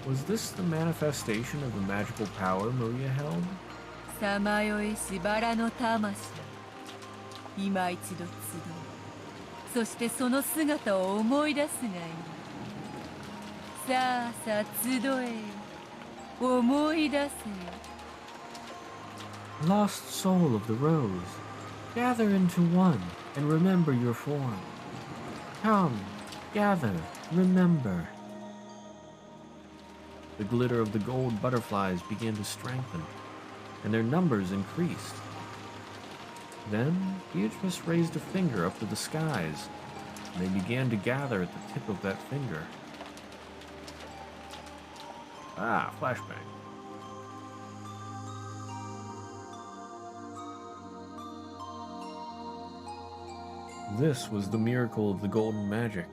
Was this the manifestation of the magical power Maria held? さまよいしバラの魂、今一度集う。そしてその姿を思い出すがいい。さあさあ集え、思い出せ。 Lost soul of the rose, gather into one and remember your form. Come, gather, remember. The glitter of the gold butterflies began to strengthen, and their numbers increased. Then Beatrice raised a finger up to the skies, and they began to gather at the tip of that finger. Ah, flashbang. This was the miracle of the golden magic.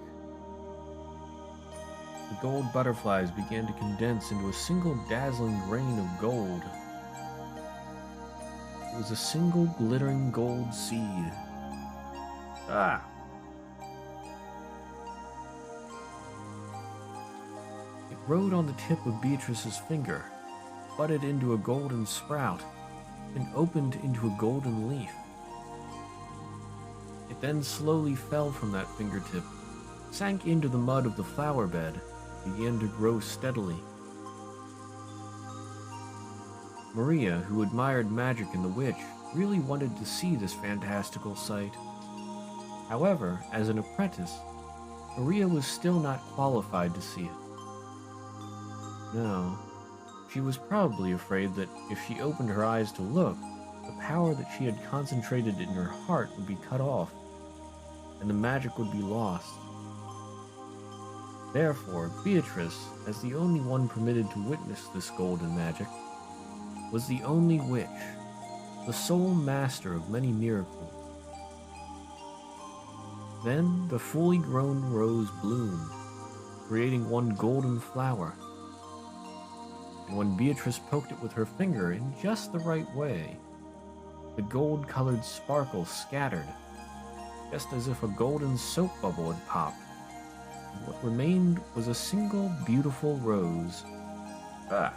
The gold butterflies began to condense into a single dazzling grain of gold. It was a single glittering gold seed. Ah! It rode on the tip of Beatrice's finger, budded into a golden sprout, and opened into a golden leaf. It then slowly fell from that fingertip, sank into the mud of the flower bed, began to grow steadily. Maria, who admired magic and the witch, really wanted to see this fantastical sight. However, as an apprentice, Maria was still not qualified to see it. No, she was probably afraid that if she opened her eyes to look, the power that she had concentrated in her heart would be cut off, and the magic would be lost. Therefore, Beatrice, as the only one permitted to witness this golden magic, was the only witch, the sole master of many miracles. Then the fully grown rose bloomed, creating one golden flower. And when Beatrice poked it with her finger in just the right way, the gold-colored sparkle scattered, just as if a golden soap bubble had popped. And what remained was a single beautiful rose. Ah.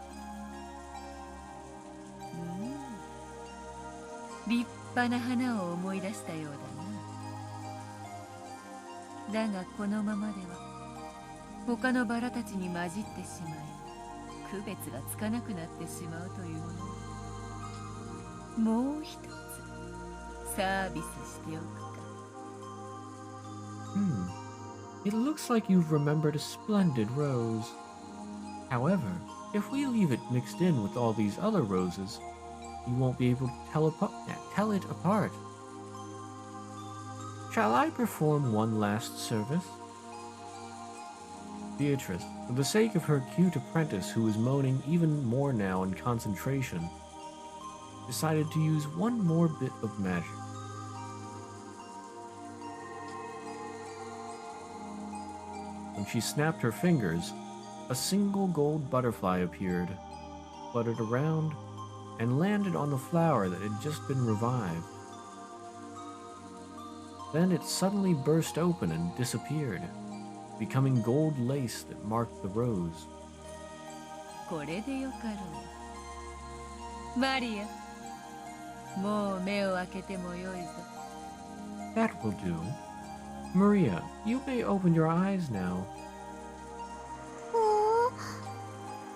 立派な花を思い出したようだな。だがこのままでは他のバラたちに混じってしまい、区別がつかなくなってしまうというもの。もう一つサービスしておくか。It looks like you've remembered a splendid rose. However, if we leave it mixed in with all these other roses, you won't be able to tell it apart. Shall I perform one last service? Beatrice, for the sake of her cute apprentice who was moaning even more now in concentration, decided to use one more bit of magic. When she snapped her fingers, a single gold butterfly appeared, fluttered around, and landed on the flower that had just been revived. Then it suddenly burst open and disappeared, becoming gold lace that marked the rose. これでよかろう。マリア、もう目を開けてもよいぞ。That will do. Maria, you may open your eyes now.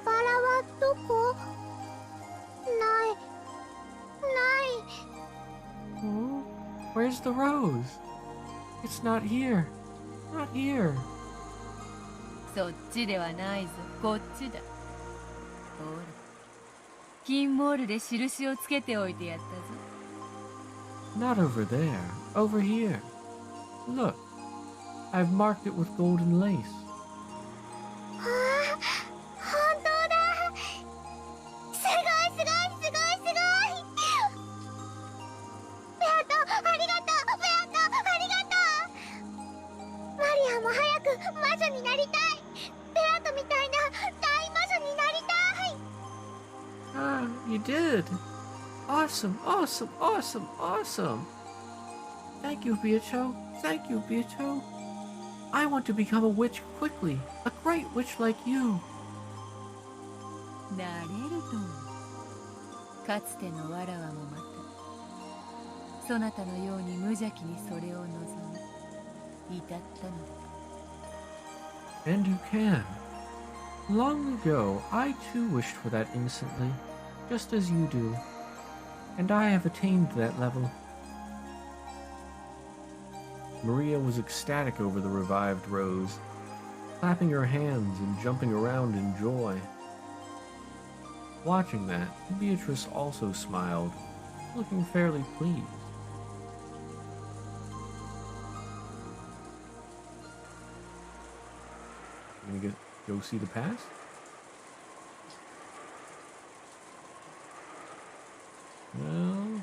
バラはどこ？ない。Oh, where's the rose? It's not here. Not here. そっちではないぞ、こっちだ。ほら、金モールで印をつけておいてやったぞ。 Not over there. Over here. Look, I've marked it with golden lace. 本当だ。すごい。ベアト、ありがとう。マリアも早く魔女になりたい。ベアトみたいな大魔女になりたい。Ah, you did. Awesome. Thank you, Beato. I want to become a witch quickly. A great witch like you. なれるとも。かつてのわらわもまた、そなたのように無邪気にそれを望む。至ったのだ。 And you can. Long ago, I too wished for that instantly, just as you do. And I have attained that level. Maria was ecstatic over the revived Rose, clapping her hands and jumping around in joy. Watching that, Beatrice also smiled, looking fairly pleased. You gonna go see the past? Well,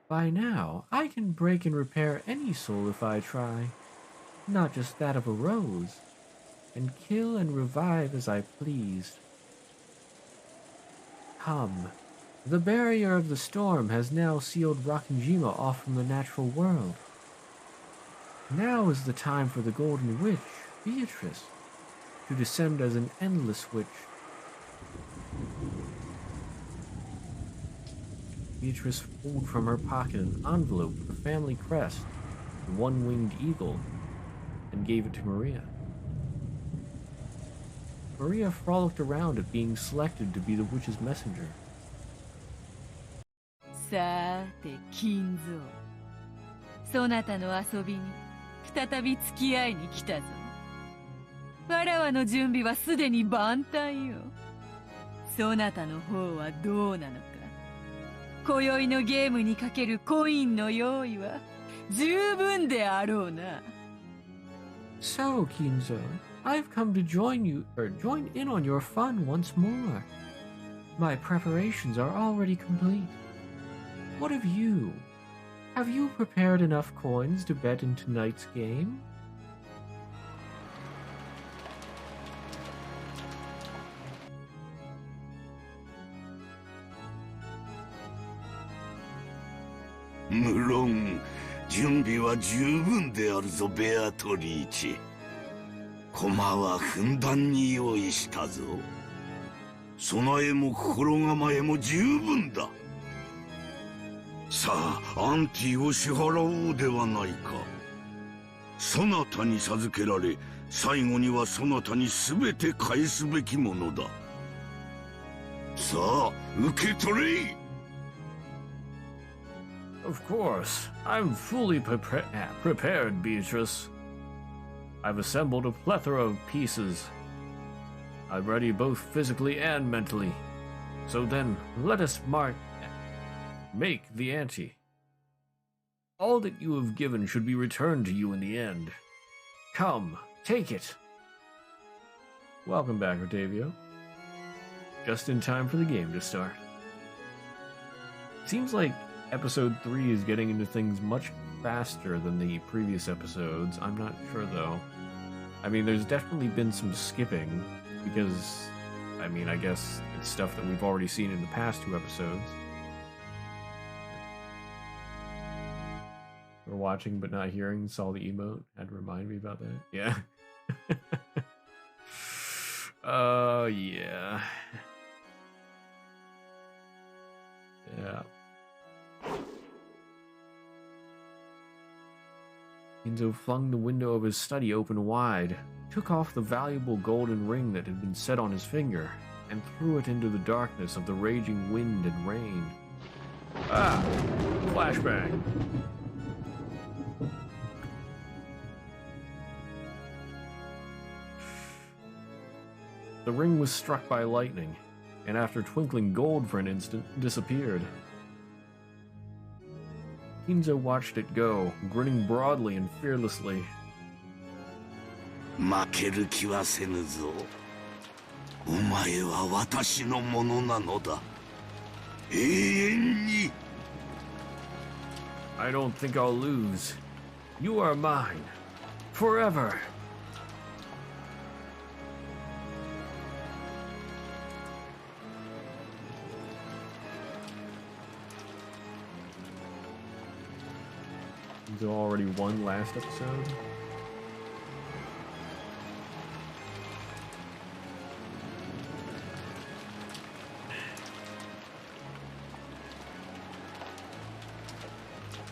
by now, I can break and repair any soul if I try, not just that of a rose, and kill and revive as I please. Come, the barrier of the storm has now sealed Rakanjima off from the natural world. Now is the time for the Golden Witch, Beatrice, to descend as an endless witch. Beatrice pulled from her pocket an envelope with the family crest, the one-winged eagle, and gave it to Maria. Maria frolicked around at being selected to be the witch's messenger. さて金蔵、そなたの遊びに再び付き合いに来たぞ。わらわの準備はすでに万端よ。そなたの方はどうなのか。今宵のゲームにかけるコインの用意は十分であろうな。So, Kinzo, I've come to join in on your fun once more. My preparations are already complete. What of you? Have you prepared enough coins to bet in tonight's game? 물론準備は十分であるぞ、ベアトリーチェ。駒はふんだんに用意したぞ。備えも心構えも十分だ。さあ、アンティを支払おうではないか。そなたに授けられ、最後にはそなたに全て返すべきものだ。さあ、受け取れ。 Of course, I'm fully prepared, Beatrice. I've assembled a plethora of pieces. I'm ready both physically and mentally. So then, let us make the ante. All that you have given should be returned to you in the end. Come, take it. Welcome back, Octavio. Just in time for the game to start. Seems like Episode 3 is getting into things much faster than the previous episodes. I'm not sure, though. I mean, there's definitely been some skipping, because, I mean, I guess it's stuff that we've already seen in the past 2 episodes. We're watching but not hearing, saw the emote, had to remind me about that. Yeah. Oh, yeah. Yeah. Kinzo flung the window of his study open wide, took off the valuable golden ring that had been set on his finger, and threw it into the darkness of the raging wind and rain. Ah! Flashbang! The ring was struck by lightning, and after twinkling gold for an instant, disappeared. Kinzo watched it go, grinning broadly and fearlessly. 負ける気はせぬぞ。お前は私のものなのだ。永遠に。I don't think I'll lose. You are mine. Forever. Kinzo already won last episode.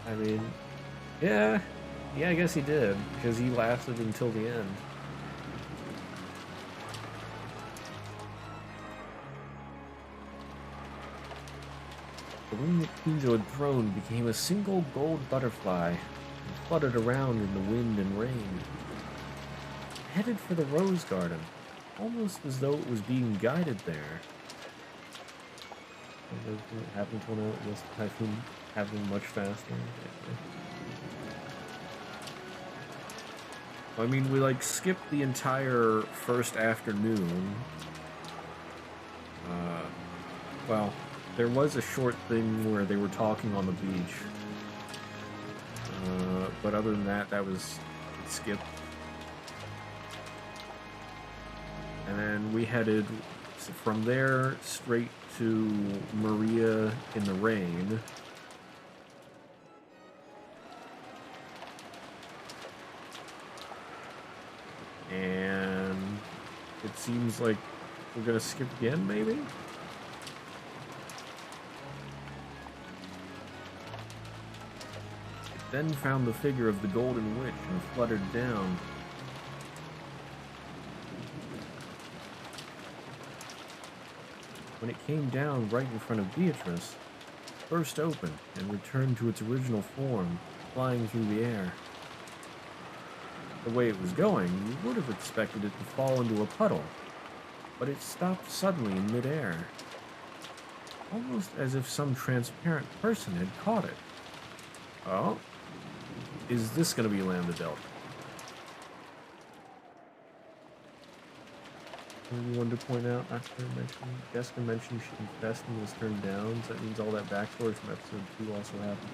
I mean, Yeah, yeah, I guess he did, because he lasted until the end. The ring that Kinjo had thrown became a single gold butterfly and fluttered around in the wind and rain. It headed for the rose garden, almost as though it was being guided there. Everything that happened to one out was typhoon happening much faster. I mean, we like skipped the entire first afternoon. Well, there was a short thing where they were talking on the beach. But other than that, that was skipped. And then we headed from there straight to Maria in the rain. And it seems like we're gonna skip again, maybe? It then found the figure of the Golden Witch and fluttered down. When it came down right in front of Beatrice, it burst open and returned to its original form, flying through the air. The way it was going, you would have expected it to fall into a puddle, but it stopped suddenly in midair, almost as if some transparent person had caught it. Oh, is this going to be Lambda Delta? You wanted to point out, Jessica mentioned she confessed and was turned down, so that means all that backstory from episode 2 also happened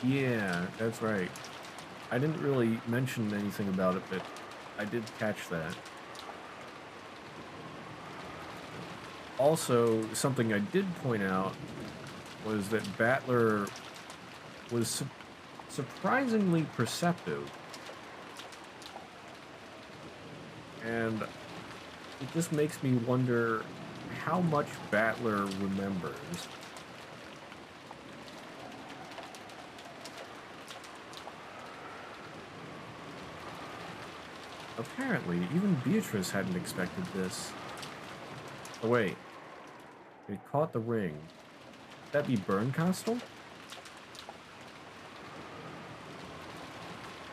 here. Yeah, that's right. I didn't really mention anything about it, but I did catch that. Also, something I did point out was that Battler was surprisingly perceptive. And it just makes me wonder how much Battler remembers. Apparently, even Beatrice hadn't expected this. Oh wait, it caught the ring. Would that be Bernkastel?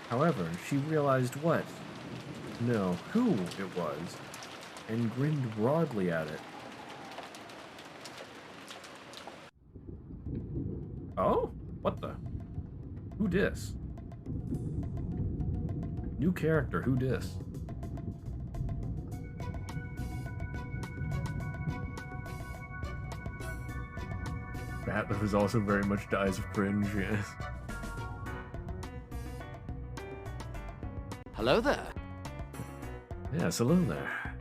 However, she realized what? No, who it was, and grinned broadly at it. Oh? What the? Who dis? New character, who dis? That was also very much Dies of Cringe, yes. Hello there. Yes, hello there.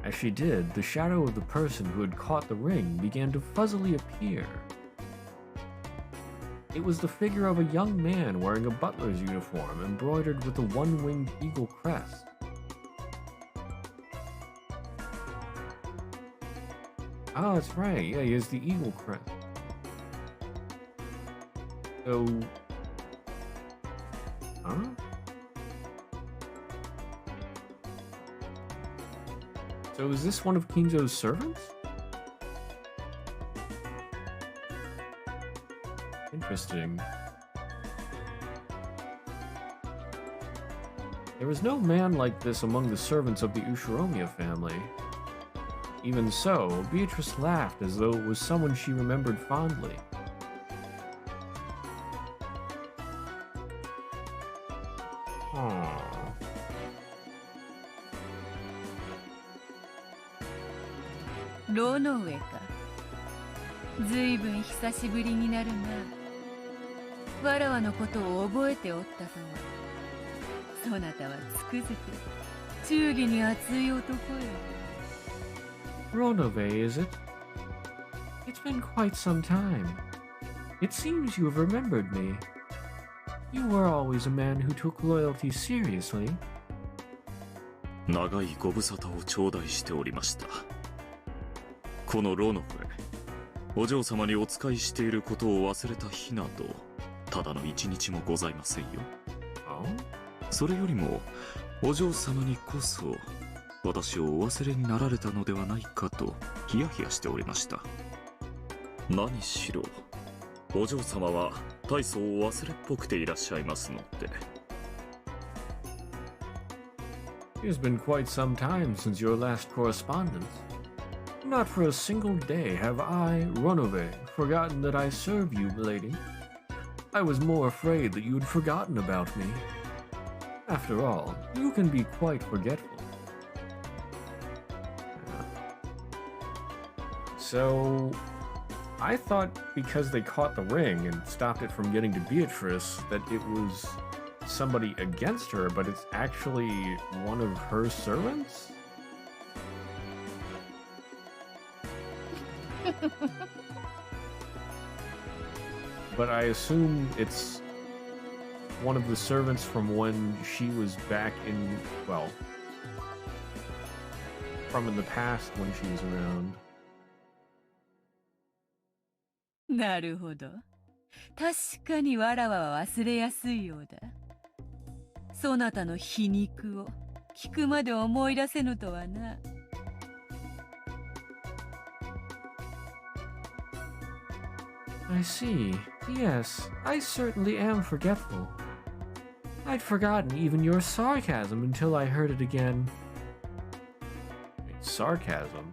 As she did, the shadow of the person who had caught the ring began to fuzzily appear. It was the figure of a young man wearing a butler's uniform embroidered with a one-winged eagle crest. Oh, that's right. Yeah, he has the eagle crest. So... Huh? So is this one of Kinzo's servants? Interesting. There was no man like this among the servants of the Ushiromiya family. Even so, Beatrice laughed as though it was someone she remembered fondly. Aww. Ronoueか。ずいぶん久しぶりになるな。わらわのことを覚えておったとは。そなたはつくづく忠義に熱い男よ。Ronove, is it? It's been quite some time. It seems you have remembered me. You were always a man who took loyalty seriously. 長いご無沙汰を頂戴しておりました。このロノフへ、お嬢様にお仕えしていることを忘れた日など、ただの一日もございませんよ。Oh? それよりもお嬢様にこそ私をお忘れになられたのではないかとヒヤヒヤしておりました。何しろお嬢様は大層お忘れっぽくていらっしゃいますので。It has been quite some time since your last correspondence. Not for a single day have I, Runaway, forgotten that I serve you, lady. I was more afraid that you had forgotten about me. After all, you can be quite forgetful. So, I thought because they caught the ring and stopped it from getting to Beatrice that it was somebody against her, but it's actually one of her servants? But I assume it's one of the servants from when she was back in, well, from in the past when she was around. なるほど。確かにわらわは忘れやすいようだ。そなたの皮肉を聞くまで思い出せぬとはな。I see. Yes, I certainly am forgetful. I'd forgotten even your sarcasm until I heard it again. Wait, sarcasm?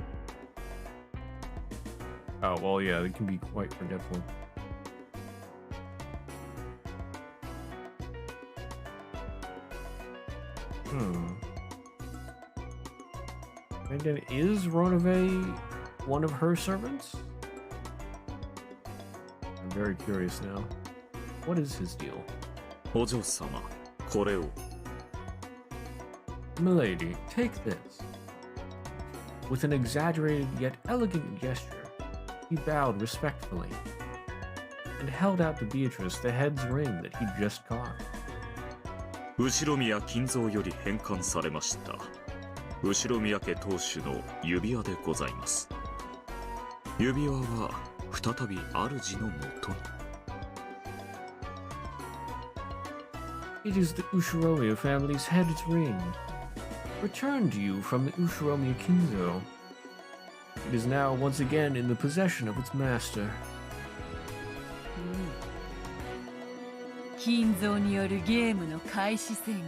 Oh, well, yeah, it can be quite forgetful. And then is Ronave one of her servants? I'm very curious now. What is his deal? お嬢様、これを。Milady, take this. With an exaggerated yet elegant gesture, he bowed respectfully and held out to Beatrice the head's ring that he'd just caught. 後宮金蔵より返還されました。後宮家当主の指輪でございます。指輪は再び主のもとに。It is the Ushiromiya family's head's ring, returned to you from the Ushiromiya Kinzo. It is now once again in the possession of its master. 金蔵によるゲームの開始宣言。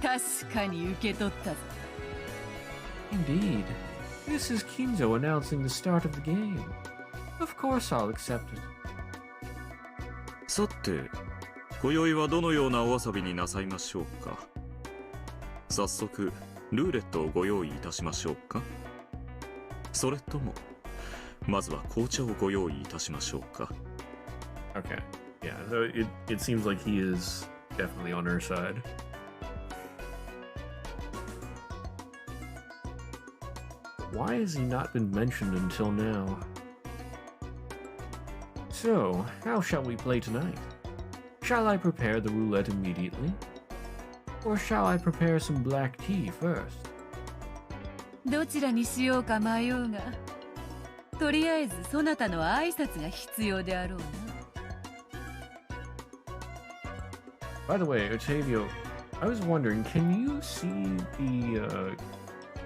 確かに受け取ったぞ。Indeed. This is Kinzo announcing the start of the game. Of course I'll accept it. さて、今宵はどのようなお遊びになさいましょうか。早速、ルーレットをご用意いたしましょうか。それとも、まずは紅茶をご用意いたしましょうか。Okay. Yeah, so it seems like he is definitely on her side. Why has he not been mentioned until now? So, how shall we play tonight? Shall I prepare the roulette immediately? Or shall I prepare some black tea first? どちらにしようか迷うが、とりあえずそなたの挨拶が必要であろうな。By the way, Octavio, I was wondering, can you see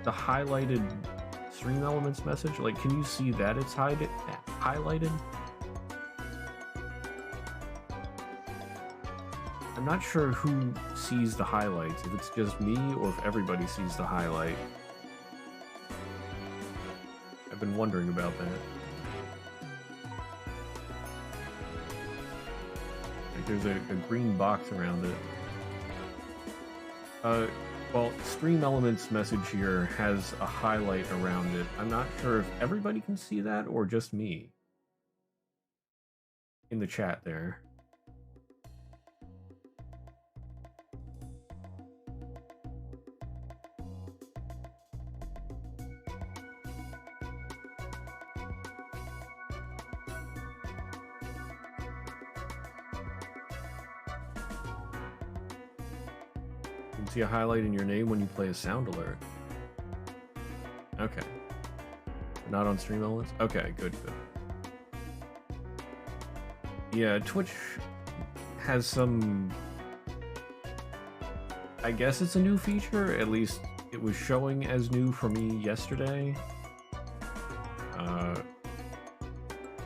the highlighted stream elements message? Like, can you see that it's highlighted? I'm not sure who sees the highlights, if it's just me or if everybody sees the highlight. I've been wondering about that. Like there's a green box around it. Well, Stream Elements message here has a highlight around it. I'm not sure if everybody can see that or just me. In the chat there. You can see a highlight in your name when you play a sound alert. Okay. Not on Stream Elements? Okay, good, good. Yeah, Twitch has some... I guess it's a new feature, at least it was showing as new for me yesterday.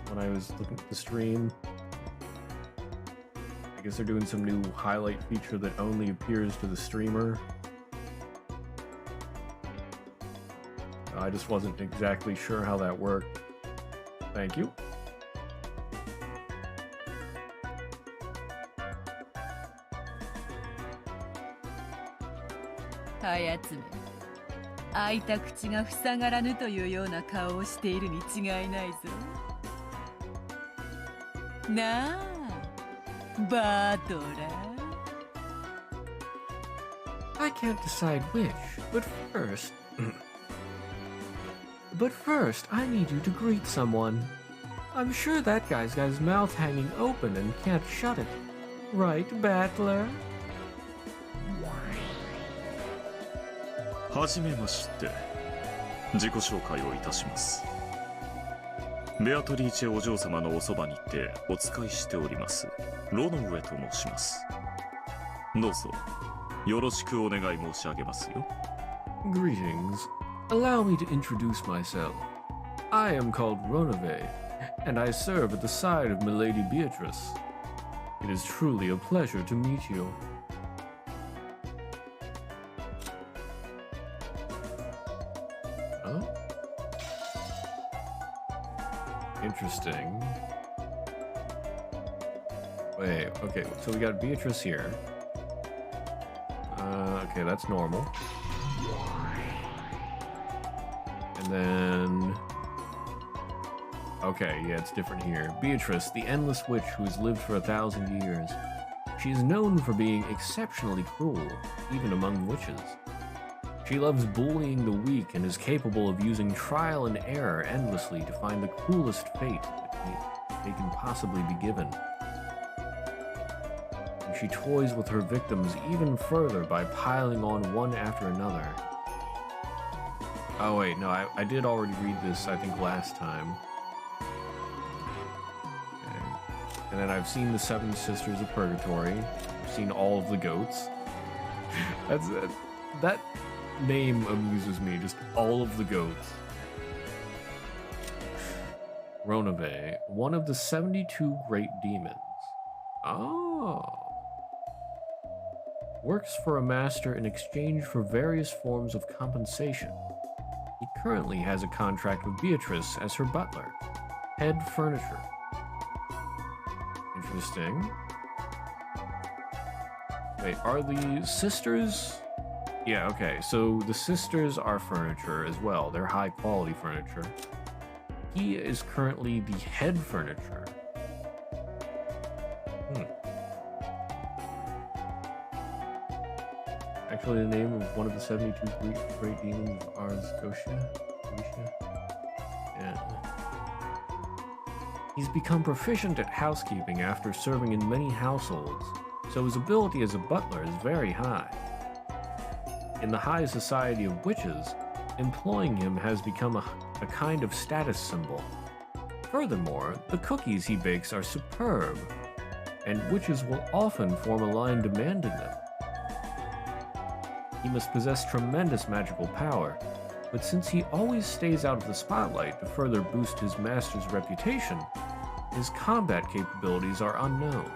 When I was looking at the stream. I guess they're doing some new highlight feature that only appears to the streamer. I just wasn't exactly sure how that worked. Thank you.あやつめ、開いた口が塞がらぬというような顔をしているに違いないぞ。なあ、バトラー。I can't decide which, but first, I need you to greet someone. I'm sure that guy's got his mouth hanging open and can't shut it. Right, Battler? はじめまして。自己紹介をいたします。ベアトリーチェお嬢様のおそばにてお使いしておりますロノウェと申します。どうぞよろしくお願い申し上げますよ。 Greetings. Allow me to introduce myself. I am called Ronove, and I serve at the side of Milady Beatrice. It is truly a pleasure to meet you. Oh? Interesting. Wait, okay, so we got Beatrice here. Okay, that's normal. And then... Okay, yeah, it's different here. Beatrice, the endless witch who has lived for 1,000 years. She is known for being exceptionally cruel, even among witches. She loves bullying the weak and is capable of using trial and error endlessly to find the cruelest fate that they can possibly be given. And she toys with her victims even further by piling on one after another. Oh wait, no, I did already read this, I think, last time. Okay. And then I've seen the Seven Sisters of Purgatory. I've seen all of the goats. That name amuses me, just all of the goats. Ronove, one of the 72 great demons. Oh. Works for a master in exchange for various forms of compensation. He currently has a contract with Beatrice as her butler. Head furniture. Interesting. Wait, are the sisters... Yeah, okay, so the sisters are furniture as well. They're high quality furniture. He is currently the head furniture. Actually, the name of one of the 72 great demons is Ars Gotia. Yeah. He's become proficient at housekeeping after serving in many households, so his ability as a butler is very high. In the high society of witches, employing him has become a kind of status symbol. Furthermore, the cookies he bakes are superb, and witches will often form a line demanding them. He must possess tremendous magical power, but since he always stays out of the spotlight to further boost his master's reputation, his combat capabilities are unknown.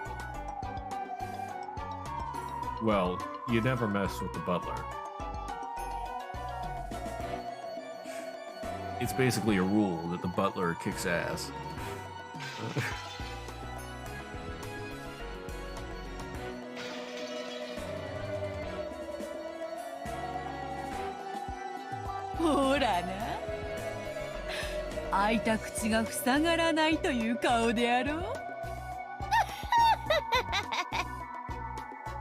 Well, you never mess with the butler. It's basically a rule that the butler kicks ass. Hora na. 開いた口が塞がらないという顔であろう。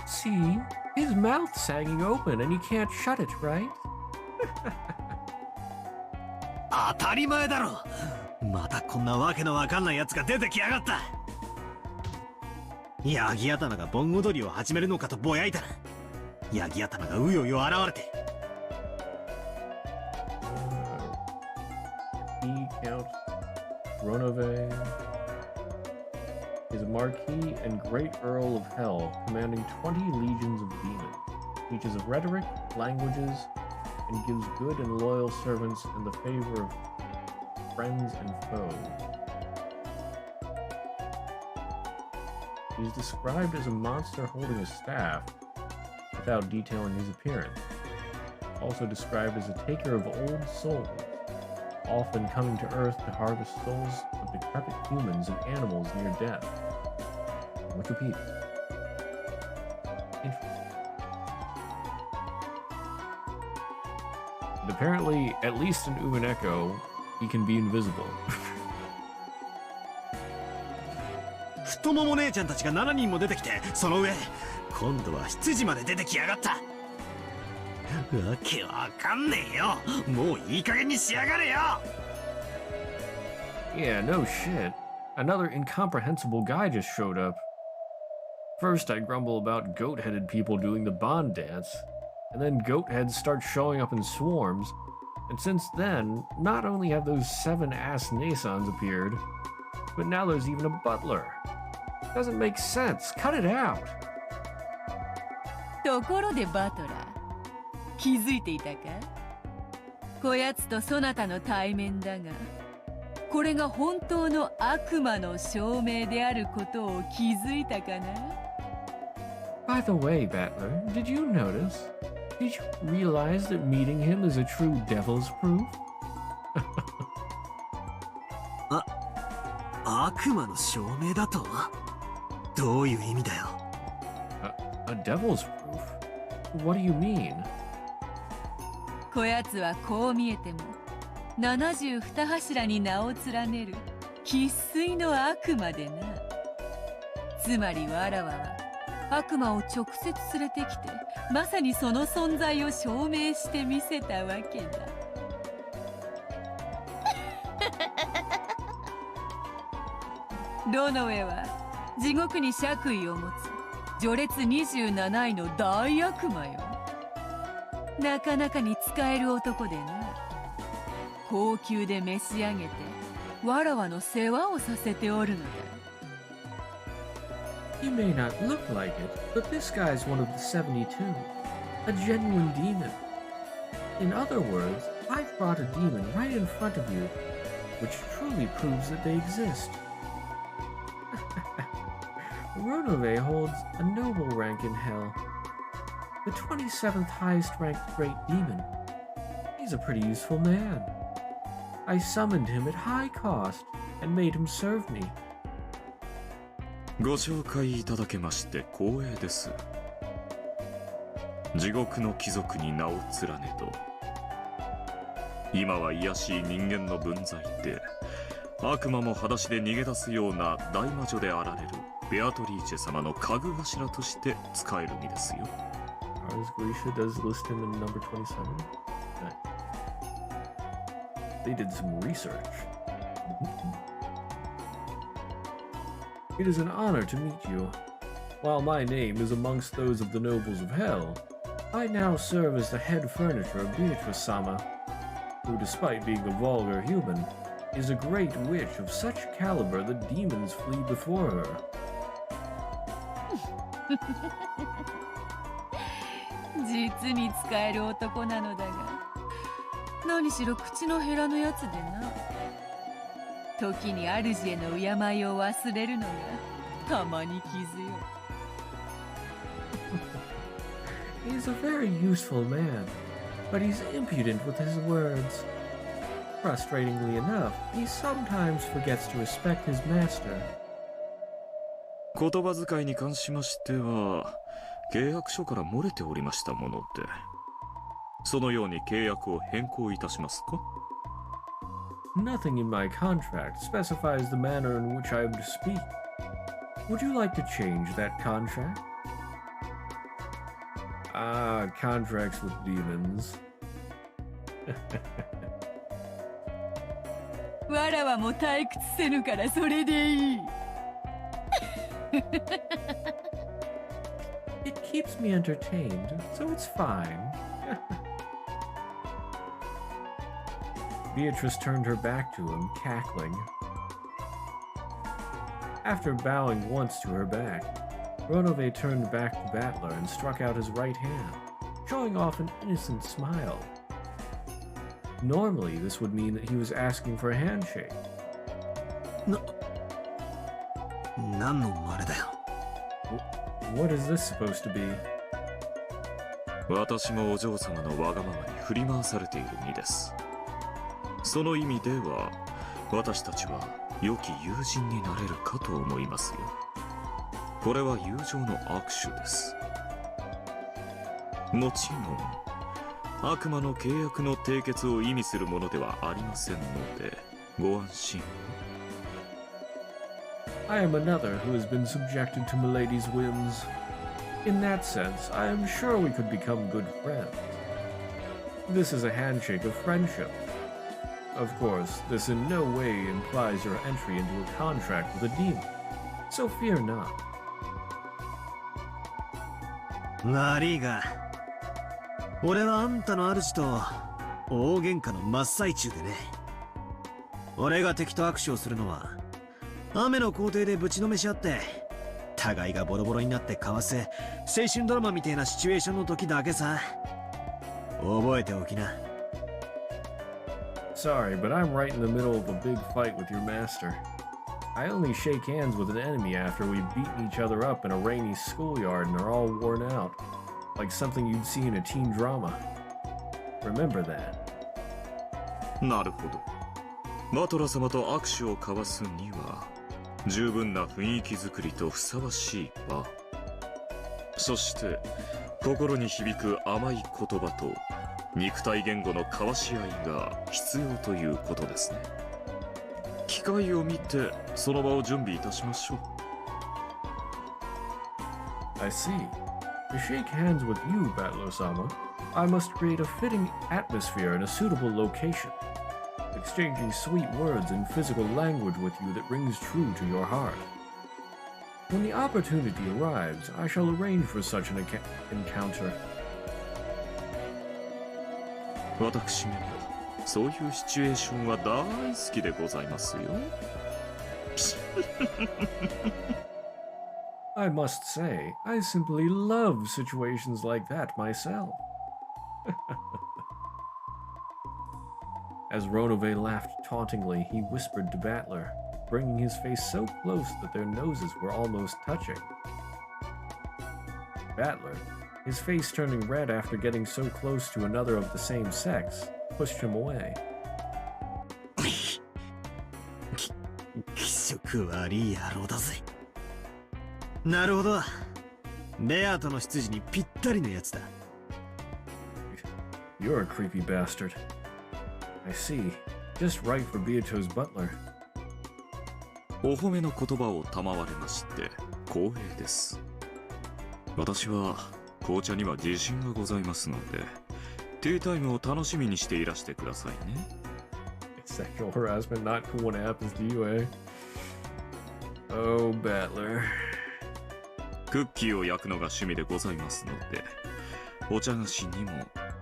See, his mouth's sagging open and he can't shut it, right? 当たり前だろ。またこんなわけのわかんないやつが出てきやがった。ヤギ頭が盆踊りを始めるのかとぼやいたら、ヤギ頭がうようよ現れて。He count Ronove. He is a Marquis and Great Earl of Hell, commanding 20 legions of demons. Teaches of rhetoric, languages, and gives good and loyal servants in the favor of friends and foes. He is described as a monster holding a staff, without detailing his appearance. Also described as a taker of old souls, often coming to Earth to harvest souls of decrepit humans and animals near death. Wikipedia. Interesting. And apparently, at least in Umineko, he can be invisible. 太もも姉ちゃんたちが7人も出てきて、その上今度は執事まで出てきやがった。わけわかんねえよ。もういい加減にしやがれよ。 Yeah, no shit. Another incomprehensible guy just showed up. First, I grumble about goat-headed people doing the Bond dance, and then goat-heads start showing up in swarms, and since then, not only have those 7-ass Nasons appeared, but now there's even a butler. Doesn't make sense. Cut it out. ところでバトラー、気づいていたか？こやつとそなたの対面だが、これが本当の悪魔の証明であることを気づいたかな？ By the way, Battler, did you notice? Did you realize that meeting him is a true devil's proof? 悪魔の証明だと？どういう意味だよ？ A devil's proof? What do you mean? こやつはこう見えても72柱に名を連ねる生粋の悪魔でな。つまりわらわは悪魔を直接連れてきて、まさにその存在を証明してみせたわけだ。ロノウェは地獄に爵位を持つ序列27位の大悪魔よ。なかなかに使える男でな。高級で召し上げてわらわの世話をさせておるのだ。 You may not look like it, but this guy's one of the 72. A genuine demon. In other words, I've brought a demon right in front of you, which truly proves that they exist. Ronove holds a noble rank in hell, the 27th highest ranked great demon. He's a pretty useful man. I summoned him at high cost and made him serve me. ご紹介いただけまして光栄です。地獄の貴族に名を連ねと。今は卑しい人間の分際で悪魔も裸足で逃げ出すような大魔女であられるベアトリーチェ様の家具頭として使える身ですよ。Ars Grisha does list him in number 27. They did some research. It is an honor to meet you. While my name is amongst those of the nobles of hell, I now serve as the head furniture of Beatrice-sama, who, despite being a vulgar human, is a great witch of such caliber that demons flee before her. 実に使える男なのだが、何しろ口の減らぬやつでな。時に主への敬いを忘れるのがたまに傷よ。He's a very useful man, but he's impudent with his words. Frustratingly enough, he sometimes forgets to respect his master. 言葉遣いに関しましては契約書から漏れておりましたもので、そのように契約を変更いたしますか？ Nothing in my contract specifies the manner in which I am to speak. Would you like to change that contract? Ah, contracts with demons. わらわも退屈せぬからそれでいい。It keeps me entertained, so it's fine. Beatrice turned her back to him, cackling. After bowing once to her back, Ronove turned back to Battler and struck out his right hand, showing off an innocent smile. Normally, this would mean that he was asking for a handshake. 何の真似だよ。What is this supposed to be? 私もお嬢様のわがままに振り回されている身です。その意味では、私たちは良き友人になれるかと思いますよ。これは友情の握手です。もちろん、悪魔の契約の締結を意味するものではありませんので、ご安心を。I am another who has been subjected to Milady's whims. In that sense, I am sure we could become good friends. This is a handshake of friendship. Of course, this in no way implies your entry into a contract with a demon, so fear not. 悪いが、俺はあんたの主と大喧嘩の真っ最中でね。俺が敵と握手をするのは、雨の校庭でぶちのめし合って、互いがボロボロになって交わせ、青春ドラマみたいなシチュエーションの時だけさ。覚えておきな。Sorry, but I'm right in the middle of a big fight with your master. I only shake hands with an enemy after we've beaten each other up in a rainy schoolyard and are all worn out, like something you'd see in a teen drama. Remember that. なるほど。バトラ様と握手を交わすには、十分な雰囲気作りとふさわしい場。そして、心に響く甘い言葉と、肉体言語の交わし合いが必要ということですね。機会を見てその場を準備いたしましょう。I see. To shake hands with you, Battler-sama, I must create a fitting atmosphere in a suitable location, exchanging sweet words and physical language with you that rings true to your heart. When the opportunity arrives, I shall arrange for such an encounter. 私めもそういうシチュエーションは大好きでございますよ。I must say, I simply love situations like that myself. As Ronove laughed tauntingly, he whispered to Battler, bringing his face so close that their noses were almost touching. Battler, his face turning red after getting so close to another of the same sex, pushed him away. 気色悪い野郎だぜ。なるほど。ベアとの執事にぴったりのやつだ。You're a creepy bastard. I see. Just right for Beato's butler. お褒めの言葉を賜れまして光栄です。私は紅茶には自信がございますので、ティータイムを楽しみにしていらしてくださいね。Sexual harassment not cool when it happens to you, eh? Oh, Battler. クッキーを焼くのが趣味でございますので、お茶菓子にも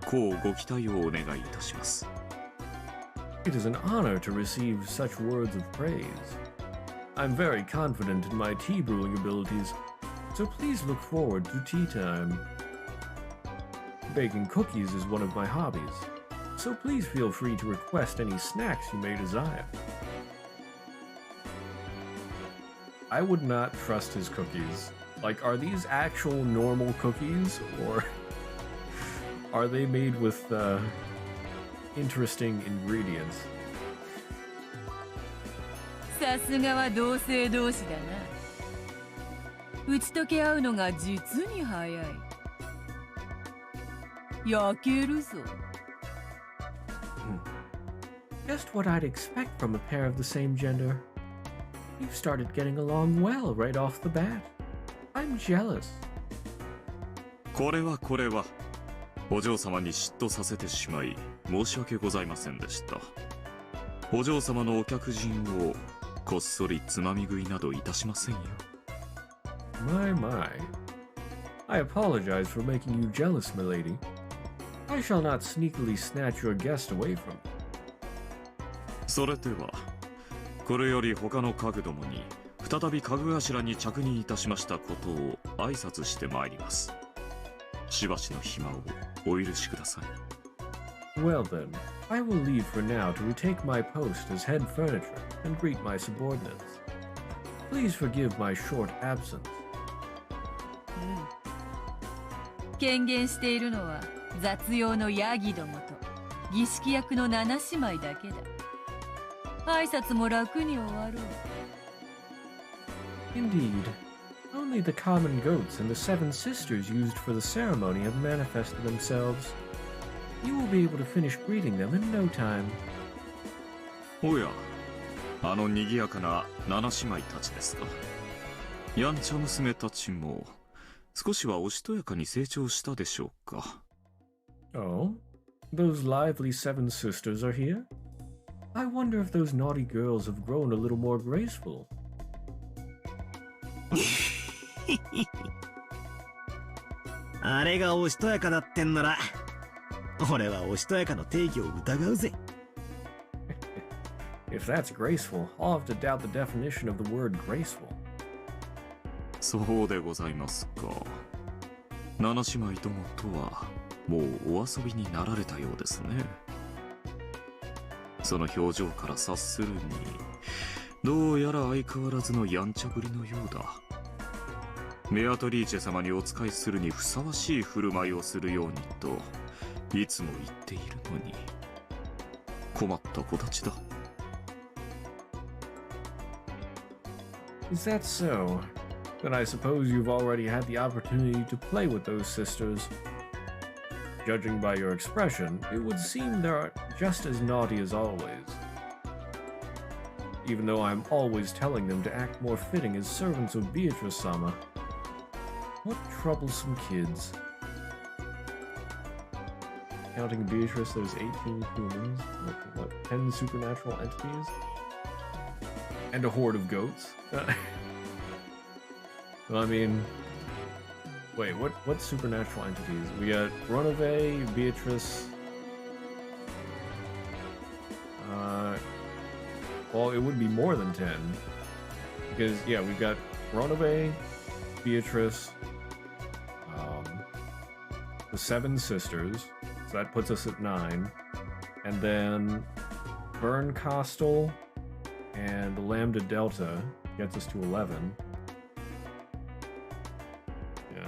こうご期待をお願いいたします。It is an honor to receive such words of praise. I'm very confident in my tea brewing abilities, so please look forward to tea time. Baking cookies is one of my hobbies, so please feel free to request any snacks you may desire. I would not trust his cookies. Like, are these actual normal cookies, or are they made with interesting ingredients? さすがは同性同士だな。打ち解け合うのが実に早い。焼けるぞ。Just what I'd expect from a pair of the same gender. You've started getting along well right off the bat. I'm jealous. これはお嬢様に嫉妬させてしまい申し訳ございませんでした。お嬢様のお客人をこっそりつまみ食いなどいたしませんよ。My. I apologize for making you jealous, milady. I shall not sneakily snatch your guest away from you. それでは、これより他の家具どもに再び家具頭に着任いたしましたことを挨拶してまいります。しばしの暇をお許しください。Well then, I will leave for now to retake my post as head furniture and greet my subordinates. Please forgive my short absence. 権限しているのは雑用のヤギどもと儀式役の七姉妹だけだ。挨拶も楽に終わろう。Indeed. Only the common goats and the 7 sisters used for the ceremony have manifested themselves. You will be able to finish greeting them in no time. おや、あの賑やかな七姉妹たちですか。やんちゃ娘たちも少しはおしとやかに成長したでしょうか。Oh? Those lively 7 sisters are here? I wonder if those naughty girls have grown a little more graceful. あれがおしとやかだってんなら、俺はおしとやかの定義を疑うぜ。If that's graceful, I'll have to doubt the definition of the word graceful. そうでございますか。七姉妹どもとはもうお遊びになられたようですね。その表情から察するに、どうやら相変わらずのやんちゃぶりのようだ。メアトリーチェ様にお仕えするにふさわしい振る舞いをするようにといつも言っているのに、困った子たちだ。Is that so? Then I suppose you've already had the opportunity to play with those sisters. Judging by your expression, it would seem they're just as naughty as always. Even though I'm always telling them to act more fitting as servants of Beatrice-sama. What troublesome kids. Counting Beatrice, there's 18 humans, what, 10 supernatural entities? And a horde of goats? Well, I mean... Wait, what supernatural entities? We got Runaway, Beatrice... Well, it would be more than 10. Because, yeah, we've got Runaway, Beatrice, the 7 sisters, so that puts us at 9. And then Burn Costal and Lambda Delta gets us to 11. Yeah.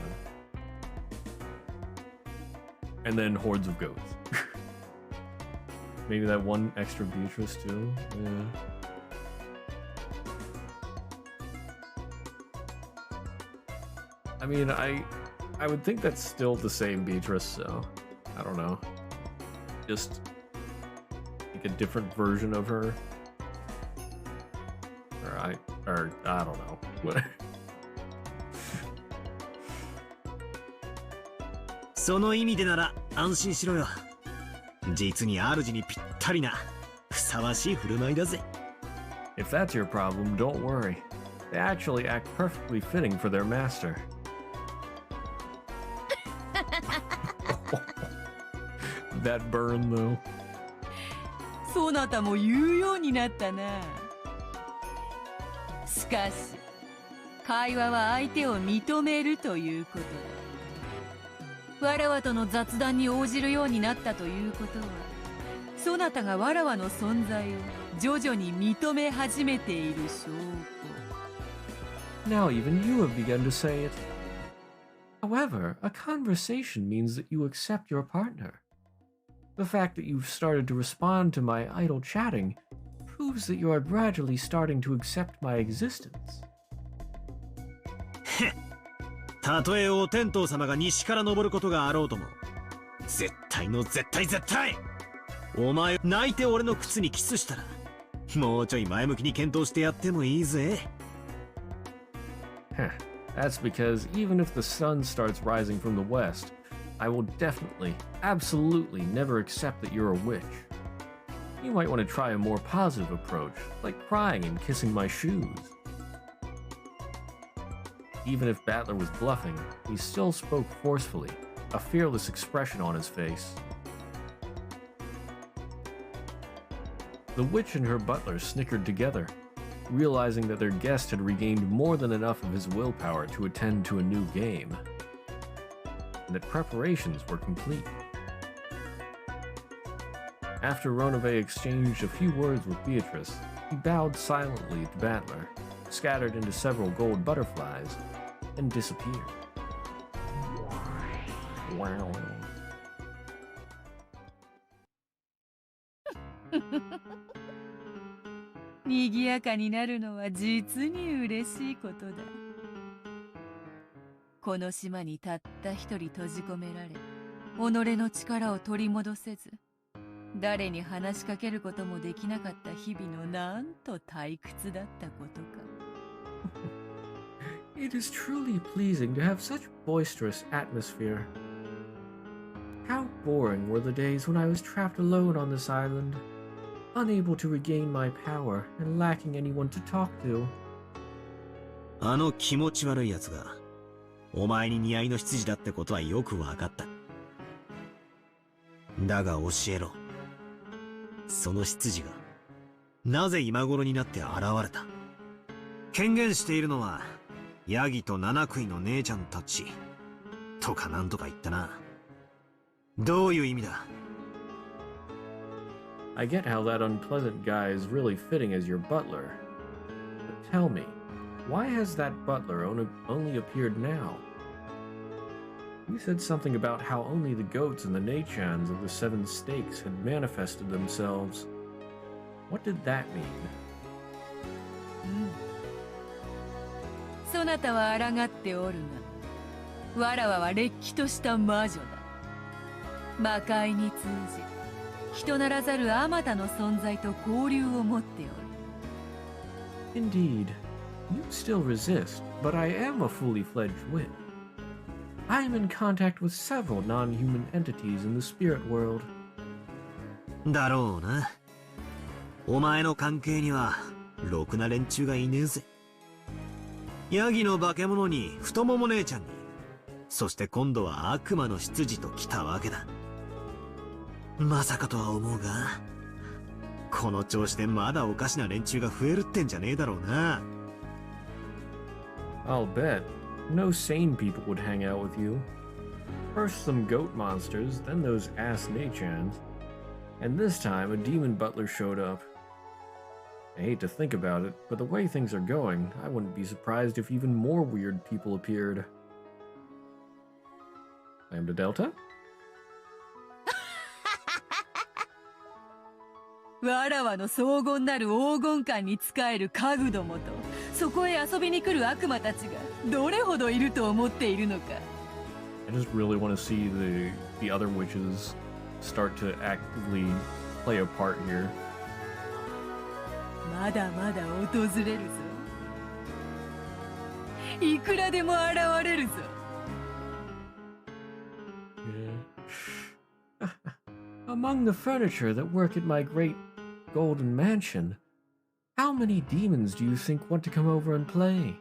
And then hordes of goats. Maybe that one extra Beatrice too? Yeah. I mean, I would think that's still the same Beatrice, so I don't know. Just like a different version of her. Or I don't know. What? その意味でなら安心しろよ。実に主にぴったりなふさわしい振る舞いだぜ。If that's your problem, don't worry. They actually act perfectly fitting for their master. That burn, though. そなたも言うようになったな。しかし、会話は相手を認めるということだ。わらわとの雑談に応じるようになったということは、そなたがわらわの存在を徐々に認め始めている証拠。Now even you have begun to say it. However, a conversation means that you accept your partner. The fact that you've started to respond to my idle chatting proves that you are gradually starting to accept my existence. たとえお天道様が西から昇ることがあろうとも、絶対の絶対絶対お前泣いて俺の靴にキスしたら、もうちょい前向きに検討してやってもいいぜ。Heh, that's because even if the sun starts rising from the west, I will definitely, absolutely never accept that you're a witch. You might want to try a more positive approach, like crying and kissing my shoes. Even if Battler was bluffing, he still spoke forcefully, a fearless expression on his face. The witch and her butler snickered together. realizing that their guest had regained more than enough of his willpower to attend to a new game, and that preparations were complete. After Ronove exchanged a few words with Beatrice, he bowed silently to Battler, scattered into several gold butterflies, and disappeared. Wow. 賑やかになるのは実に嬉しいことだ。この島にたった一人閉じ込められ、己の力を取り戻せず、誰に話しかけることもできなかった日々のなんと退屈だったことか。It is truly pleasing to have such boisterous atmosphere. How boring were the days when I was trapped alone on this island, unable to regain my power and lacking anyone to talk to. あの気持ち悪いやつがお前に似合いの執事だってことはよくわかった。だが教えろ。その執事がなぜ今頃になって現れた。権限しているのはヤギと七食いの姉ちゃんたちとかなんとか言ったな。どういう意味だ。I get how that unpleasant guy is really fitting as your butler. But tell me, why has that butler only appeared now? You said something about how only the goats and the Nachans of the Seven Stakes had manifested themselves. What did that mean? そなたは抗っておるが、わらわはれっきとした魔女だ。魔界に通じ、人ならざるあまたの存在と交流を持っておる。Indeed, you still resist, but I am a fully fledged witch. I am in contact with several non-human entities in the spirit world. だろうな。お前の関係にはろくな連中がいねえぜ。ヤギの化け物に太もも姉ちゃんに、そして今度は悪魔の執事と来たわけだ。まさかとは思うが、この調子でまだおかしな連中が増えるってんじゃねえだろうな。I'll bet. No sane people would hang out with you. First some goat monsters, then those ass Nachans. And this time a demon butler showed up. I hate to think about it, but the way things are going, I wouldn't be surprised if even more weird people appeared. Lambda Delta? わらわの荘厳なる黄金館に仕える家具どもと、そこへ遊びに来る悪魔たちがどれほどいると思っているのか。I just really want to see the other witches start to actively play a part here. まだまだ訪れるぞ。いくらでも現れるぞ。Among the furniture that work at my great golden mansion, how many demons do you think want to come over and play?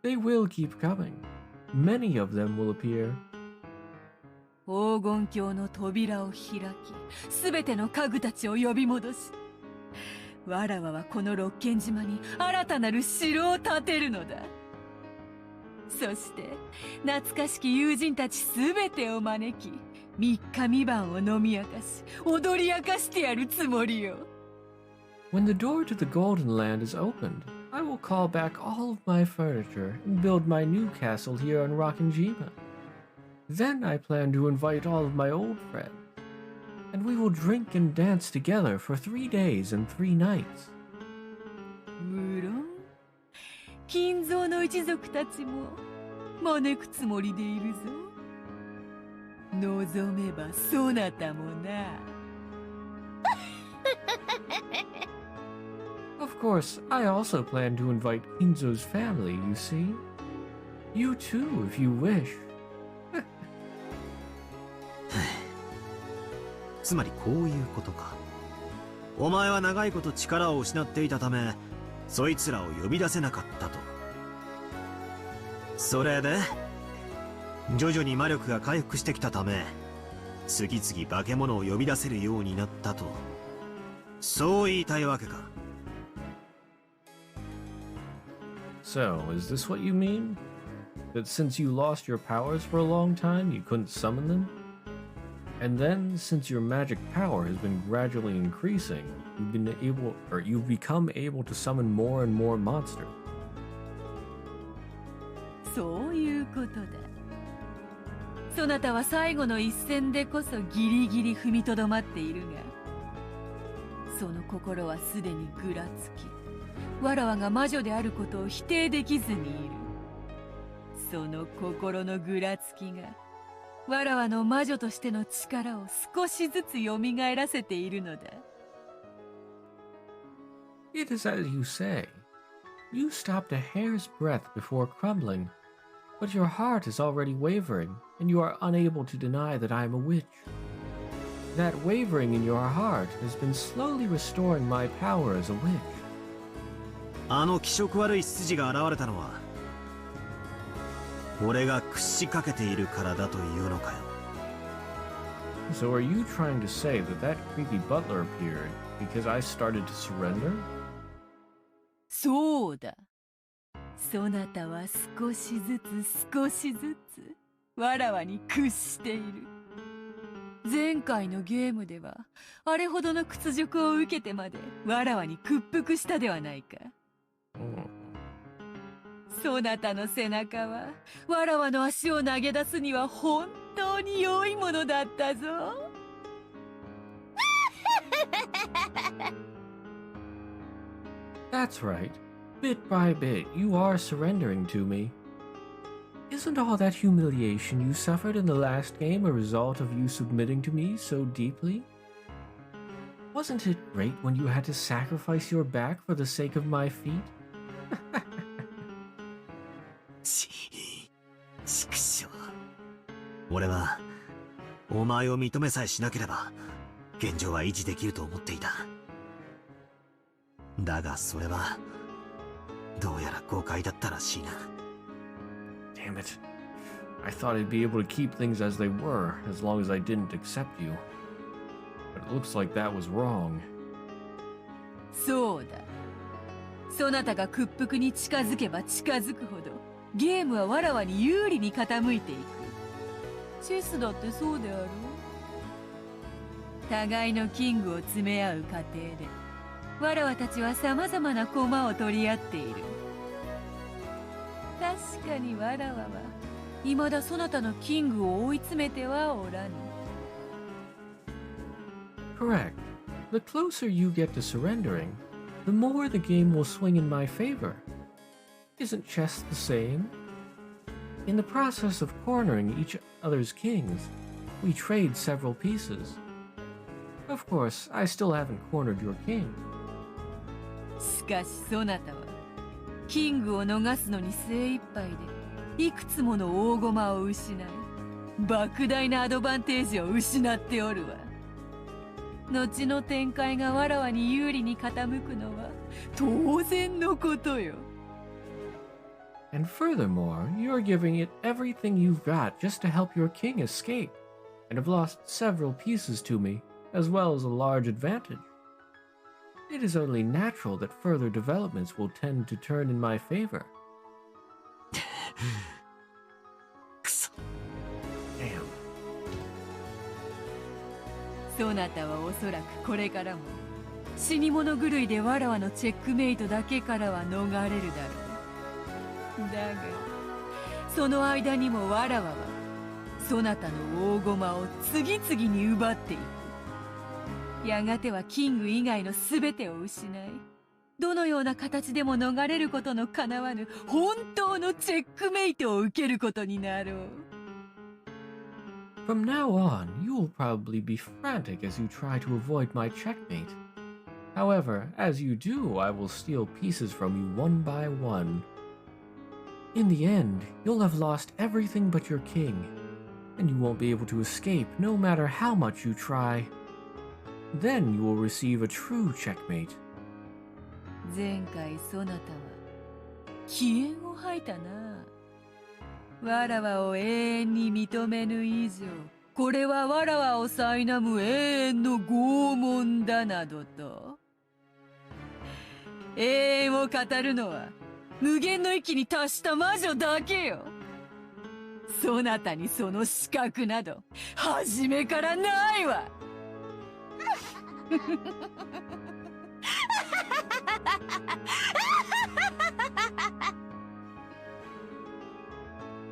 They will keep coming. Many of them will appear. 黄金鏡の扉を開き、すべての家具たちを呼び戻し、わらわはこの六軒島に新たなる城を建てるのだ。そして懐かしき友人たちすべてを招き、三日三晩を飲み明かし、踊り明かしてやるつもりよ。When the door to the Golden Land is opened, I will call back all of my furniture and build my new castle here on Rockinjima. Then I plan to invite all of my old friends, and we will drink and dance together for 3 days and 3 nights. 無論、金蔵の一族たちも招くつもりでいるぞ。望めばそなたもな。Of course, I also plan to invite Kinzo's family, you see. You too, if you wish. つまりこういうことか。お前は長いこと力を失っていたため、そいつらを呼び出せなかったと。それで徐々に魔力が回復してきたため、次々化け物を呼び出せるようになったと。そう言いたいわけか。So, is this what you mean? That since you lost your powers for a long time, you couldn't summon them? And then, since your magic power has been gradually increasing, you've become able to summon more and more monsters. そういうことだ。そなたは最後の一戦でこそギリギリ踏みとどまっているが、その心はすでにぐらつき、わらわが魔女であることを否定できずにいる。その心のぐらつきが、わらわの魔女としての力を少しずつ蘇らせているのだ。It is as you say. You stopped a hair's breadth before crumbling, but your heart is already wavering, and you are unable to deny that I am a witch. That wavering in your heart has been slowly restoring my power as a witch. あの気色悪い筋が現れたのは、俺が屈しかけているからだというのかよ。So are you trying to say that that creepy butler appeared because I started to surrender? そうだ。そなたは少しずつわらわに屈している。前回のゲームではあれほどの屈辱を受けてまでわらわに屈服したではないか。そなたの背中はわらわの足を投げ出すには本当に良いものだったぞ。That's right. Bit by bit, you are surrendering to me. Isn't all that humiliation you suffered in the last game a result of you submitting to me so deeply? Wasn't it great when you had to sacrifice your back for the sake of my feet? ちくしょう。俺はお前を認めさえしなければ現状は維持できると思っていた。だがそれはどうやら誤解だったらしいな。Damn it. I thought I'd be able to keep things as they were, as long as I didn't accept you. But it looks like that was wrong. そうだ。そなたが屈服に近づけば近づくほど、ゲームはわらわに有利に傾いていく。チェスだってそうであろう。互いのキングを詰め合う過程で、わらわたちは様々な駒を取り合っている。確かにわらわは未だそなたのキングを追い詰めてはおらぬ。Correct. The closer you get to surrendering, the more the game will swing in my favor. Isn't chess the same? In the process of cornering each other's kings, we trade several pieces. Of course, I still haven't cornered your king. しかしそなたはキングを逃すのに精一杯でいくつもの大駒を失い、莫大なアドバンテージを失っておるわ。後の展開がわらわに有利に傾くのは当然のことよ。And furthermore, you're giving it everything you've got just to help your king escape, and have lost several pieces to me, as well as a large advantage. It is only natural that further developments will tend to turn in my favor. Damn. そなたはおそらくこれからも死に物狂いでわらわのチェックメイトだけからは逃れるだろう。だがその間にもわらわはそなたの大駒を次々に奪っていく。やがてはキング以外の全てを失い、どのような形でも逃れることのかなわぬ本当のチェックメイトを受けることになろう。From now on, you will probably be frantic as you try to avoid my checkmate. However, as you do, I will steal pieces from you one by one. In the end, you'll have lost everything but your king, and you won't be able to escape no matter how much you try. Then you will receive a true checkmate. 前回そなたは奇煙を吐いたな。わらわを永遠に認めぬ以上、これはわらわを苛む永遠の拷問だなどと。永遠を語るのは無限の域に達した魔女だけよ。そなたにその資格など初めからないわ。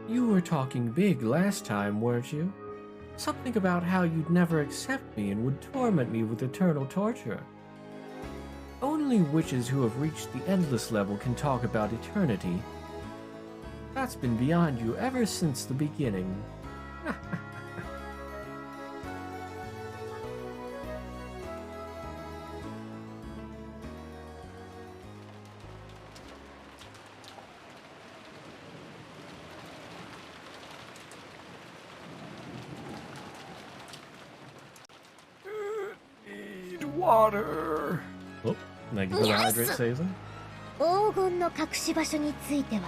You were talking big last time, weren't you? Something about how you'd never accept me and would torment me with eternal torture. Only witches who have reached the endless level can talk about eternity. That's been beyond you ever since the beginning. Need water. Oh, thank you for the hydrate season. 黄金の隠し場所については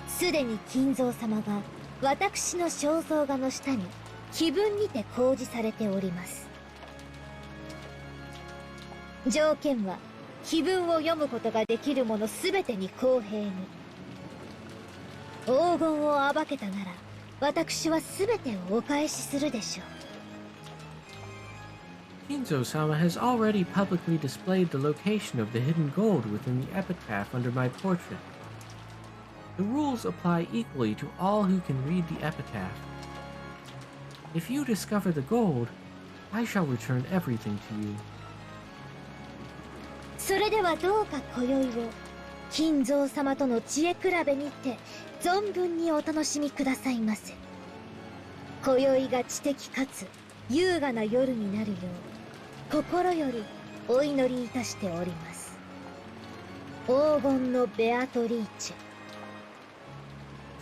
すでに金蔵様が私の肖像画の下に碑文にて公示されております。条件は碑文を読むことができるものすべてに公平に。黄金を暴けたなら私はすべてをお返しするでしょう。Kinzo-sama has already publicly displayed the location of the hidden gold within the epitaph under my portrait. The rules apply equally to all who can read the epitaph. If you discover the gold, I shall return everything to you. それではどうか今宵を金蔵様との知恵比べにて存分にお楽しみくださいませ。今宵が知的かつ優雅な夜になるよう心よりお祈りいたしております。黄金のベアトリーチェ。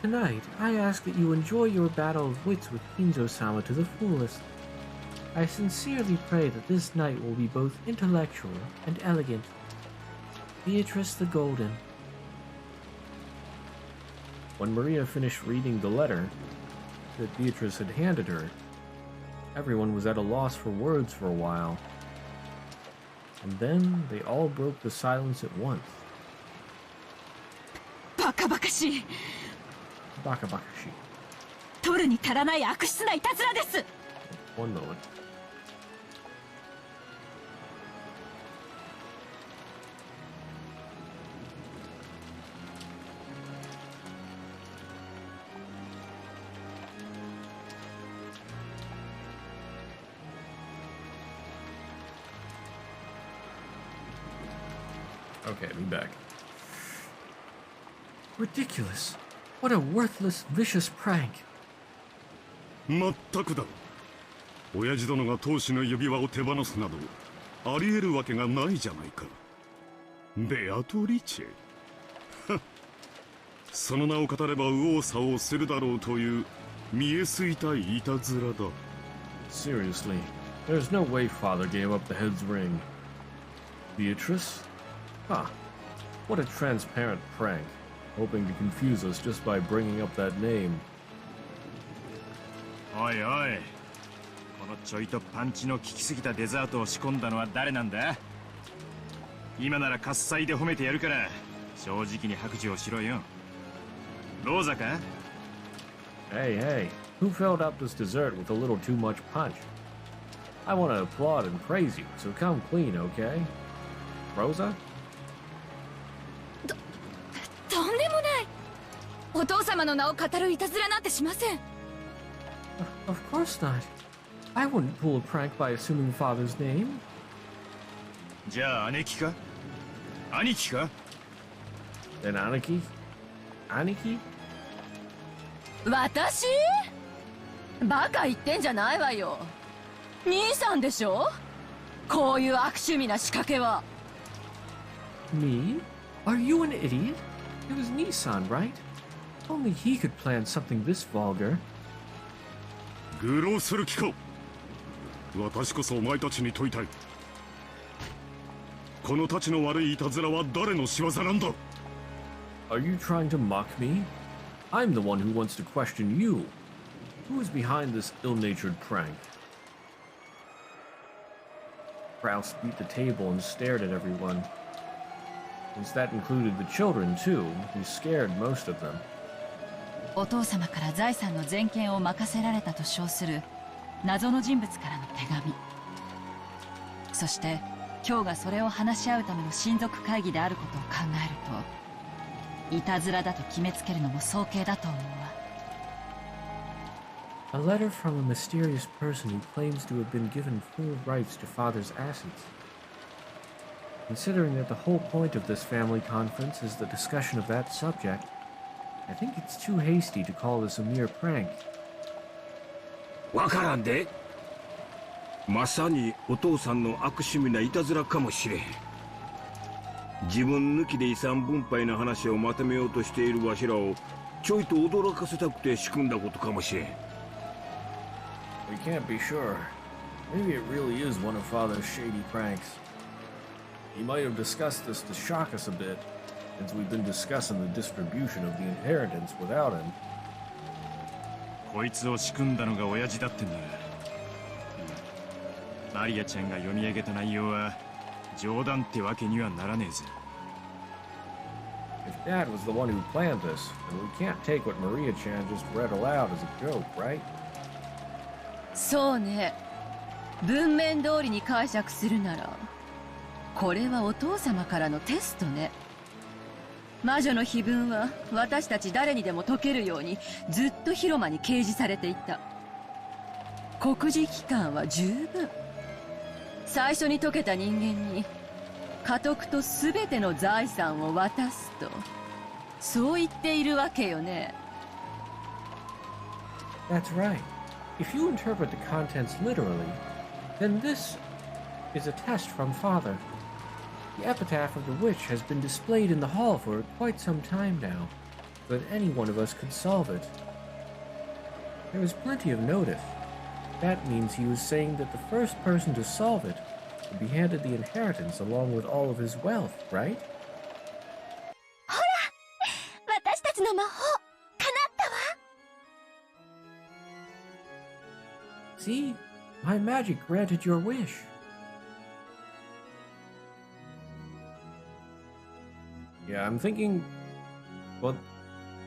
Tonight, I ask that you enjoy your battle of wits with Kinzo-sama to the fullest. I sincerely pray that this night will be both intellectual and elegant. Beatrice the Golden. When Maria finished reading the letter that Beatrice had handed her, everyone was at a loss for words for a while. And then they all broke the silence at once. バカバカしい。バカバカしい。取るに足らない悪質ないたずらです。One moment. Okay, be back. Ridiculous. What a worthless, vicious prank. まったくだ。親父殿が当主の指輪を手放すなどあり得るわけがないじゃないか。ベアトリチェその名を語れば右往左往するだろうという見えすいたいたずらだ。 Seriously, there's no way Father gave up the head's ring. Beatrice? Huh. What a transparent prank, hoping to confuse us just by bringing up that name. おいおい、このちょいとパンチの効きすぎたデザートを仕込んだのは誰なんだ？今なら喝采で褒めてやるから正直に白状しろよ。ローザか？ Hey, hey, who filled up this dessert with a little too much punch? I want to applaud and praise you, so come clean, okay? Rosa? とんでもない。お父様の名を語るいたずらなんてしません。Of course not. I wouldn't pull a prank by assuming Father's name. じゃあ姉貴か？兄貴か？ Then Aniki? Aniki? 私？バカ言ってんじゃないわよ。兄さんでしょ？こういう悪趣味な仕掛けは。Me? Are you an idiot? It was Nissan, right? Only he could plan something this vulgar. 愚弄する気か。私こそお前たちに問いたい。このたちの悪いいたずらは誰の仕業なんだ？ Are you trying to mock me? I'm the one who wants to question you. Who is behind this ill-natured prank? Kraus beat the table and stared at everyone. Since that included the children too, he scared most of them. お父様から財産の全権を任せられたと称する謎の人物からの手紙。そして今日がそれを話し合うための親族会議であることを考えると、いたずらだと決めつけるのも早計だと思うわ。A letter from a mysterious person who claims to have been given full rights to father's assets. Considering that the whole point of this family conference is the discussion of that subject, I think it's too hasty to call this a mere prank. わからんで。まさにお父さんの悪趣味ないたずらかもしれん。自分抜きで遺産分配の話をまとめようとしているわしらをちょいと驚かせたくて仕組んだことかもしれん。We can't be sure. Maybe it really is one of Father's shady pranks. He might have discussed this to shock us a bit, since we've been discussing the distribution of the inheritance without him. こいつを仕組んだのが親父だってんだ。マリアちゃんが読み上げた内容は冗談ってわけにはならねえぜ。If Dad was the one who planned this, then we can't take what Maria-chan just read aloud as a joke, right? そうね。文面通りに解釈するなら、これはお父様からのテストね。魔女の碑文は私たち誰にでも解けるようにずっと広間に掲示されていた。告示期間は十分。最初に解けた人間に家督と全ての財産を渡すと、そう言っているわけよね。That's right. If you interpret the contents literally, then this is a test from Father. The epitaph of the witch has been displayed in the hall for quite some time now, so that any one of us could solve it. There is plenty of notice. That means he was saying that the first person to solve it would be handed the inheritance along with all of his wealth, right? ほら、私たちの魔法、叶ったわ。See? My magic granted your wish. Yeah, I'm thinking... Well,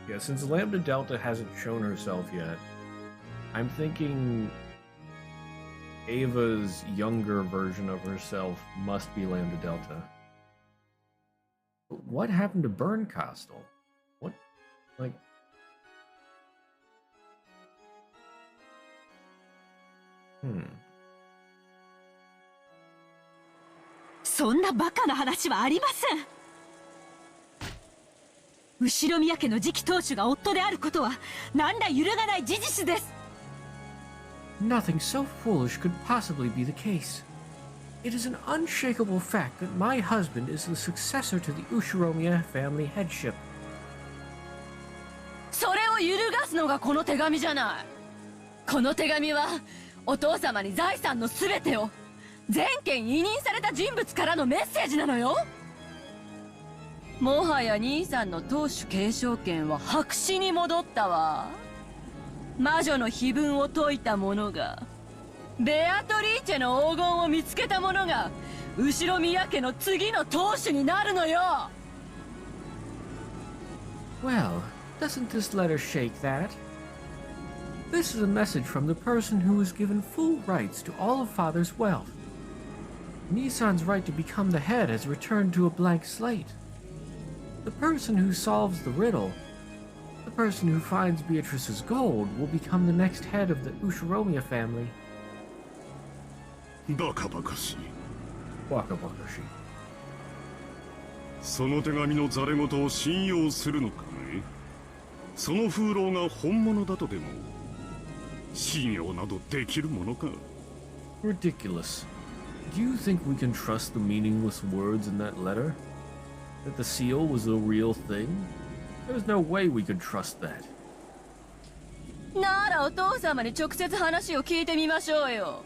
yeah, since Lambda Delta hasn't shown herself yet, I'm thinking Ava's younger version of herself must be Lambda Delta. But what happened to Bernkastel? What, like...そんなバカな話はありません。後宮家の次期当主が夫であることは何ら揺るがない事実です。Nothing so foolish could possibly be the case. It is an unshakable fact that my husband is the successor to the Ushiromiya family headship. それを揺るがすのがこの手紙じゃない。この手紙はお父様に財産の全てを全権委任された人物からのメッセージなのよ。もはや兄さんの当主継承権は白紙に戻ったわ。魔女の碑文を解いた者が、ベアトリーチェの黄金を見つけた者が後宮家の次の当主になるのよ。Well, doesn't this letter shake that? This is a message from the person who was given full rights to all of Father's wealth. Nisan's right to become the head has returned to a blank slate. The person who solves the riddle, the person who finds Beatrice's gold, will become the next head of the Ushiromiya family. バカバカしい。バカバカしい。その手紙のざれ言を信用するのかい？その風浪が本物だとでも信用などできるものか？ Ridiculous. Do you think we can trust the meaningless words in that letter? That the seal was the real thing? There's no way we could trust that. ならお父様に直接話を聞いてみましょうよ。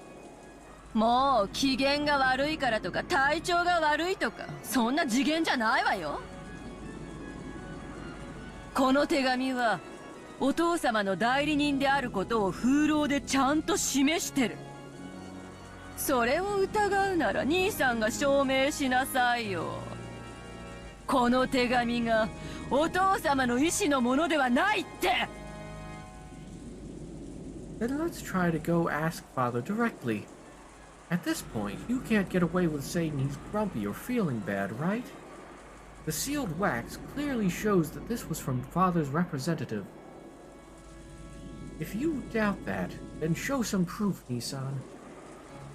もう機嫌が悪いからとか体調が悪いとかそんな次元じゃないわよ。この手紙はお父様の代理人であることを風浪でちゃんと示してる。それを疑うなら兄さんが証明しなさいよ。この手紙がお父様の意思のものではないって。 Then let's try to go ask Father directly. At this point, you can't get away with saying he's grumpy or feeling bad, right? The sealed wax clearly shows that this was from Father's representative. If you doubt that, then show some proof, Nissan.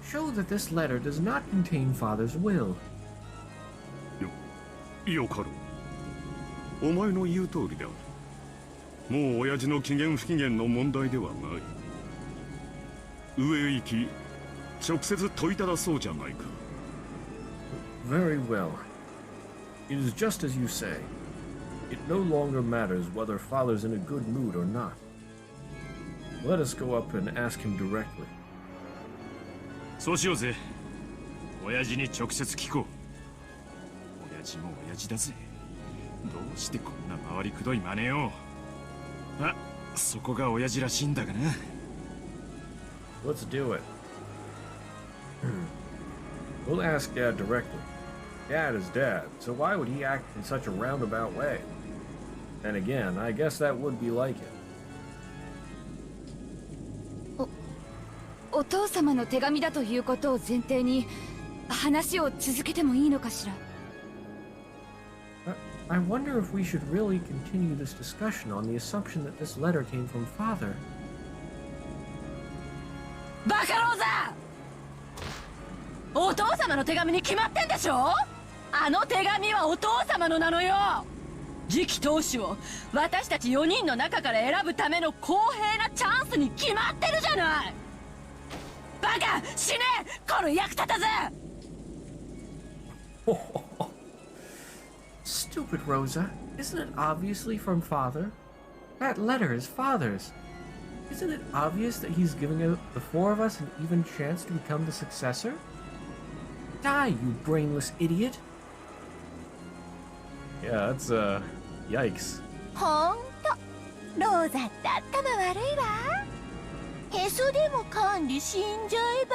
Show that this letter does not contain Father's will. よかろう。お前の言う通りだ。もう親父の機嫌不機嫌の問題ではない。上へ行き、直接問いただそうじゃないか。Very well. It is just as you say. It no longer matters whether Father's in a good mood or not. Let us go up and ask him directly. そうしようぜ。親父に直接聞こう。親父も親父だぜ。どうしてこんな回りくどい真似を。あ、そこが親父らしいんだがな。Let's do it. We'll ask Dad directly. Dad is Dad, so why would he act in such a roundabout way? And again, I guess that would be like it. お父様の手紙だということを前提に話を続けてもいいのかしら。I wonder if we should really continue this discussion on the assumption that this letter came from Father. バカローザ！お父様の手紙に決まってんでしょ？あの手紙はお父様のなのよ。次期当主を私たち4人の中から選ぶための公平なチャンスに決まってるじゃない。バカ！死ね！この役立たず！ Stupid Rosa. Isn't it obviously from Father? That letter is Father's. Isn't it obvious that he's giving the four of us an even chance to become the successor? Die, you brainless idiot! Yeah, that's, yikes. ほんと、ローザって頭悪いわ。へそでも噛んで死んじゃえ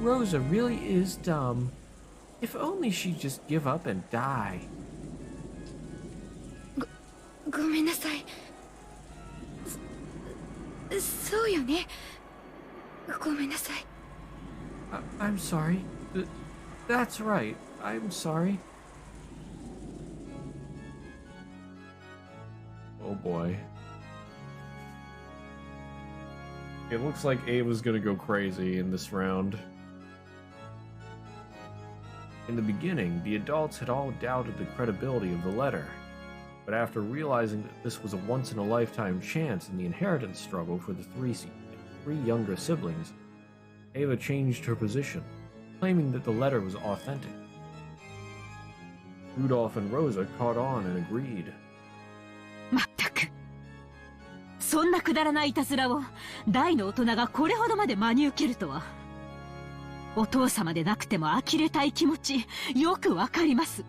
ば。 Rosa really is dumb. If only she'd just give up and die. ごめんなさい。そうよね。ごめんなさい。I'm sorry. That's right. I'm sorry. Oh boy. It looks like Ava's gonna go crazy in this round. In the beginning, the adults had all doubted the credibility of the letter, but after realizing that this was a once-in-a-lifetime chance in the inheritance struggle for the three younger siblings, Ava changed her position, claiming that the letter was authentic. Rudolph and Rosa caught on and agreed. まったく。そんなくだらないいたずらを大の大人がこれほどまで真に受けるとは。お父様でなくても呆れたい気持ち、よくわかります。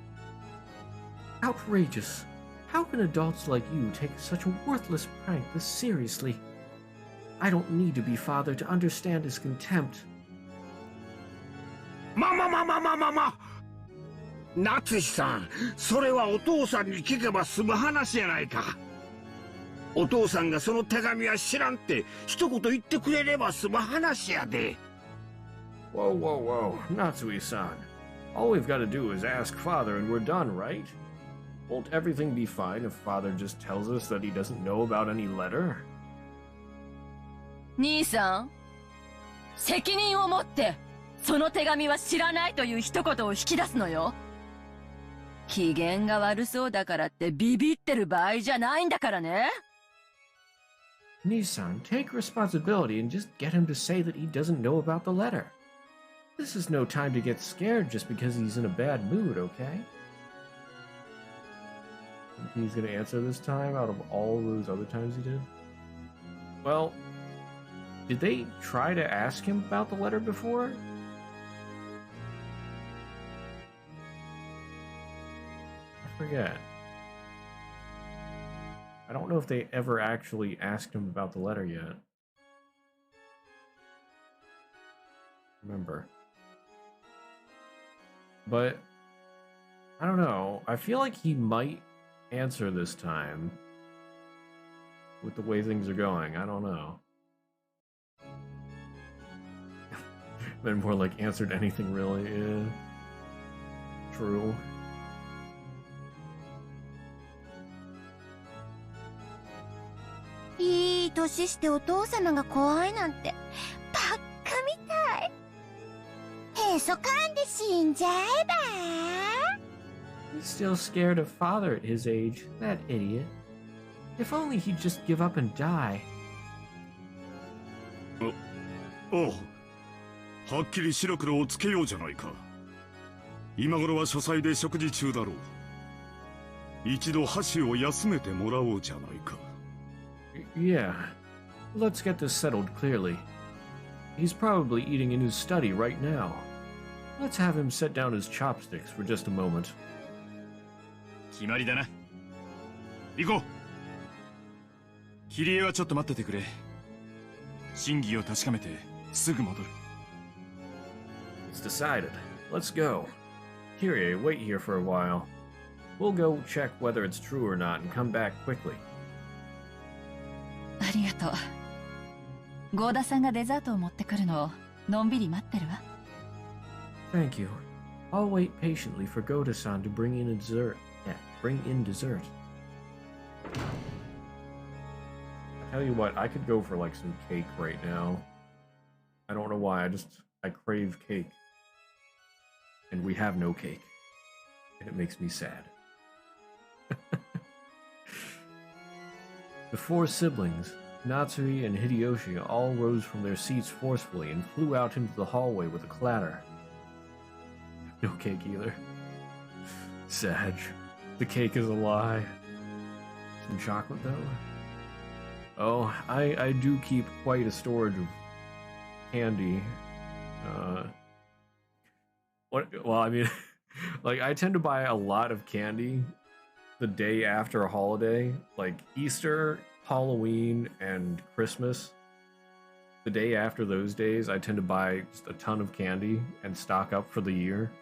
Outrageous. How can adults like you take such a worthless prank this seriously? I don't need to be father to understand his contempt. 夏志さん、それはお父さんに聞けば済む話やないか。お父さんがその手紙は知らんって一言言ってくれれば済む話やで。Whoa, whoa, whoa, Natsui-san. All we've got to do is ask Father and we're done, right? Won't everything be fine if Father just tells us that he doesn't know about any letter? 兄さん、責任を持ってその手紙は知らないという一言を引き出すのよ。機嫌が悪そうだからってビビってる場合じゃないんだからね。Nissan, take responsibility and just get him to say that he doesn't know about the letter. This is no time to get scared just because he's in a bad mood, okay? He's gonna answer this time out of all those other times he did? Well, did they try to ask him about the letter before? I forget. I don't know if they ever actually asked him about the letter yet. Remember. But I don't know. I feel like he might answer this time. With the way things are going, I don't know. Then more like answered anything really, yeah. True.いい年してお父様が怖いなんてバッカみたい。へそかんで死んじゃえば。 He's still scared of father at his age, that idiot. If only he'd just give up and die. おう、はっきり白黒をつけようじゃないか。今頃は書斎で食事中だろう。一度箸を休めてもらおうじゃないか。Yeah. Let's get this settled clearly. He's probably eating in his study right now. Let's have him set down his chopsticks for just a moment. 決まりだな。行こう。キリエはちょっと待っててくれ。真偽を確かめてすぐ戻る。It's decided. Let's go. Kyrie, wait here for a while. We'll go check whether it's true or not and come back quickly. ありがとう。ゴーダさんがデザートを持ってくるのをのんびり待ってるわ。Thank you. I'll wait patiently for Goda-san to bring in a dessert. Yeah, bring in dessert. I tell you what, I could go for like some cake right now. I don't know why, I crave cake. And we have no cake. And it makes me sad. The four siblings, Natsui and Hideyoshi, all rose from their seats forcefully and flew out into the hallway with a clatter. No cake either. Sad. The cake is a lie. Some chocolate though? Oh, I do keep quite a storage of candy. Well, I mean, like, I tend to buy a lot of candy the day after a holiday, like Easter, Halloween, and Christmas. The day after those days, I tend to buy just a ton of candy and stock up for the year.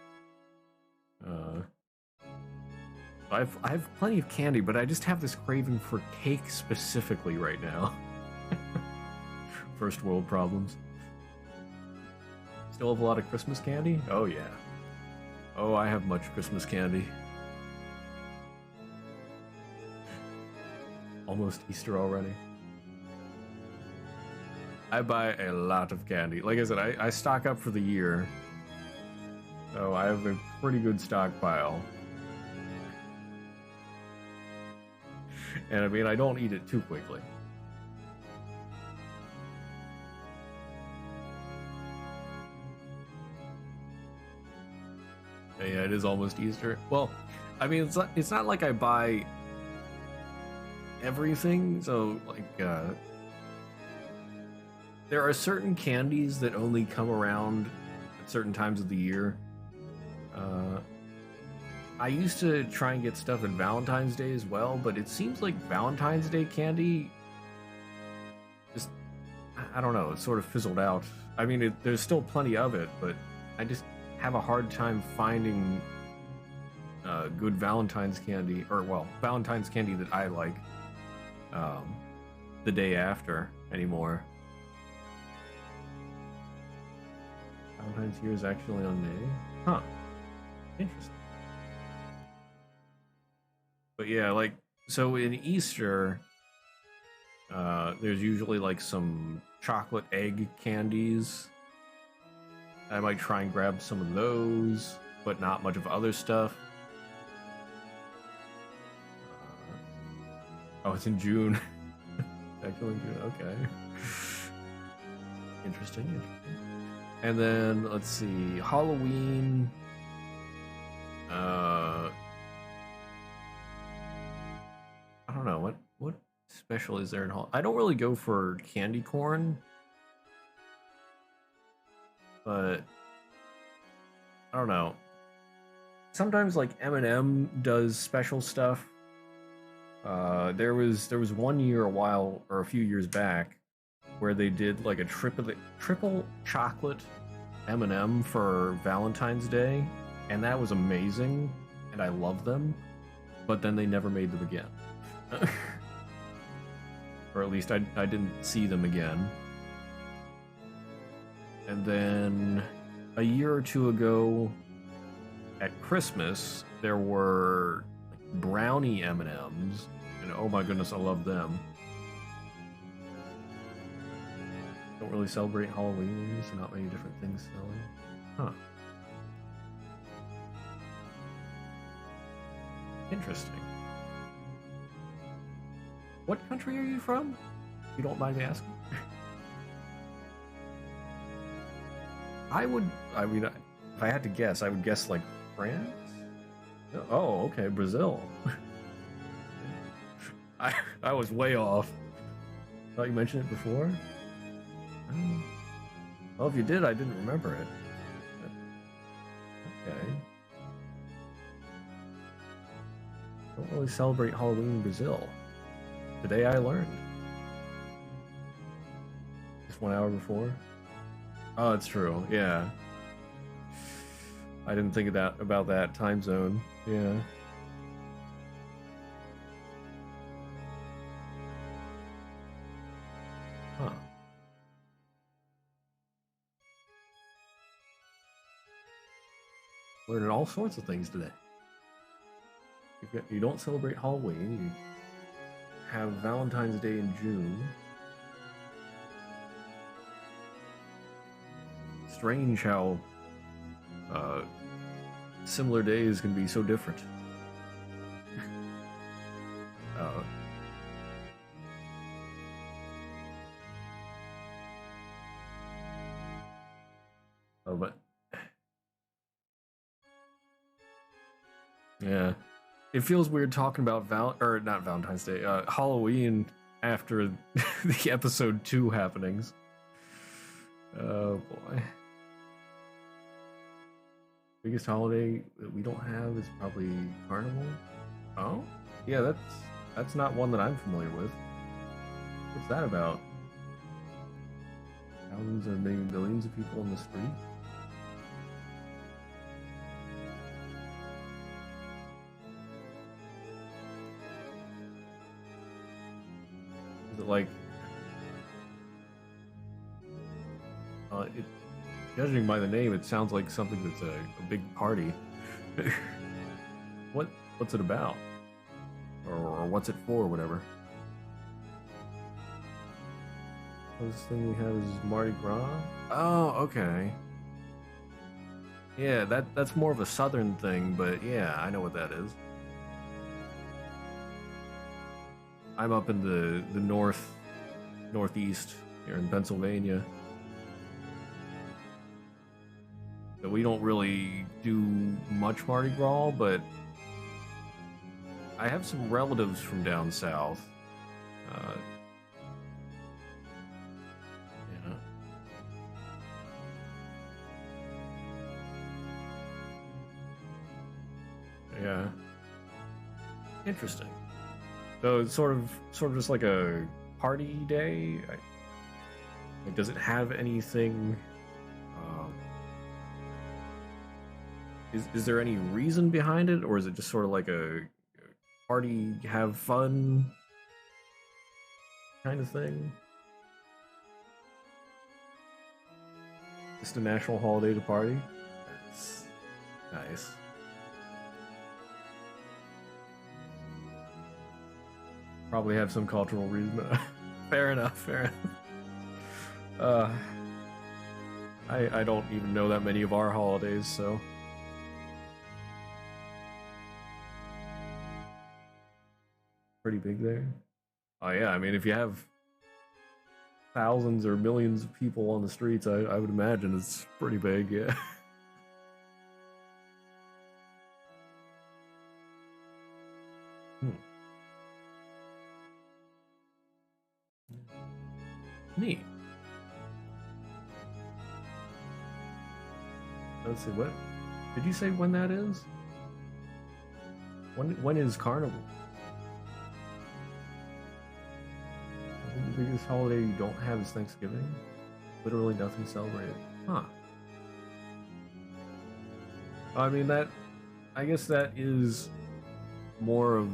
I have plenty of candy, but I just have this craving for cake specifically right now. First world problems. Still have a lot of Christmas candy? Oh yeah. Oh, I have much Christmas candy. Almost Easter already. I buy a lot of candy. Like I said, I stock up for the year. So I have a pretty good stockpile. And I mean, I don't eat it too quickly. Yeah, it is almost Easter. Well, I mean, it's not like I buy everything, so like there are certain candies that only come around at certain times of the year. I used to try and get stuff at Valentine's Day as well, but it seems like Valentine's Day candy just, I don't know, it sort of fizzled out. I mean, there's still plenty of it, but I just have a hard time finding good Valentine's candy, or well, Valentine's candy that I like the day after anymore. Valentine's here is actually on May? Huh. Interesting. But yeah, like, so in Easter, there's usually like some chocolate egg candies. I might try and grab some of those, but not much of other stuff. Oh, it's in June. Actually in June, okay. Interesting. And then, let's see, Halloween. I don't know, what special is there in Halloween? I don't really go for candy corn. But I don't know. Sometimes like M&M does special stuff. There was one year a few years back where they did like a triple chocolate M&M for Valentine's Day, and that was amazing. and I love them, but then they never made them again. Or at least I didn't see them again. And then a year or two ago at Christmas, there were like, brownie M&Ms, and oh my goodness, I love them. Don't really celebrate Halloween, so not many different things selling. Huh. Interesting. What country are you from? If you don't mind me asking. I mean, if I had to guess, I would guess like France? Oh, okay, Brazil. I was way off. Thought you mentioned it before? Oh. Well, if you did, I didn't remember it. Okay. Don't really celebrate Halloween in Brazil. Today I learned. Just 1 hour before? Oh, it's true, yeah. I didn't think of that about that time zone. Yeah. Huh. Learning all sorts of things today. You don't celebrate Halloween, you have Valentine's Day in June. Strange how similar days can be so different. But yeah, it feels weird talking about not Valentine's Day, Halloween after the episode 2 happenings. Oh boy. Biggest holiday that we don't have is probably Carnival. Oh? Yeah, that's not one that I'm familiar with. What's that about? Thousands or maybe millions of people in the street? Is it like... judging by the name, it sounds like something that's a big party. What's it about? Or what's it for, or whatever? This thing we have is Mardi Gras? Oh, okay. Yeah, that's more of a southern thing, but yeah, I know what that is. I'm up in the northeast here in Pennsylvania. So we don't really do much Mardi Gras, but I have some relatives from down south. Yeah. Interesting. So it's sort of just like a party day. Like, does it have anything? Is there any reason behind it, or is it just sort of like a party, have fun kind of thing? Just a national holiday to party? That's nice. Probably have some cultural reason. Fair enough, fair enough. I don't even know that many of our holidays, so... Pretty big there. Oh yeah, I mean, if you have thousands or millions of people on the streets, I would imagine it's pretty big, yeah. Neat. Let's see, what did you say when that is? When is Carnival? The biggest holiday you don't have is Thanksgiving? Literally nothing celebrated. Huh. I mean, that I guess that is more of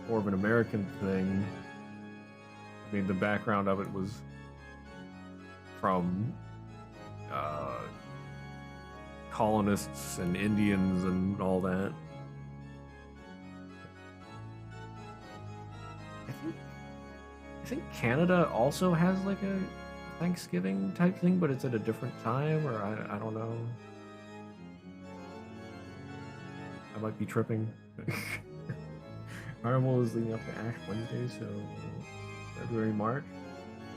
more of an American thing. I mean, the background of it was from colonists and Indians and all that. I think Canada also has like a Thanksgiving type thing, but it's at a different time, or I don't know. I might be tripping. Carnival is leading up to Ash Wednesday, so February, March.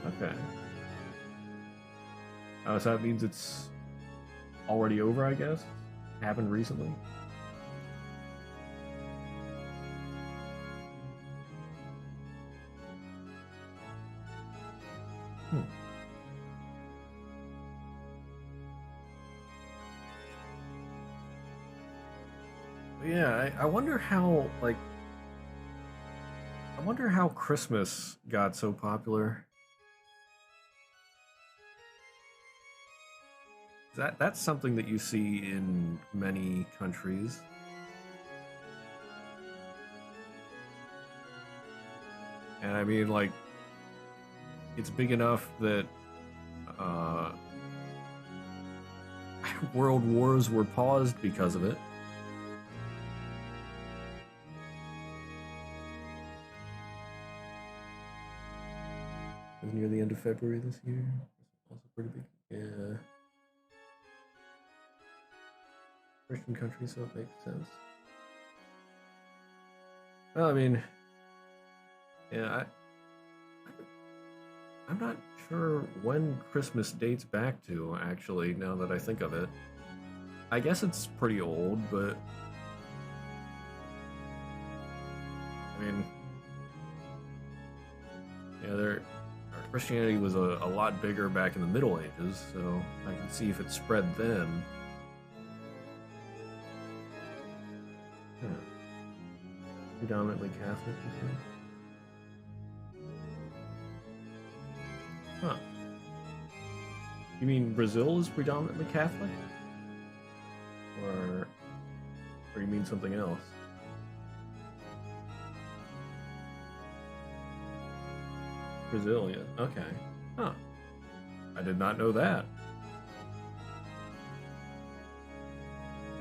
Okay. So that means it's already over, I guess? Happened recently? Yeah, I wonder how, like, I wonder how Christmas got so popular. That's something that you see in many countries. And I mean, like, it's big enough that world wars were paused because of it. It was near the end of February this year. Also pretty big. Yeah. Christian country, so it makes sense. Well, I mean, yeah, I'm not sure when Christmas dates back to, actually, now that I think of it. I guess it's pretty old, but I mean, yeah, Christianity was a lot bigger back in the Middle Ages, so I can see if it spread then. Predominantly Catholic, you think? Huh. You mean Brazil is predominantly Catholic? Or you mean something else? Brazil, yeah. Okay. Huh. I did not know that.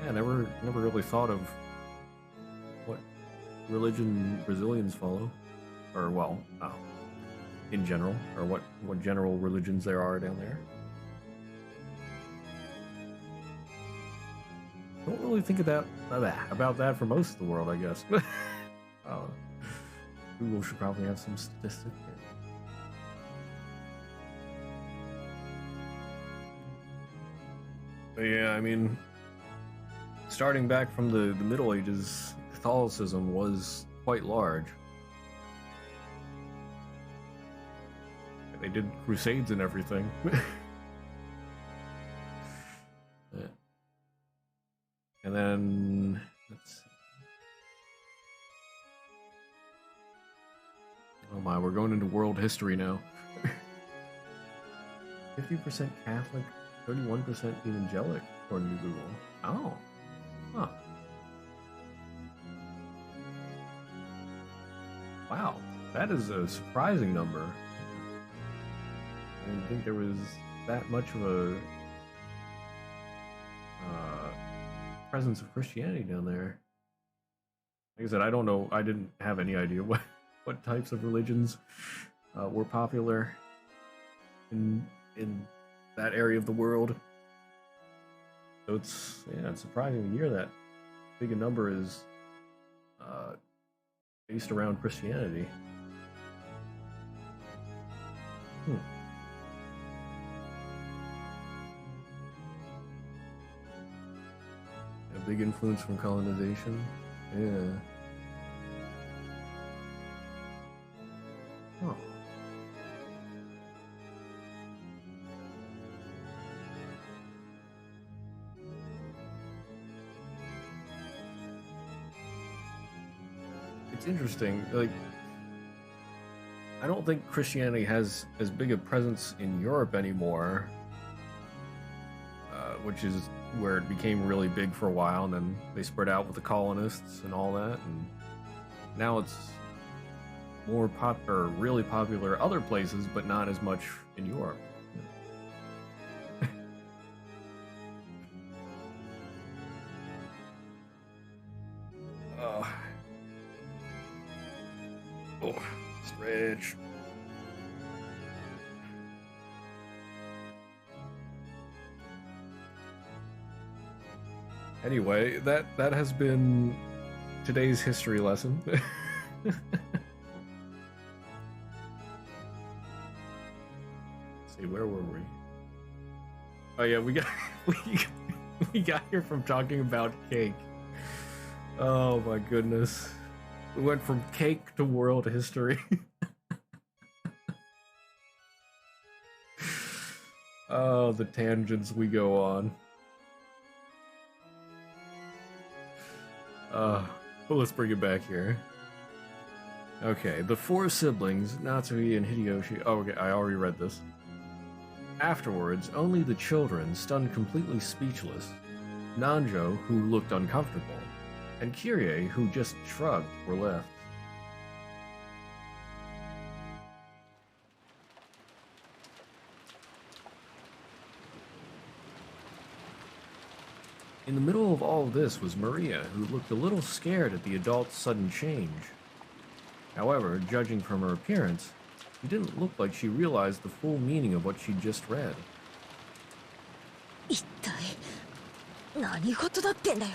Yeah, never really thought of what religion Brazilians follow, or well, in general, or what general religions there are down there. Don't really think about that for most of the world, I guess. Google should probably have some statistics. But yeah, I mean, starting back from the Middle Ages, Catholicism was quite large. They did crusades and everything. Yeah. And then, let's see. Oh my, we're going into world history now. 50% Catholic, 31% evangelic, according to Google. Oh. Huh. Wow, that is a surprising number. I didn't think there was that much of a presence of Christianity down there. Like I said, I don't know. I didn't have any idea what types of religions were popular in that area of the world. So it's surprising to hear that big a number is based around Christianity. A big influence from colonization. Yeah. Oh. It's interesting, like, I don't think Christianity has as big a presence in Europe anymore. which is where it became really big for a while, and then they spread out with the colonists and all that, and now it's more really popular other places, but not as much in Europe. Oh, stretch. Anyway, that has been today's history lesson. Let's see, where were we? Oh yeah, we got here from talking about cake. Oh my goodness. We went from cake to world history. Oh, the tangents we go on. But let's bring it back here. Okay, the four siblings, Natsui and Hideyoshi. Oh, okay, I already read this. Afterwards, only the children, stunned completely speechless, Nanjo, who looked uncomfortable, and Kyrie, who just shrugged, were left. In the middle of all of this was Maria, who looked a little scared at the adult's sudden change. However, judging from her appearance, she didn't look like she realized the full meaning of what she'd just read. 一体何事だってんだよ。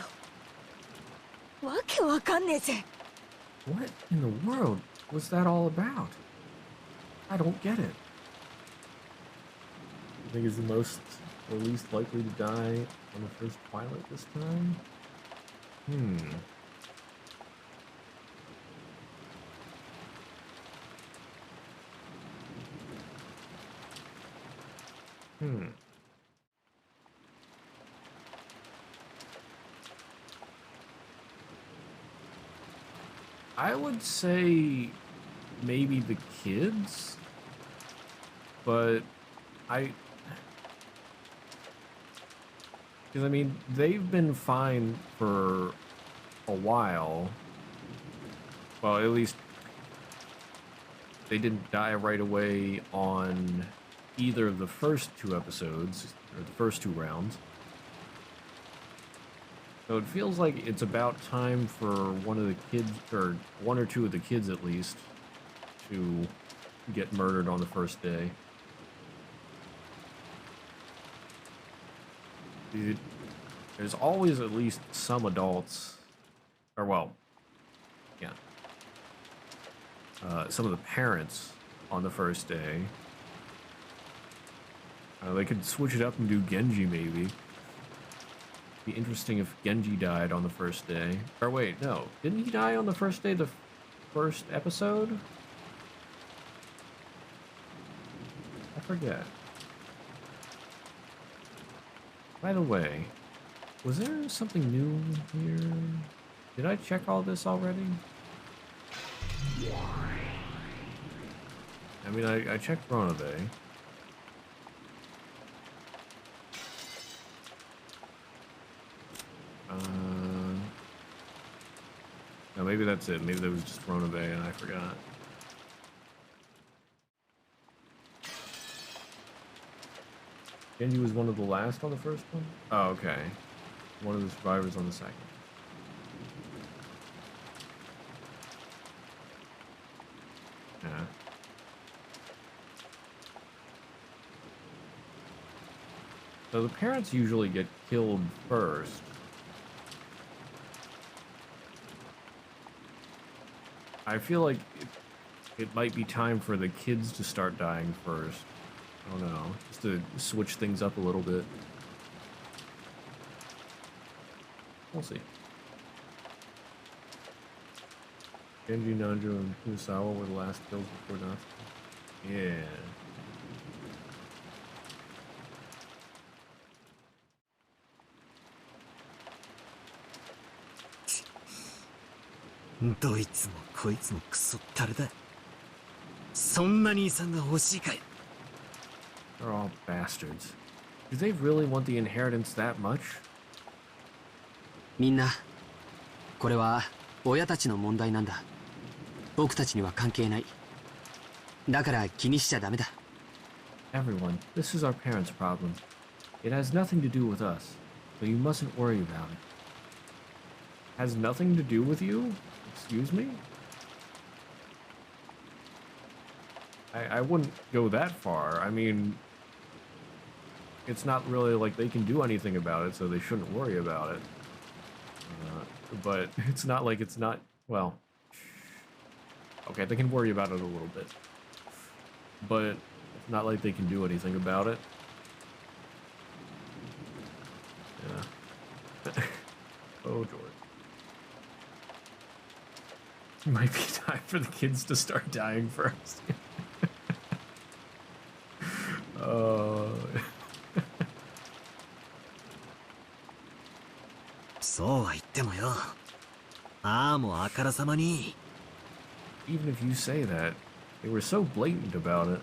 わけわかんねえぜ。 What in the world was that all about? I don't get it. I think is the most or least likely to die on the first pilot this time? I would say maybe the kids, but because I mean, they've been fine for a while. Well, at least they didn't die right away on either of the first two episodes, or the first two rounds. So it feels like it's about time for one of the kids, or one or two of the kids at least, to get murdered on the first day. There's always at least some adults, or well, yeah, some of the parents on the first day. They could switch it up and do Genji maybe. Be interesting if Genji died on the first day. Or wait, no, didn't he die on the first day, the first episode? I forget. By the way, was there something new here? Did I check all this already? I mean, I checked Ronabe. No, maybe that's it. Maybe that was just Ronabe and I forgot. Genji was one of the last on the first one? Oh, okay. One of the survivors on the second. Yeah. So the parents usually get killed first. I feel like it might be time for the kids to start dying first. I don't know, just to switch things up a little bit. We'll see. Genji, Nanjo, and Kurosawa were the last kills before Natsuki. Yeah.どいつもこいつもクソったれだ。そんなに遺産が欲しいかよ。They're all bastards. Do they really want the inheritance that much? みんな、これは親たちの問題なんだ。僕たちには関係ない。だから気にしちゃダメだ。Everyone, this is our parents' problem. It has nothing to do with us, so you mustn't worry about it. Has nothing to do with you? Excuse me? I wouldn't go that far. I mean, it's not really like they can do anything about it, so they shouldn't worry about it. But it's not like it's not, well, okay, they can worry about it a little bit. But it's not like they can do anything about it. Yeah. Oh, George. It might be time for the kids to start dying first.そうは言ってもよ。ああ、もうあからさまに。Even if you say that, they were so blatant about it.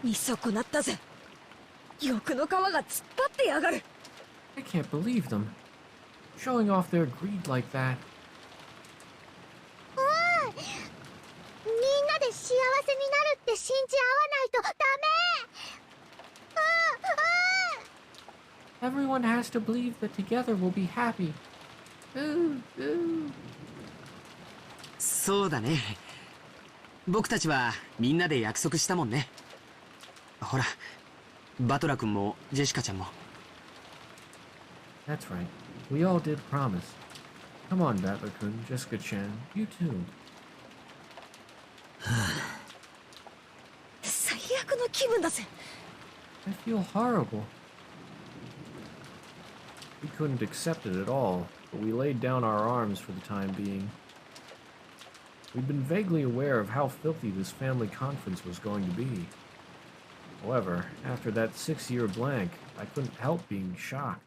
見損なったぜ。欲の皮が突っ張ってやがる。I can't believe them. Showing off their greed like that. みんなで幸せになるって信じ合わないとダメ。Everyone has to believe that together we'll be happy. Ooh, ooh. そうだね。僕たちはみんなで約束したもんね。ほら、バトラ君もジェシカちゃんも。That's right. We all did promise. Come on, Battler-kun, Jessica-chan, you too. 最悪の気分だぜ。I feel horrible. We couldn't accept it at all, but we laid down our arms for the time being. We'd been vaguely aware of how filthy this family conference was going to be. However, after that 6-year blank, I couldn't help being shocked.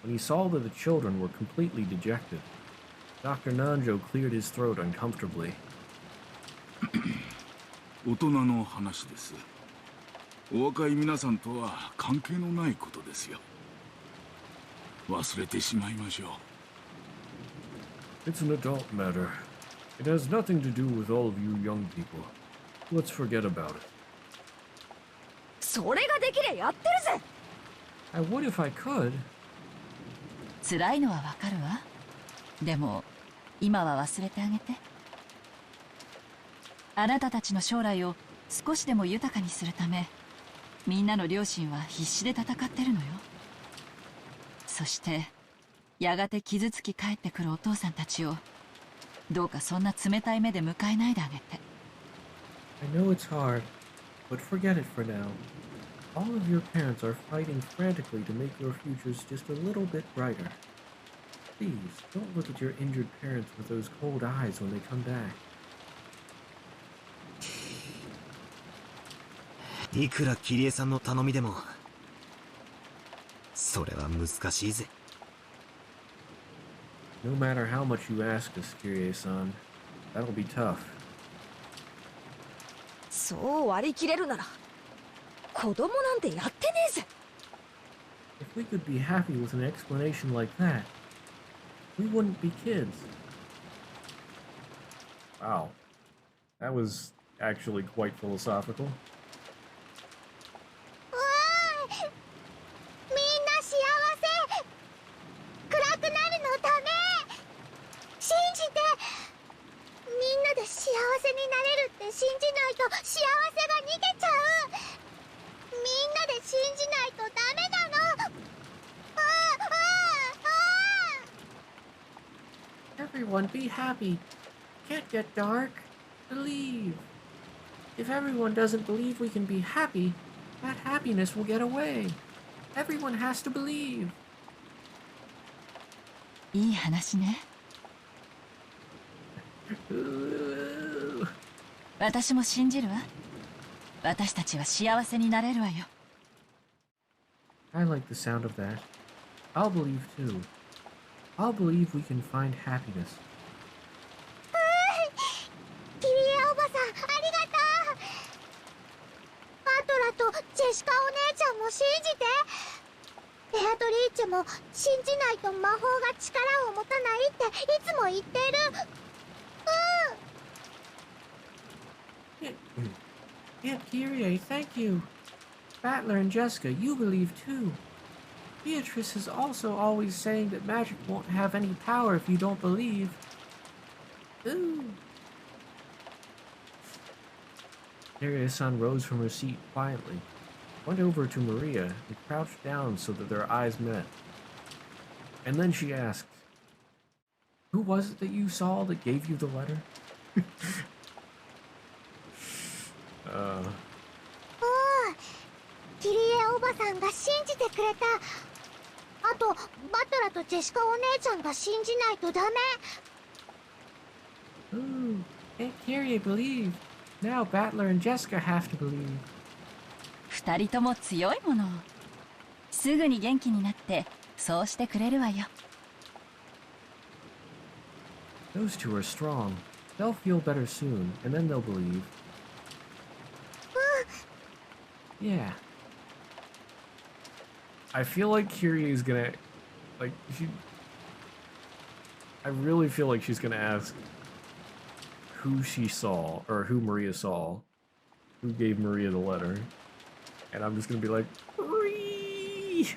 When he saw that the children were completely dejected, Dr. Nanjo cleared his throat uncomfortably. 大人の話です。お若い皆さんとは関係のないことですよ。忘れてしまいましょう。 It's an adult matter. It has nothing to do with all of you young people. Let's forget about it. それができりゃやってるぜ。I would if I could. 辛いのはわかるわ。でも今は忘れてあげて。あなたたちの将来を少しでも豊かにするため、みんなの両親は必死で戦ってるのよ。そしてやがて傷つき帰ってくるお父さんたちをどうかそんな冷たい目で迎えないであげて。 I know it's hard, but forget it for now. All of your parents are fighting frantically to make your futures just a little bit brighter. Please, don't look at your injured parents with those cold eyes when they come back. いくらキリエさんの頼みでも、それは難しいぜ。No matter how much you ask us, Kirie-san, that'll be tough. そう割り切れるなら、子供なんてやってねえぜ。If we could be happy with an explanation like that, we wouldn't be kids. Wow. That was actually quite philosophical. みんな幸せ。暗くなるのダメ。信じて。みんなで幸せになれるって信じないと幸せが逃げちゃう。みんなで信じないとダメなの。Everyone be happy. Can't get dark. Believe. If everyone doesn't believe we can be happy, that happiness will get away. Everyone has to believe. いい話ね。私も信じるわ。私たちは幸せになれるわよ。I like the sound of that. I'll believe too. I'll believe we can find happiness. キリエおばさん、ありがとう。も信じないと魔法が力を持たないっていつも言ってる。Aunt Kyrie, thank you. Battler and Jessica, you believe too. Beatrice is also always saying that magic won't have any power if you don't believe. Ooh. Kyrie-san rose from her seat quietly, went over to Maria, and crouched down so that their eyes met. And then she asked, "Who was it that you saw that gave you the letter?" キリエおばさんが信じてくれた。あとバトラとジェシカお姉ちゃんが信じないとダメ。Ooh, Aunt Kyrie believed. Now Battler and Jessica have to believe. 二人とも強いもの。すぐに元気になってそうしてくれるわよ。Those two are strong. They'll feel better soon, and then they'll believe. Yeah. I feel like Kyrie is gonna, like, I really feel like she's gonna ask who she saw, or who Maria saw, who gave Maria the letter, and I'm just gonna be like, Marie!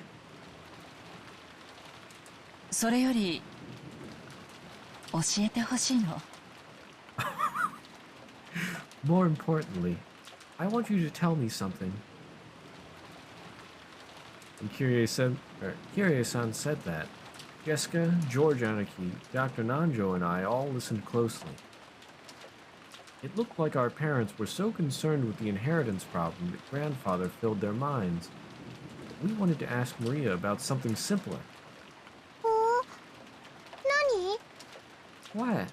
それより教えてほしいの。More importantly, I want you to tell me something. And Kyrie-san said that. Jessica, George Anarchy, Dr. Nanjo, and I all listened closely. It looked like our parents were so concerned with the inheritance problem that grandfather filled their minds. But we wanted to ask Maria about something simpler. What?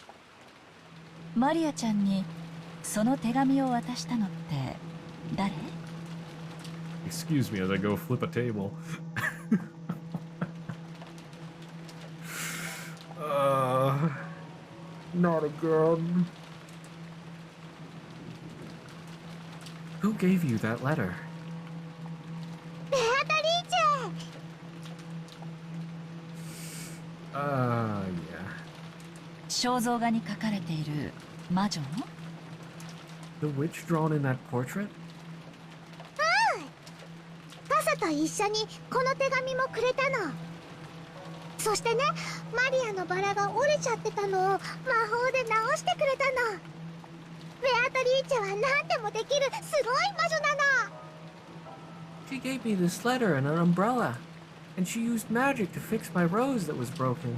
マリアちゃんにその手紙を渡したのって誰？ Excuse me as I go flip a table. Not again. Who gave you that letter? ベアトリーチェ。Yeah. 肖像画に描かれている魔女の？ The witch drawn in that portrait? 傘と一緒にこの手紙もくれたの。そしてね、マリアのバラが折れちゃってたのを魔法で直してくれたの。ベアトリーチェは何でもできるすごい魔女なの。She gave me this letter and an umbrella, and she used magic to fix my rose that was broken.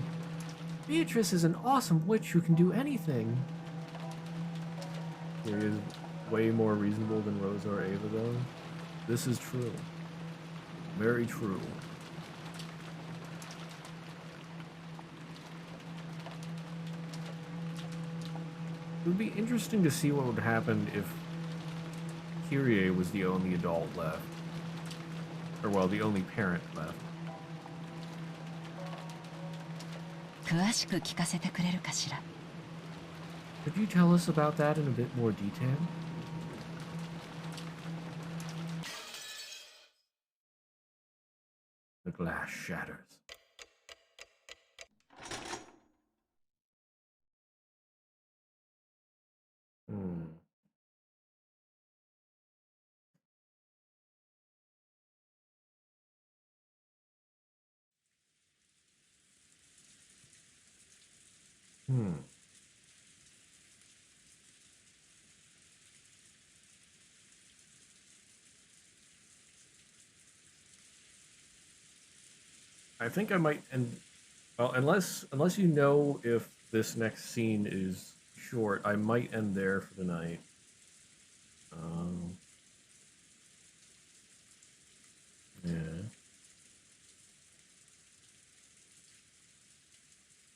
Beatrice is an awesome witch who can do anything. She is way more reasonable than Rosa or Ava, though. This is true. Very true. It would be interesting to see what would happen if Kyrie was the only adult left. Or, well, the only parent left. 詳しく聞かせてくれるかしら。 Could you tell us about that in a bit more detail? The glass shatters. Hmm. Hmm. I think I might end. Well, unless you know if this next scene is short, I might end there for the night. Yeah.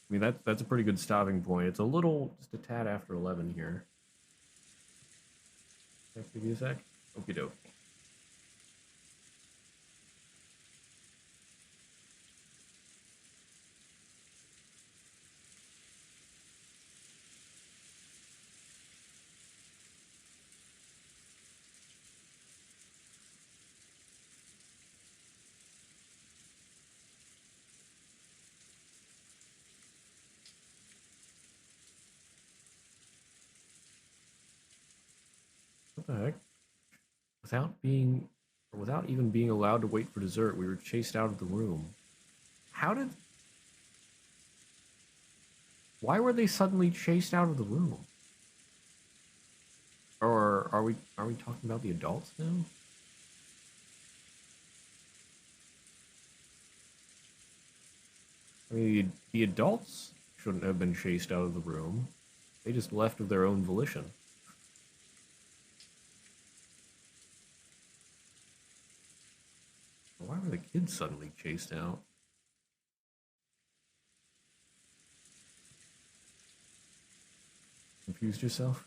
I mean that's a pretty good stopping point. It's a little just a tad after 11 here. Can I give you a sec? Okie doke. What the heck? Without even being allowed to wait for dessert, we were chased out of the room. Why were they suddenly chased out of the room? Or are we talking about the adults now? I mean, the adults shouldn't have been chased out of the room. They just left of their own volition. Why were the kids suddenly chased out? Confused yourself?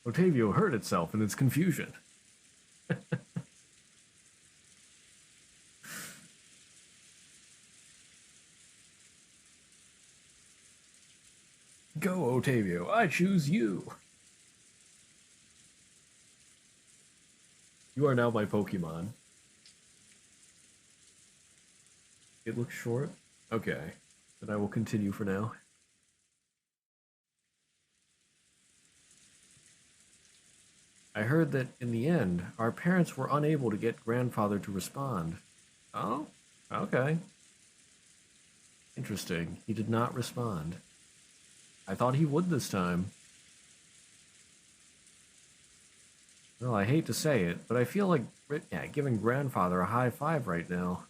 Otavio hurt itself in its confusion. Go, Otavio. I choose you. You are now my Pokemon. It looks short? Okay. Then I will continue for now. I heard that, in the end, our parents were unable to get grandfather to respond. Oh? Okay. Interesting. He did not respond. I thought he would this time. Well, I hate to say it, but I feel like giving grandfather a high five right now.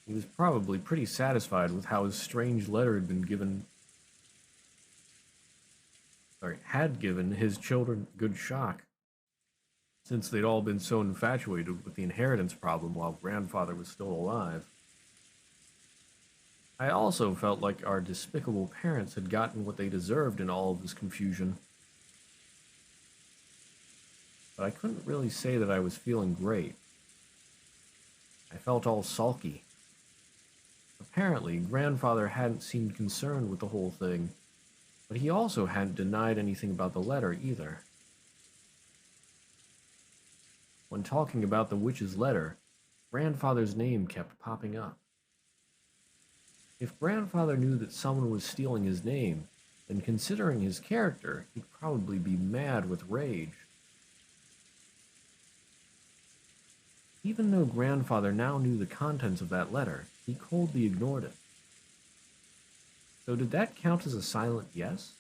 He was probably pretty satisfied with how his strange letter had given his children good shock, since they'd all been so infatuated with the inheritance problem while grandfather was still alive. I also felt like our despicable parents had gotten what they deserved in all of this confusion. But I couldn't really say that I was feeling great. I felt all sulky. Apparently, grandfather hadn't seemed concerned with the whole thing, but he also hadn't denied anything about the letter either. When talking about the witch's letter, grandfather's name kept popping up. If grandfather knew that someone was stealing his name, then considering his character, he'd probably be mad with rage. Even though grandfather now knew the contents of that letter, he coldly ignored it. So did that count as a silent yes?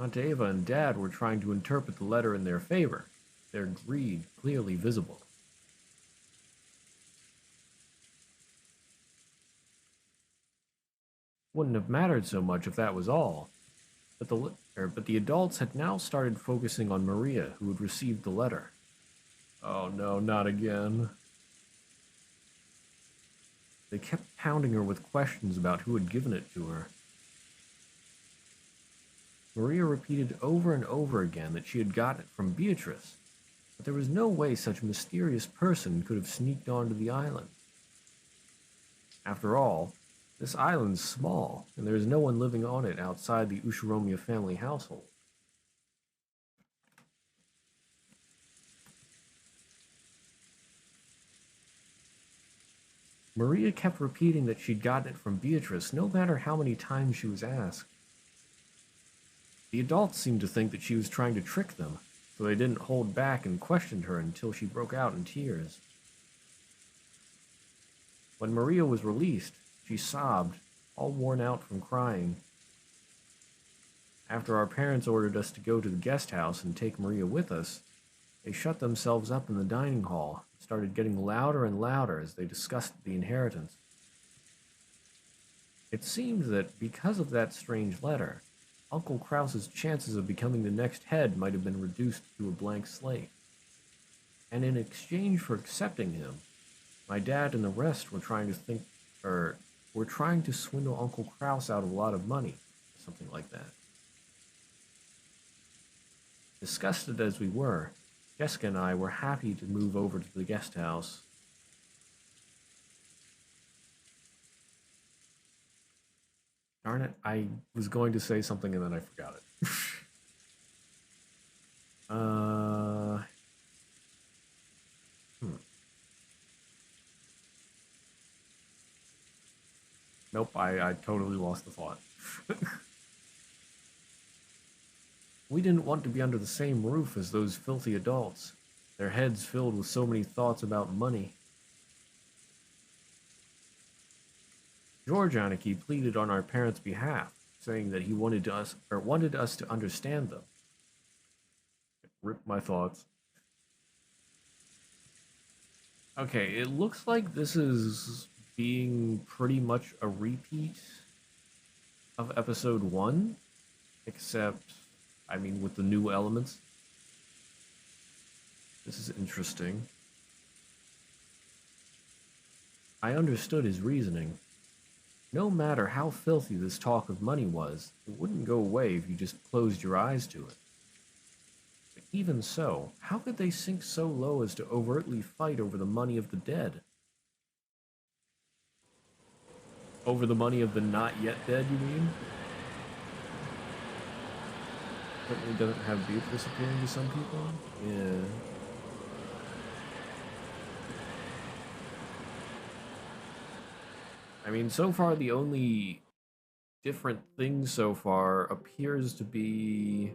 Aunt Ava and Dad were trying to interpret the letter in their favor, their greed clearly visible. Wouldn't have mattered so much if that was all, but the adults had now started focusing on Maria, who had received the letter. Oh no, not again. They kept pounding her with questions about who had given it to her. Maria repeated over and over again that she had gotten it from Beatrice, but there was no way such a mysterious person could have sneaked onto the island. After all, this island's small, and there is no one living on it outside the Ushiromiya family household. Maria kept repeating that she'd gotten it from Beatrice, no matter how many times she was asked. The adults seemed to think that she was trying to trick them, so they didn't hold back and questioned her until she broke out in tears. When Maria was released, she sobbed, all worn out from crying. After our parents ordered us to go to the guest house and take Maria with us, they shut themselves up in the dining hall and started getting louder and louder as they discussed the inheritance. It seemed that because of that strange letter, Uncle Krause's chances of becoming the next head might have been reduced to a blank slate. And in exchange for accepting him, my dad and the rest were trying to swindle Uncle Krause out of a lot of money, something like that. Disgusted as we were, Jessica and I were happy to move over to the guest house. Darn it, I was going to say something and then I forgot it. Nope, I totally lost the thought. We didn't want to be under the same roof as those filthy adults, their heads filled with so many thoughts about money. George Anarchy pleaded on our parents' behalf, saying that he wanted us to understand them. Rip my thoughts. Okay, it looks like this is being pretty much a repeat of episode 1, except, I mean, with the new elements. This is interesting. I understood his reasoning. No matter how filthy this talk of money was, it wouldn't go away if you just closed your eyes to it. But even so, how could they sink so low as to overtly fight over the money of the dead? Over the money of the not yet dead, you mean? Certainly doesn't have Beatrice appearing to some people. Yeah. I mean, so far the only different thing so far appears to be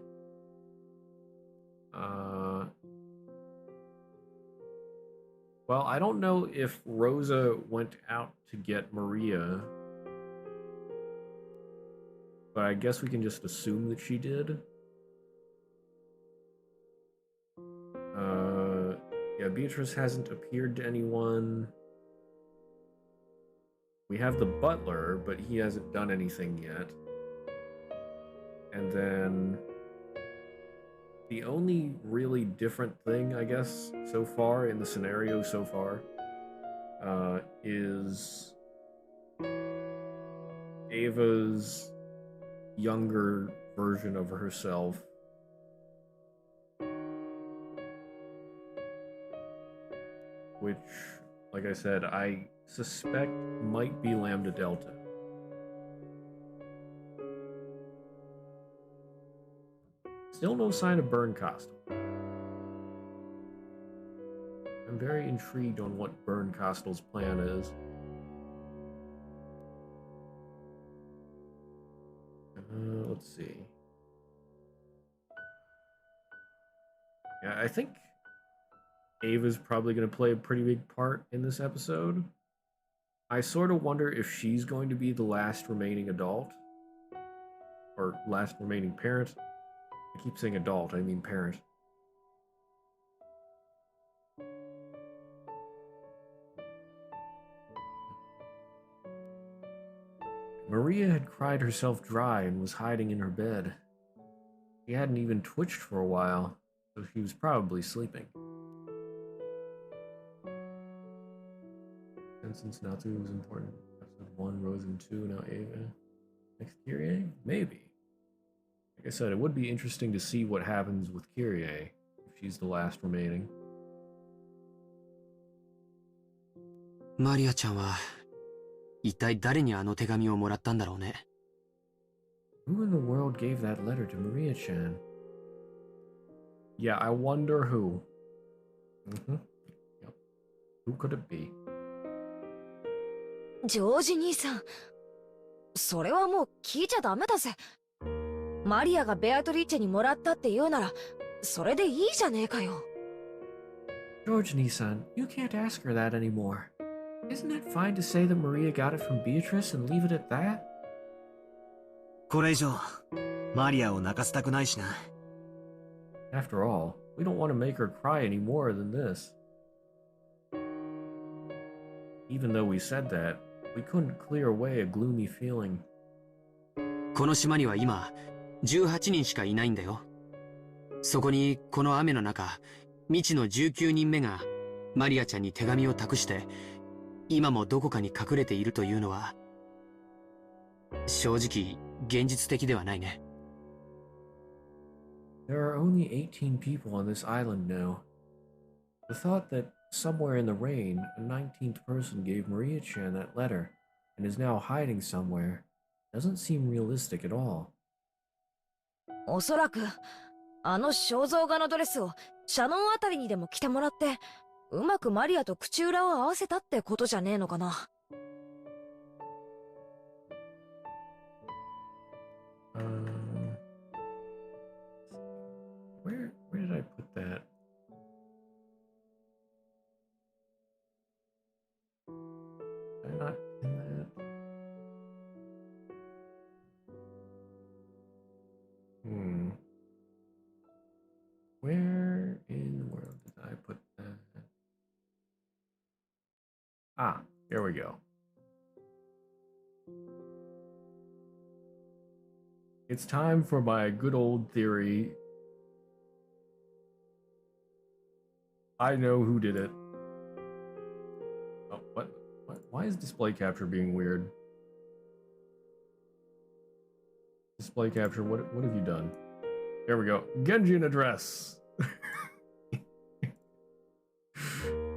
well, I don't know if Rosa went out to get Maria, but I guess we can just assume that she did. Yeah, Beatrice hasn't appeared to anyone. We have the butler, but he hasn't done anything yet. And then the only really different thing, I guess, so far in the scenario so far, is Ava's younger version of herself. Which, like I said, I suspect might be Lambda Delta. Still no sign of Burn Costume. I'm very intrigued on what Burn Costel's plan is. Let's see. Yeah, I think Ava's probably going to play a pretty big part in this episode. I sort of wonder if she's going to be the last remaining adult. Or last remaining parent. I keep saying adult, I mean parent. Maria had cried herself dry and was hiding in her bed. She hadn't even twitched for a while, so she was probably sleeping. Since Natsu was important. Episode 1, Rose and 2, now Ava. Next Kyrie? Maybe. Like I said, it would be interesting to see what happens with Kyrie, if she's the last remaining. Maria ちゃんは一体誰にあの手紙をもらったんだろうね。Who in the world gave that letter to Maria-chan? Yeah, I wonder who. Yep. Who could it be? ジョージ兄さん、それはもう聞いちゃダメだぜ。マリアがベアトリーチェにもらったって言うなら、それでいいじゃねえかよ。George Nissan, you can't ask her that anymore. Isn't it fine to say that Maria got it from Beatrice and leave it at that? これ以上、マリアを泣かせたくないしな。After all, we don't want to make her cry any more than this. Even though we said that, we couldn't clear away a gloomy feeling. この島には今、18人しかいないんだよ。そこに、この雨の中、未知の19人目が、マリアちゃんに手紙を託して、今もどこかに隠れているというのは、正直、現実的ではないね。There are only 18 people on this island now. The thought that somewhere in the rain, a 19th person gave Maria-chan that letter and is now hiding somewhere doesn't seem realistic at all. おそらく、あの肖像画のドレスをシャノンあたりにでも着てもらって、うまくマリアと口裏を合わせたってことじゃねえのかな。not in that? Where in the world did I put that? Ah, here we go. It's time for my good old theory. I know who did it. Oh, what? Why is display capture being weird? Display capture, what have you done? There we go. Genji in a dress.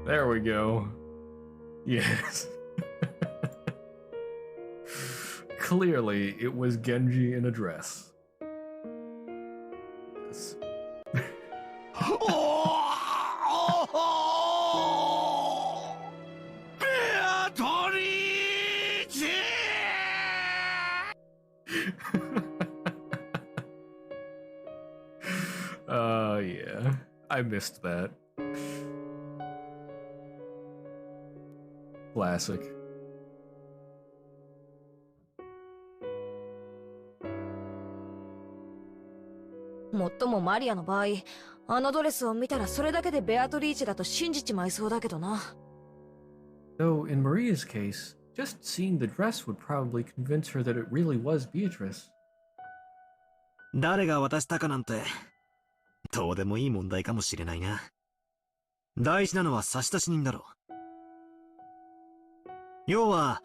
There we go. Yes. Clearly, it was Genji in a dress. Yes. Yeah. I missed that. Classic. もっともマリアの場合、あのドレスを見たらそれだけでベアトリーチェだと信じちまいそうだけどな。Though in Maria's case, just seeing the dress would probably convince her that it really was Beatrice. 誰が渡したかなんて、どうでもいい問題かもしれないな。大事なのは差出人だろう。要は、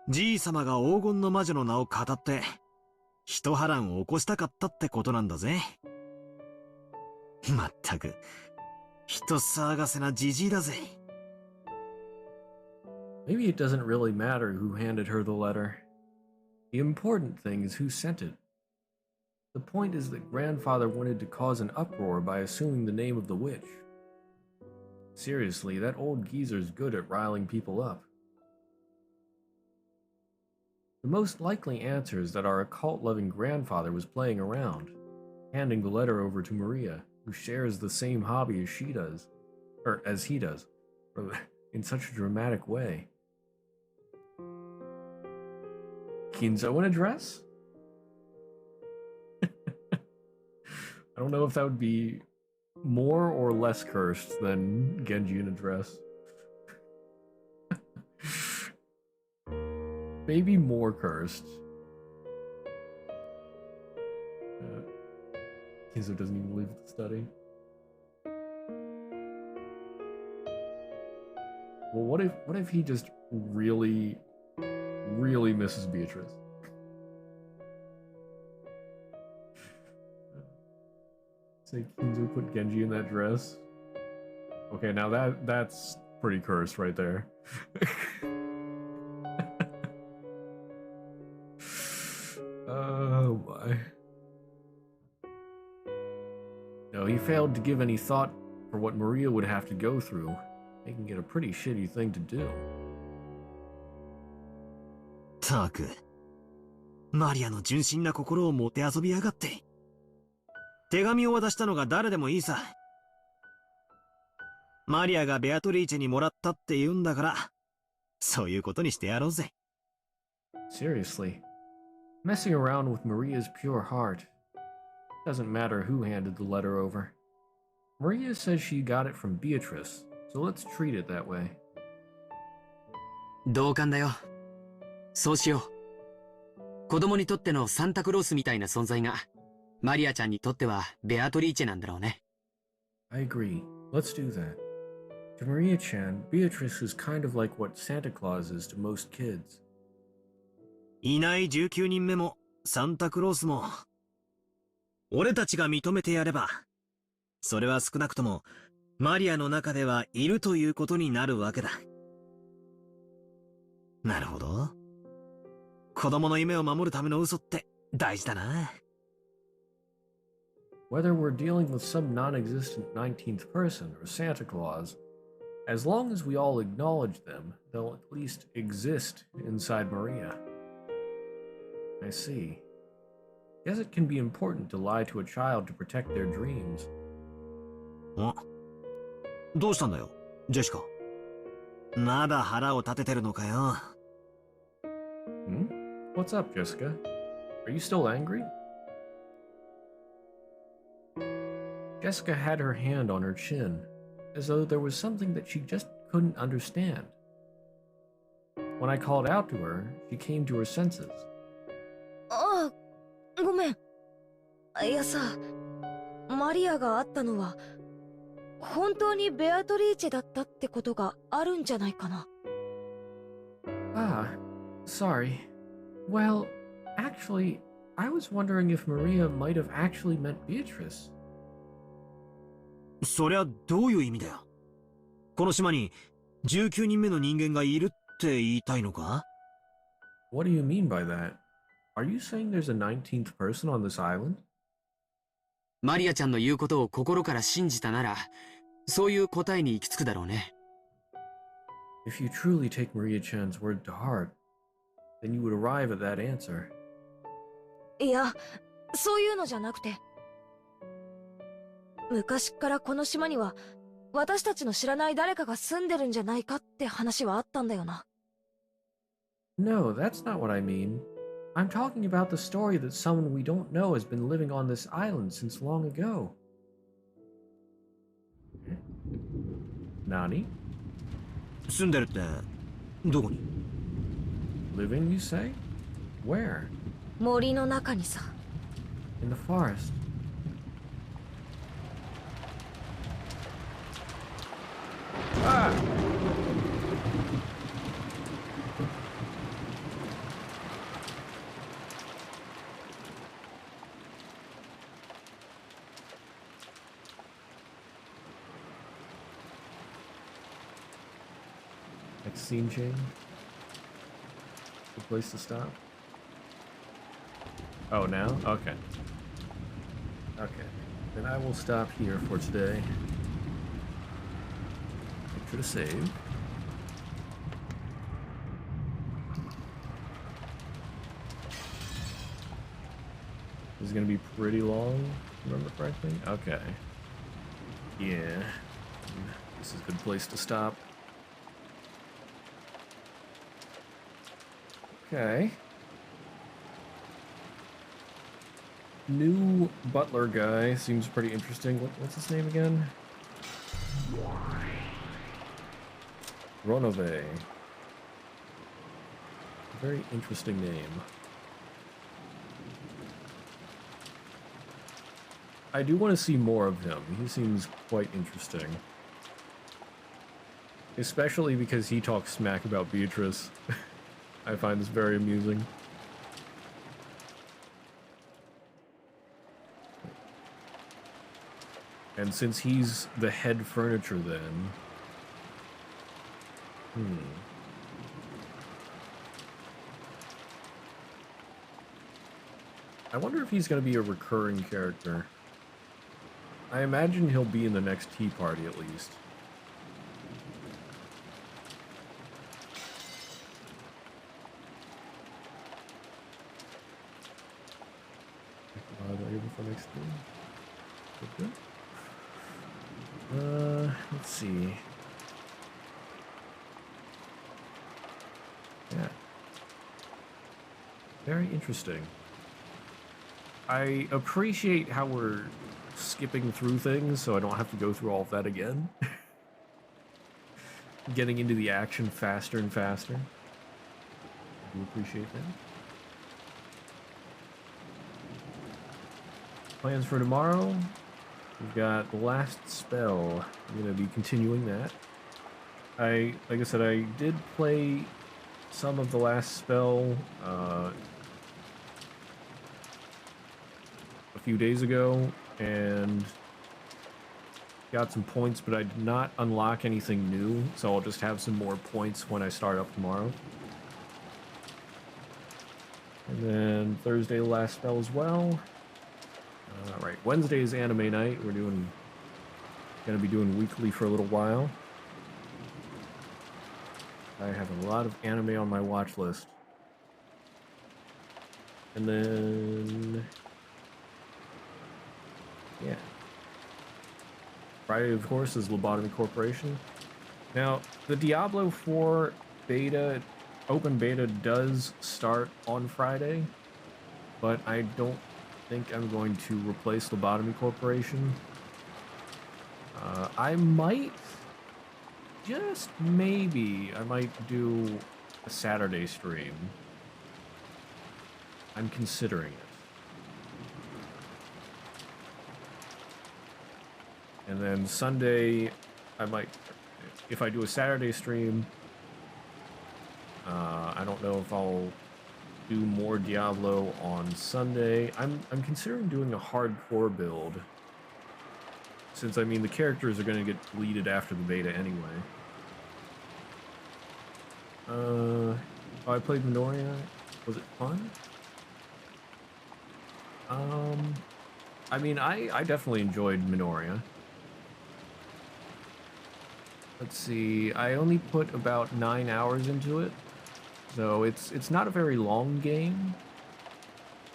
じいさまが黄金の魔女の名を語って、一波乱を起こしたかったってことなんだぜ。まったく、人騒がせなじじいだぜ。Maybe it doesn't really matter who handed her the letter. The important thing is who sent it. The point is that grandfather wanted to cause an uproar by assuming the name of the witch. Seriously, that old geezer's good at riling people up. The most likely answer is that our occult-loving grandfather was playing around, handing the letter over to Maria, who shares the same hobby as she does, or as he does, in such a dramatic way. Kinzo in a dress? I don't know if that would be more or less cursed than Genji in a dress. Maybe more cursed. Kinzo doesn't even leave the study. Well, what if he just really misses Beatrice? Say Kinzo put Genji in that dress. Okay, now that's pretty cursed right there. Oh my. No, he failed to give any thought for what Maria would have to go through, making it a pretty shitty thing to do. たく、マリアの純真な心をもてあそびやがって。手紙を渡したのが誰でもいいさ。マリアがベアトリーチェにもらったって言うんだから、そういうことにしてやろうぜ。Seriously, messing around with Maria's pure heart. Doesn't matter who handed the letter over. Maria says she got it from Beatrice, so let's treat it that way. 同感だよ。そうしよう。子供にとってのサンタクロースみたいな存在が、マリアちゃんにとってはベアトリーチェなんだろうね。I agree. Let's do that. To Maria-chan, Beatrice is kind of like what Santa Claus is to most kids. いない19人目もサンタクロースも俺たちが認めてやれば、それは少なくともマリアの中ではいるということになるわけだ。なるほど。子供の夢を守るための嘘って大事だな。Whether we're dealing with some non-existent 19th person or Santa Claus, as long as we all acknowledge them, they'll at least exist inside Maria. I see. Guess it can be important to lie to a child to protect their dreams. あ、どうしたんだよ、ジェシカ。まだ腹を立ててるのかよ。What's up, Jessica? Are you still angry? Jessica had her hand on her chin, as though there was something that she just couldn't understand. When I called out to her, she came to her senses. ああ、ごめん。いやさ、マリアが会ったのは、本当にベアトリーチェだったってことがあるんじゃないかな。Ah, sorry. Well, actually, I was wondering if Maria might have actually met Beatrice. そりゃどういう意味だよ。この島に19人目の人間がいるって言いたいのか？ What do you mean by that? Are you saying there's a 19th person on this island? マリアちゃんの言うことを心から信じたなら、そういう答えに行き着くだろうね。If you truly take Maria-chan's word to heart, then you would arrive at that answer. いや、そういうのじゃなくて。昔からこの島には、私たちの知らない誰かが住んでるんじゃないかって話はあったんだよな。No, that's not what I mean. I'm talking about the story that someone we don't know has been living on this island since long ago. Nani? 住んでるってどこに？ Living, you say? Where? 森の中にさ。In the forest. Ah! Next scene change. Good place to stop. Oh, now? Okay. Okay. Then I will stop here for today. Make sure to save. This is gonna be pretty long, if I remember correctly? Okay. Yeah. This is a good place to stop. Okay. New butler guy seems pretty interesting. What's his name again? Ronove. Very interesting name. I do want to see more of him. He seems quite interesting. Especially because he talks smack about Beatrice. I find this very amusing. And since he's the head furniture then... I wonder if he's going to be a recurring character. I imagine he'll be in the next tea party at least. For next game. Good. Let's see. Yeah. Very interesting. I appreciate how we're skipping through things so I don't have to go through all of that again. Getting into the action faster and faster. I do appreciate that. Plans for tomorrow, we've got the last spell. I'm going to be continuing that. Like I said, I did play some of the last spell a few days ago and got some points, but I did not unlock anything new, so I'll just have some more points when I start up tomorrow. And then Thursday, the last spell as well. Alright, Wednesday is anime night. We're gonna be doing weekly for a little while. I have a lot of anime on my watch list. And then... yeah. Friday, of course, is Lobotomy Corporation. Now, the Diablo 4 beta open beta does start on Friday, but I don't think I'm going to replace Lobotomy Corporation. I might, just maybe, I might do a Saturday stream. I'm considering it. And then Sunday, I might, if I do a Saturday stream, I don't know if I'll do more Diablo on Sunday. I'm considering doing a hardcore build. Since, I mean, the characters are going to get deleted after the beta anyway. Oh, I played Minoria. Was it fun? I mean, I definitely enjoyed Minoria. Let's see, I only put about 9 hours into it. So it's not a very long game.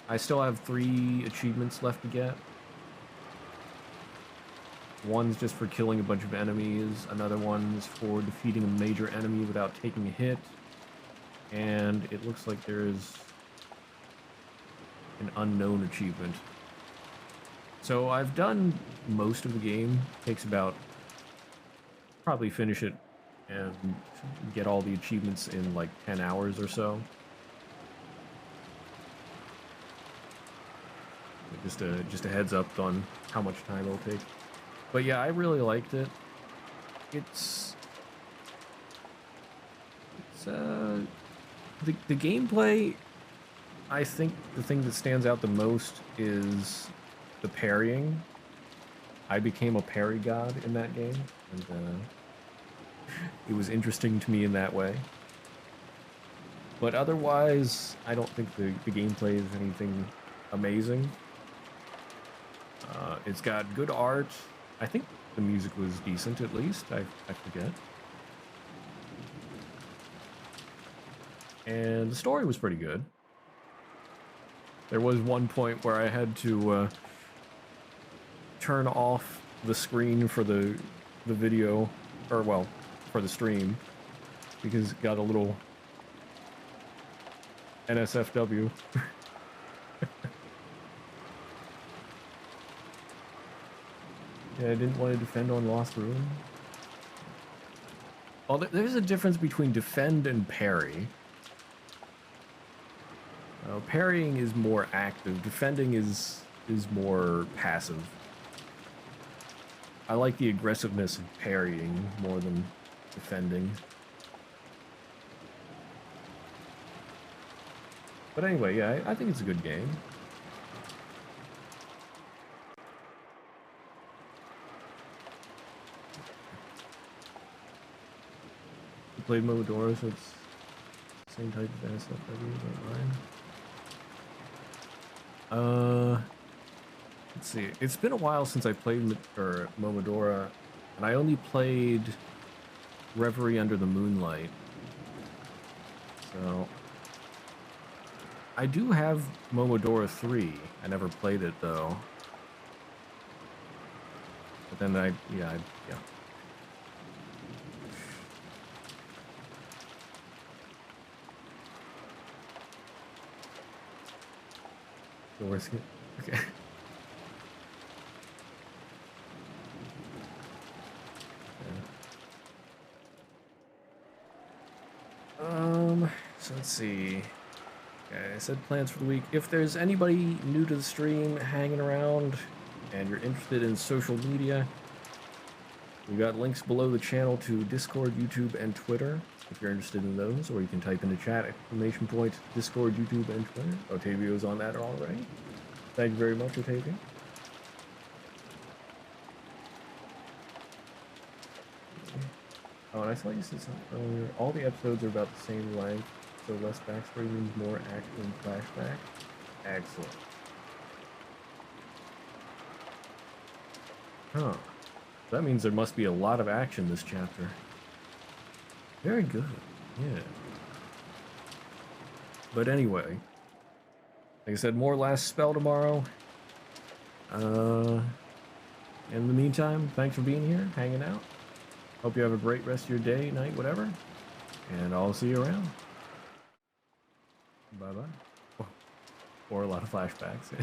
I still have 3 achievements left to get. One's just for killing a bunch of enemies, another one's for defeating a major enemy without taking a hit, and it looks like there's an unknown achievement. So I've done most of the game. Takes about, probably finish it and get all the achievements in like 10 hours or so. Just a heads up on how much time it'll take. But yeah, I really liked it. It's the gameplay. I think the thing that stands out the most is the parrying. I became a parry god in that game, and it was interesting to me in that way. But otherwise, I don't think the gameplay is anything amazing. It's got good art. I think the music was decent, at least. I forget. And the story was pretty good. There was one point where I had to turn off the screen for the video, or well, for the stream, because it got a little NSFW. Yeah, I didn't want to defend on Lost Ruin. Well, there's a difference between defend and parry. Parrying is more active. Defending is more passive. I like the aggressiveness of parrying more than defending. But anyway, yeah, I think it's a good game. You played Momodora, so it's the same type of NSFW, not mine. Let's see. It's been a while since I played Momodora, and I only played Reverie Under the Moonlight. So I do have Momodora 3. I never played it though. But then yeah. Doors here. Okay. So let's see. Okay, I said plans for the week. If there's anybody new to the stream hanging around and you're interested in social media, we've got links below the channel to Discord, YouTube, and Twitter if you're interested in those, or you can type in the chat exclamation point Discord, YouTube, and Twitter. Otavio's on that already. Thank you very much, Otavio. Oh, and I saw you said something earlier. All the episodes are about the same length, so less backstory means more action and flashback. Excellent. Huh. That means there must be a lot of action this chapter. Very good. Yeah. But anyway, like I said, more Last Spell tomorrow. In the meantime, thanks for being here, hanging out. Hope you have a great rest of your day, night, whatever. And I'll see you around. Bye bye. Or a lot of flashbacks.